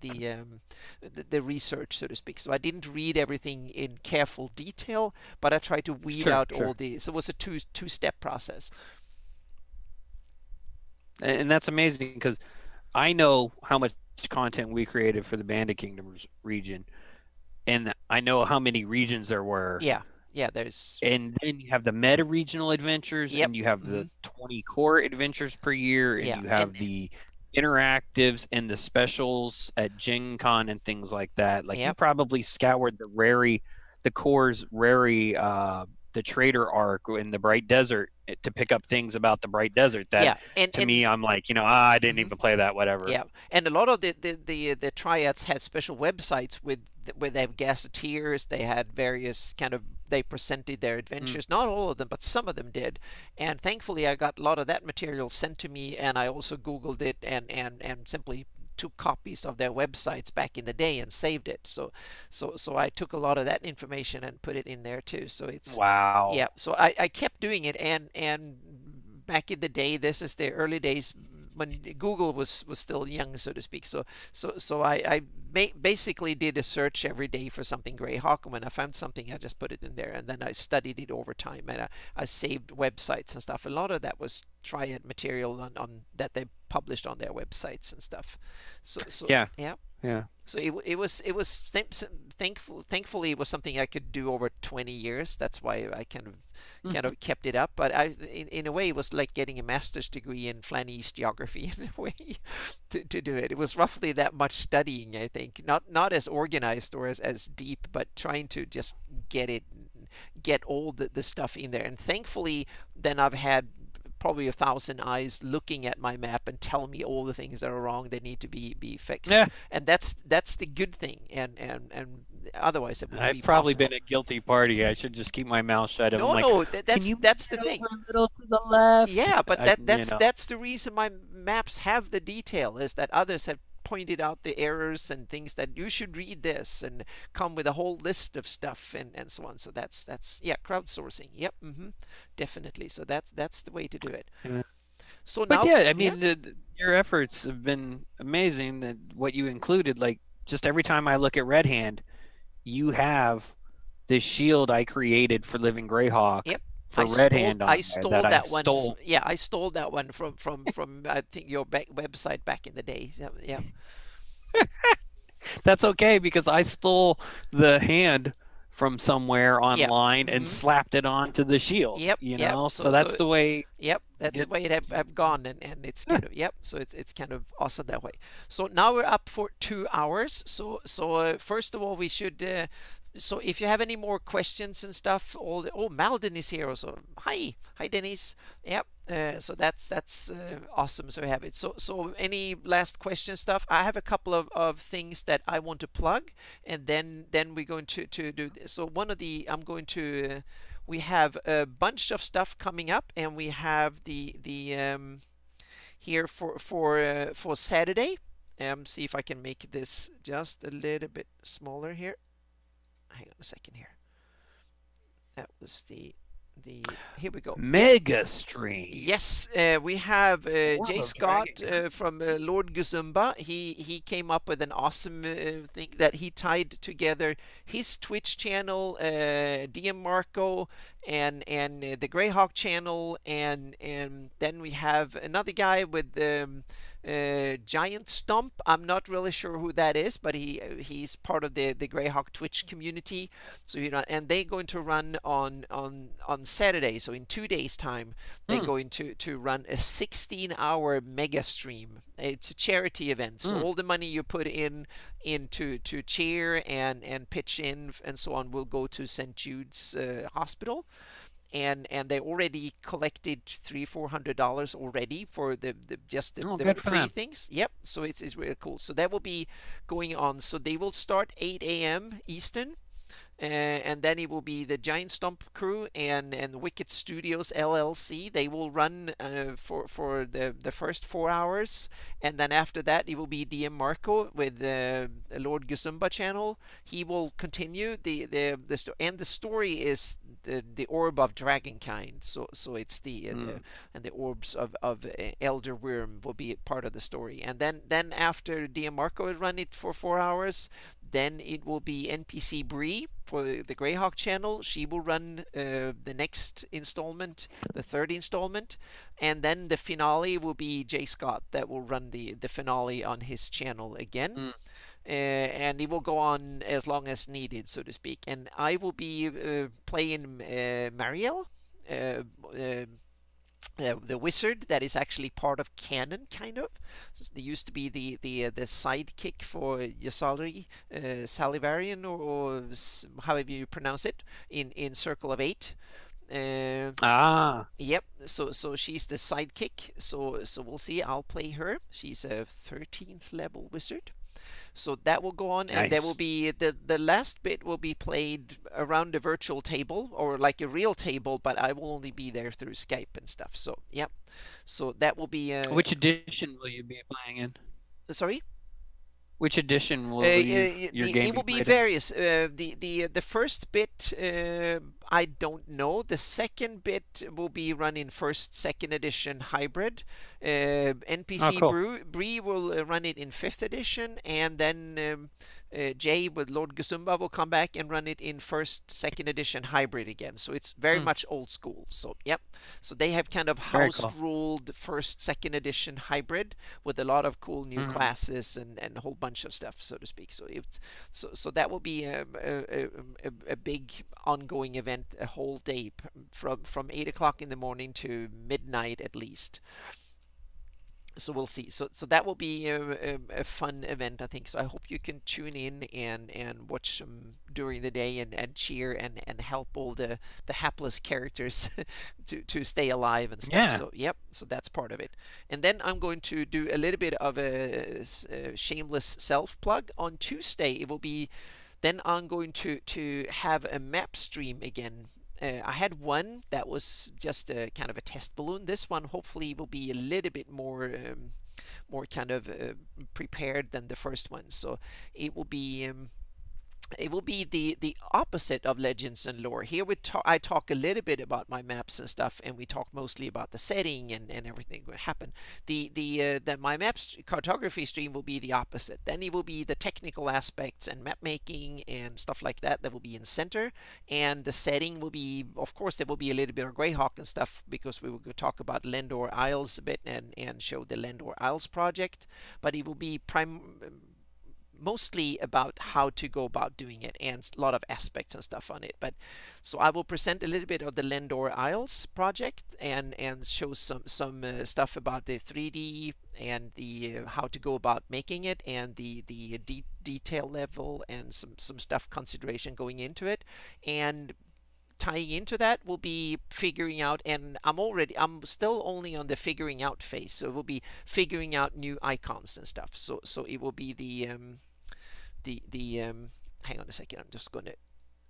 research, so to speak. So I didn't read everything in careful detail, but I tried to weed Sure, out all sure. the. So it was a two-step process. And that's amazing because I know how much content we created for the Bandit Kingdoms region, and I know how many regions there were. Yeah, yeah. There's. And then you have the meta regional adventures, Yep. and you have Hmm. the 20 core adventures per year, and Yeah, you and have the interactives and the specials at Gen Con and things like that. Like you yep. probably scoured the core's rary, the trader arc in the Bright Desert to pick up things about the Bright Desert that Yeah, and to me, I'm like, I didn't mhm. even play that, whatever. Yeah, and a lot of the triads had special websites with where they have gazetteers. They had various kind of, they presented their Mm, adventures. Not all of them, but some of them did. And thankfully, I got a lot of that material sent to me, and I also Googled it and simply took copies of their websites back in the day and saved it. So I took a lot of that information and put it in there too. So it's, wow. yeah. So I kept doing it, and back in the day, this is the early days when Google was still young, so to speak. So I basically did a search every day for something Greyhawk, and when I found something, I just put it in there, and then I studied it over time, and I saved websites and stuff. A lot of that was Triad material on that they published on their websites and stuff. So Yeah, yeah. yeah. So it was thankfully it was something I could do over 20 years. That's why I kind Mhm. of kept it up. But in a way, it was like getting a master's degree in Flanese geography in a way to do it. It was roughly that much studying, I think. Not as organized or as deep, but trying to just get it, get all the stuff in there. And thankfully, then I've had probably 1,000 eyes looking at my map and tell me all the things that are wrong that need to be fixed. Yeah, And that's the good thing. And otherwise it wouldn't be I've probably been possible. a guilty party. I should just keep my mouth shut. I'm No, like, no, can you move that's the that thing. over a little to the left? Yeah, but I, you know, that's the reason my maps have the detail, is that others have pointed out the errors and things that you should read this and come with a whole list of stuff and so on. So that's yeah, crowdsourcing. Yep, definitely. So that's the way to do it. yeah. So But now, yeah, I yeah, mean, your efforts have been amazing. That what you included, like, just every time I look at Red Hand, you have this shield I created for Living Greyhawk yep. for Red Hand I on there that stole I that one. stole. Yeah, I stole that one from I think your website back in the day. Yeah, yeah, That's okay because I stole the hand from somewhere yeah. online and Hmm. slapped it onto the shield, Yep, yep. So So that's the way yep, to that's the get. way it have gone, and it's kind of, yep. So it's kind of awesome that way. So now we're up for 2 hours. So first of all, we should So if you have any more questions and stuff, oh, Malden is here also. Hi Denise. Yep. So that's awesome. So we have it. So any last question stuff? I have a couple of things that I want to plug, and then we're going to do this. So one of the I'm going to we have a bunch of stuff coming up, and we have the here for Saturday. See if I can make this just a little bit smaller here. Hang on a second here. That was the here we go. Yep. Mega stream. Yes, we have Orb Jay of Scott Dragon Kind. from Lord Guzumba. He came up with an awesome thing that he tied together his Twitch channel, DM Marco, and the Greyhawk channel, and then we have another guy with Giant Stomp. I'm not really sure who that is, but he's part of the Greyhawk Twitch community. So and they're going to run on Saturday. So in 2 days' time, they're going to run a 16-hour mega stream. It's a charity event, so all the money you put into to cheer and pitch in and so on will go to St. Jude's Hospital. And they already collected $300-400 already for the just Oh, the good for pre them. things. Yep, so it's really cool. So that will be going on. So they will start 8 a.m. Eastern, and then it will be the Giant Stomp crew and Wicked Studios LLC. They will run for the first 4 hours, and then after that it will be DM Marco with the Lord Guzumba channel. He will continue and the story is the orb of dragonkind. So it's the and the orbs of Elder Worm will be part of the story. And then after DM Marco will run it for 4 hours, then it will be NPC Bree for the Greyhawk channel. She will run the next installment, the third installment, and then the finale will be Jay Scott that will run the finale on his channel again. And it will go on as long as needed, so to speak. And I will be playing Mariel, uh, uh, the wizard that is actually part of canon, kind of. So they used to be the sidekick for Yasari Salivarian, or however you pronounce it, in Circle of Eight. Uh, Ah, yep. So she's the sidekick. So we'll see. I'll play her. She's a 13th level wizard. So that will go on, and there will nice. be the last bit will be played around a virtual table or like a real table, but I will only be there through Skype and stuff. So yep. So that will be Which edition will you be playing in? sorry. Which edition will your It game will be be played in? various. The first bit I don't know. The second bit will be running first second edition hybrid. Oh, NPC cool. Bree will run it in fifth edition, and then Jay with Lord Gazumba will come back and run it in first second edition hybrid again. So it's very Hmm, much old school. So yep. So they have kind of very house cool. ruled first second edition hybrid with a lot of cool new Hmm. classes and a whole bunch of stuff, so to speak. So that will be a big ongoing event, a whole day from 8 o'clock in the morning to midnight at least. So we'll see. So that will be a fun event, I think. So I hope you can tune in and watch them during the day and cheer and help all the hapless characters to stay alive and stuff. Yeah. So yep. So that's part of it. And then I'm going to do a little bit of a shameless self plug on Tuesday. It will be then I'm going to have a map stream again. I had one that was just a kind of a test balloon. This one hopefully will be a little bit more kind of prepared than the first one. So it will be the opposite of legends and lore. Here I talk a little bit about my maps and stuff, and we talk mostly about the setting and everything that happen. The my maps cartography stream will be the opposite. Then it will be the technical aspects and map making and stuff like that that will be in center, and the setting will be, of course, there will be a little bit of Greyhawk and stuff because we will go talk about Lendor Isles a bit and show the Lendor Isles project, but it will be mostly about how to go about doing it and a lot of aspects and stuff on it. But so I will present a little bit of the Lendor Isles project and show some stuff about the 3D and the how to go about making it and the detail level and some stuff consideration going into it. And tying into that will be figuring out, and I'm still only on the figuring out phase, so it will be figuring out new icons and stuff. So it will be the hang on a second, I'm just going to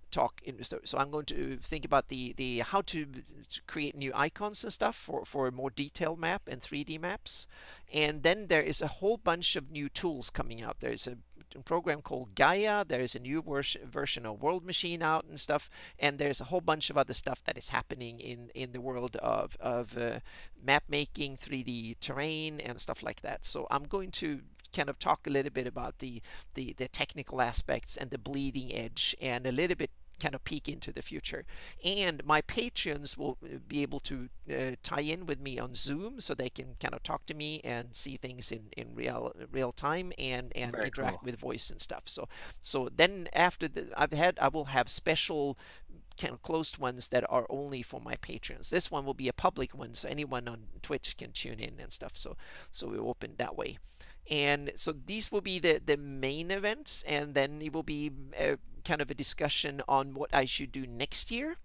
talk in the story. So I'm going to think about the how to create new icons and stuff for a more detailed map and 3D maps. And then there is a whole bunch of new tools coming out. There's a program called Gaia. There is a new version of World Machine out and stuff. And there's a whole bunch of other stuff that is happening in the world of map making, 3D terrain, and stuff like that. So I'm going to kind of talk a little bit about the technical aspects and the bleeding edge, and a little bit kind of peek into the future. And my patrons will be able to tie in with me on Zoom, so they can kind of talk to me and see things in real time, and Very interact cool. with voice and stuff. So then after I will have special kind of closed ones that are only for my patrons. This one will be a public one, so anyone on Twitch can tune in and stuff. So we open that way. And so these will be the main events, and then it will be kind of a discussion on what I should do next year.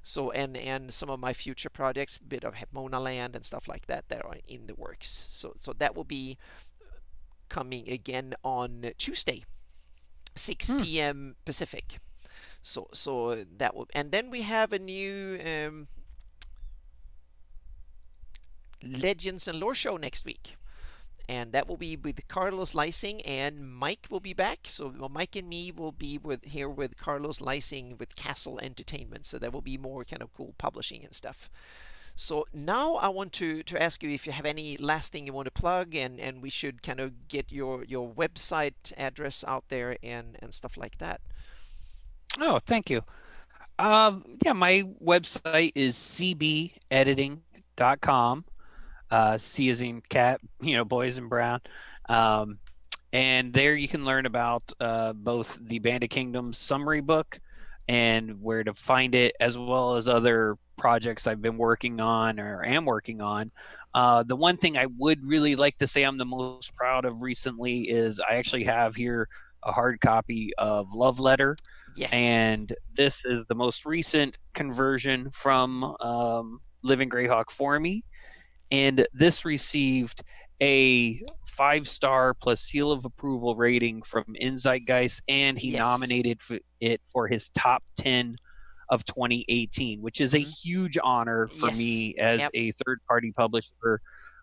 So and some of my future projects, a bit of Hepmona Land and stuff like that that are in the works. So that will be coming again on Tuesday, 6 p.m. Pacific. So that will, and then we have a new Legends and Lore show next week, and that will be with Carlos Lysing, and Mike will be back. So Mike and me will be with Carlos Lysing with Castle Entertainment. So that will be more kind of cool publishing and stuff. So now I want to ask you if you have any last thing you want to plug, and we should kind of get your website address out there and stuff like that. Oh, thank you. Yeah, my website is cbediting.com. C as in cat, boys in brown. Um, and there you can learn about both the Bandit Kingdoms summary book and where to find it, as well as other projects I've been working on or am working on. The one thing I would really like to say I'm the most proud of recently is I actually have here a hard copy of Love Letter, Yes. and this is the most recent conversion from Living Greyhawk for me, and this received a 5-star plus seal of approval rating from Inzeitgeist, and he Yes. nominated it for his top 10 of 2018, which is a Mm-hmm. huge honor for Yes. me as Yep. a third-party publisher.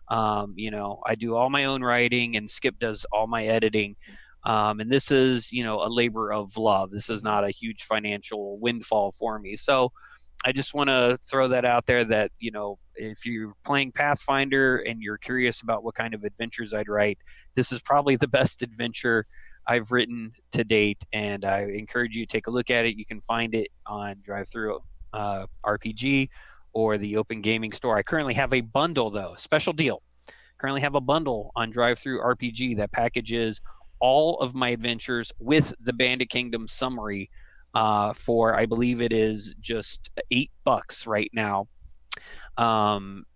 I do all my own writing, and Skip does all my editing. And this is, a labor of love. This is Mm-hmm. not a huge financial windfall for me. So I just want to throw that out there that, if you're playing Pathfinder and you're curious about what kind of adventures I'd write, this is probably the best adventure I've written to date. And I encourage you to take a look at it. You can find it on Drive-Thru RPG or the Open Gaming Store. I currently have a bundle, though, special deal. Currently have a bundle on Drive-Thru RPG that packages all of my adventures with the Bandit Kingdom summary for, I believe it is just $8 right now.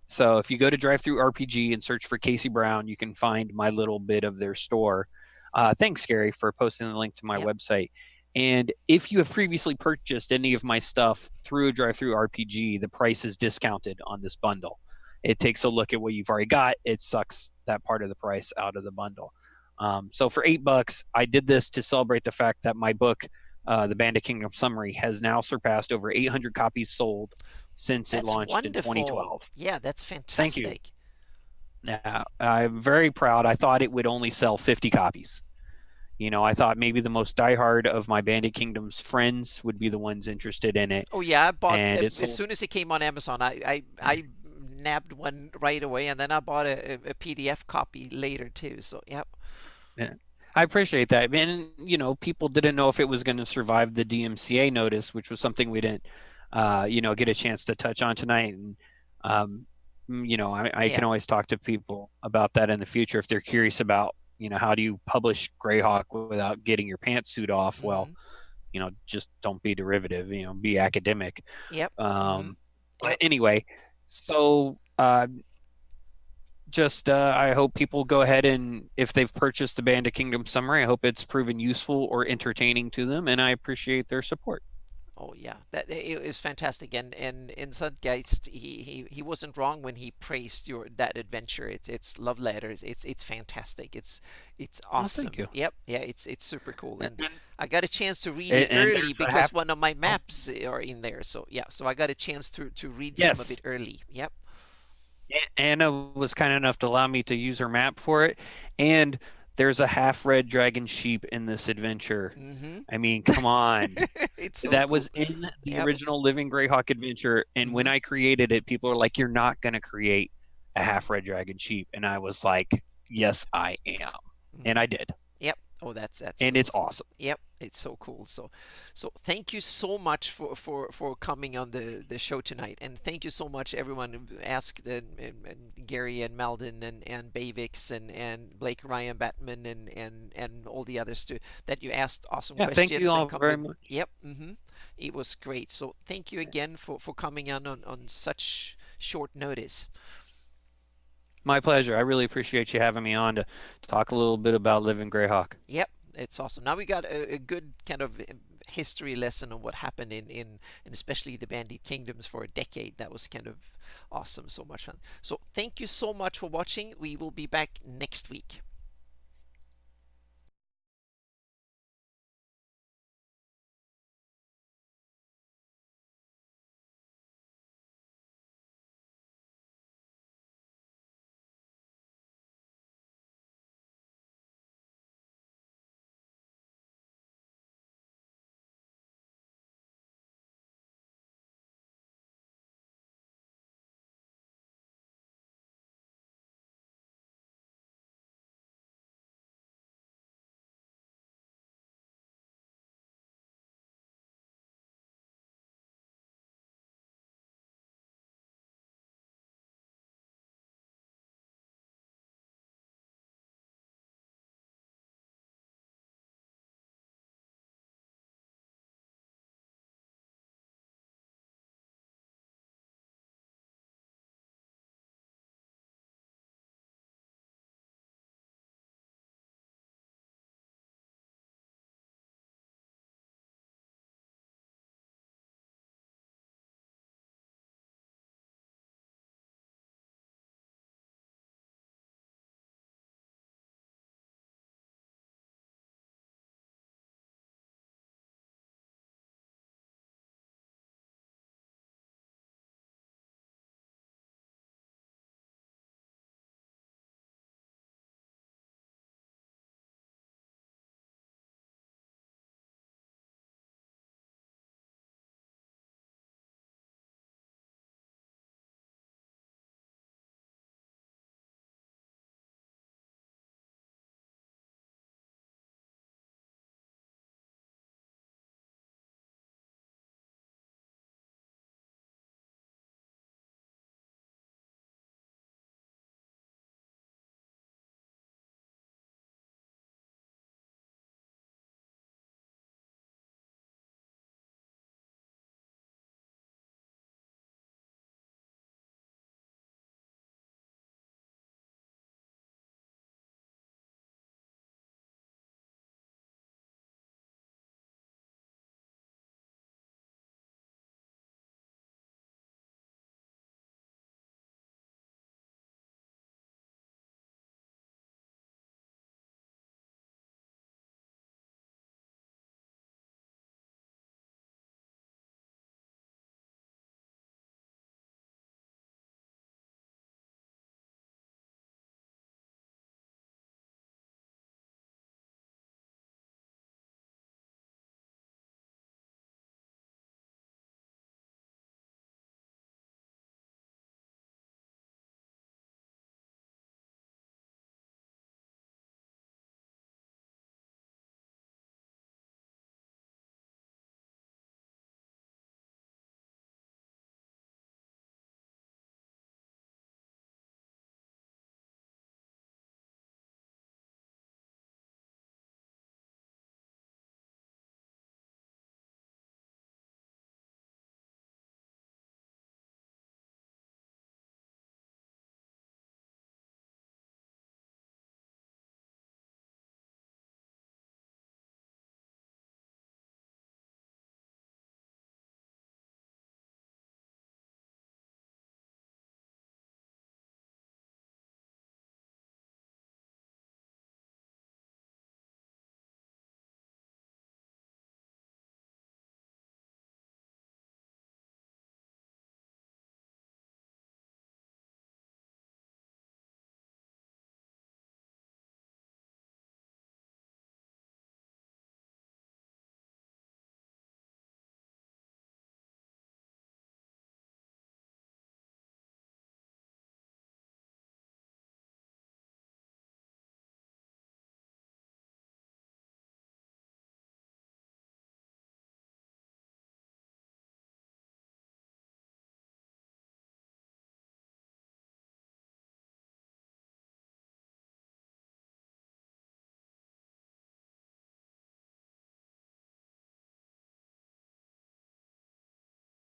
So if you go to Drive-Thru RPG and search for Casey Brown, you can find my little bit of their store. Thanks, Gary, for posting the link to my Yep. website. And if you have previously purchased any of my stuff through Drive-Thru RPG, the price is discounted on this bundle. It takes a look at what you've already got. It sucks that part of the price out of the bundle. So for $8, I did this to celebrate the fact that my book, The Bandit Kingdom Summary, has now surpassed over 800 copies sold since it That's launched in wonderful. 2012. Yeah, that's Thank you. fantastic. Yeah, I'm very proud. I thought it would only sell 50 copies. I thought maybe the most diehard of my Bandit Kingdom's friends would be the ones interested in it, Oh yeah, I bought and it as sold. soon as it came on Amazon. I nabbed one right away, and then I bought a PDF copy later too. So yep. Yeah. I appreciate that. And, people didn't know if it was going to survive the DMCA notice, which was something we didn't, get a chance to touch on tonight. And, I can Yeah. always talk to people about that in the future if they're curious about how do you publish Greyhawk without getting your pantsuit off? Well, Mm-hmm. just don't be derivative, be academic. Yep. Mm-hmm. Um, but Yep. anyway, so just I hope people go ahead, and if they've purchased the Band of Kingdom summary, I hope it's proven useful or entertaining to them, and I appreciate their support. Oh yeah, that it is fantastic, and Zeitgeist, he wasn't wrong when he praised your that adventure. It's love letters. It's fantastic. It's Well, thank awesome. you. Yep, yeah, it's super cool, and And, I got a chance to read it and early there's a because half. one of my Oh, maps are in there. So yeah, so I got a chance to read some of yes. it early. Yep. Anna was kind enough to allow me to use her map for it, and there's a half red dragon sheep in this adventure. Mm-hmm. I mean, come on. It's so That cool. was in the Yep. original Living Greyhawk adventure, and when Mm-hmm. I created it, people were like, "You're not going to create a half red dragon sheep," and I was like, "Yes, I am," and Mm-hmm. I did, Yep. Oh, that's and so. it's awesome. Yep, it's so cool. So thank you so much for coming on the show tonight, and thank you so much everyone who asked, and Gary and Malden and Bavix and Blake Ryan Batman and all the others too, that you asked awesome Yeah, thank you questions and all come very with. much. Yep. Mm-hmm. It was great. So thank you again for coming on such short notice. My pleasure. I really appreciate you having me on to talk a little bit about Living Greyhawk. Yep, it's awesome. Now we got a good kind of history lesson on what happened in especially the Bandit Kingdoms for a decade. That was kind of awesome, so much fun. So thank you so much for watching. We will be back next week.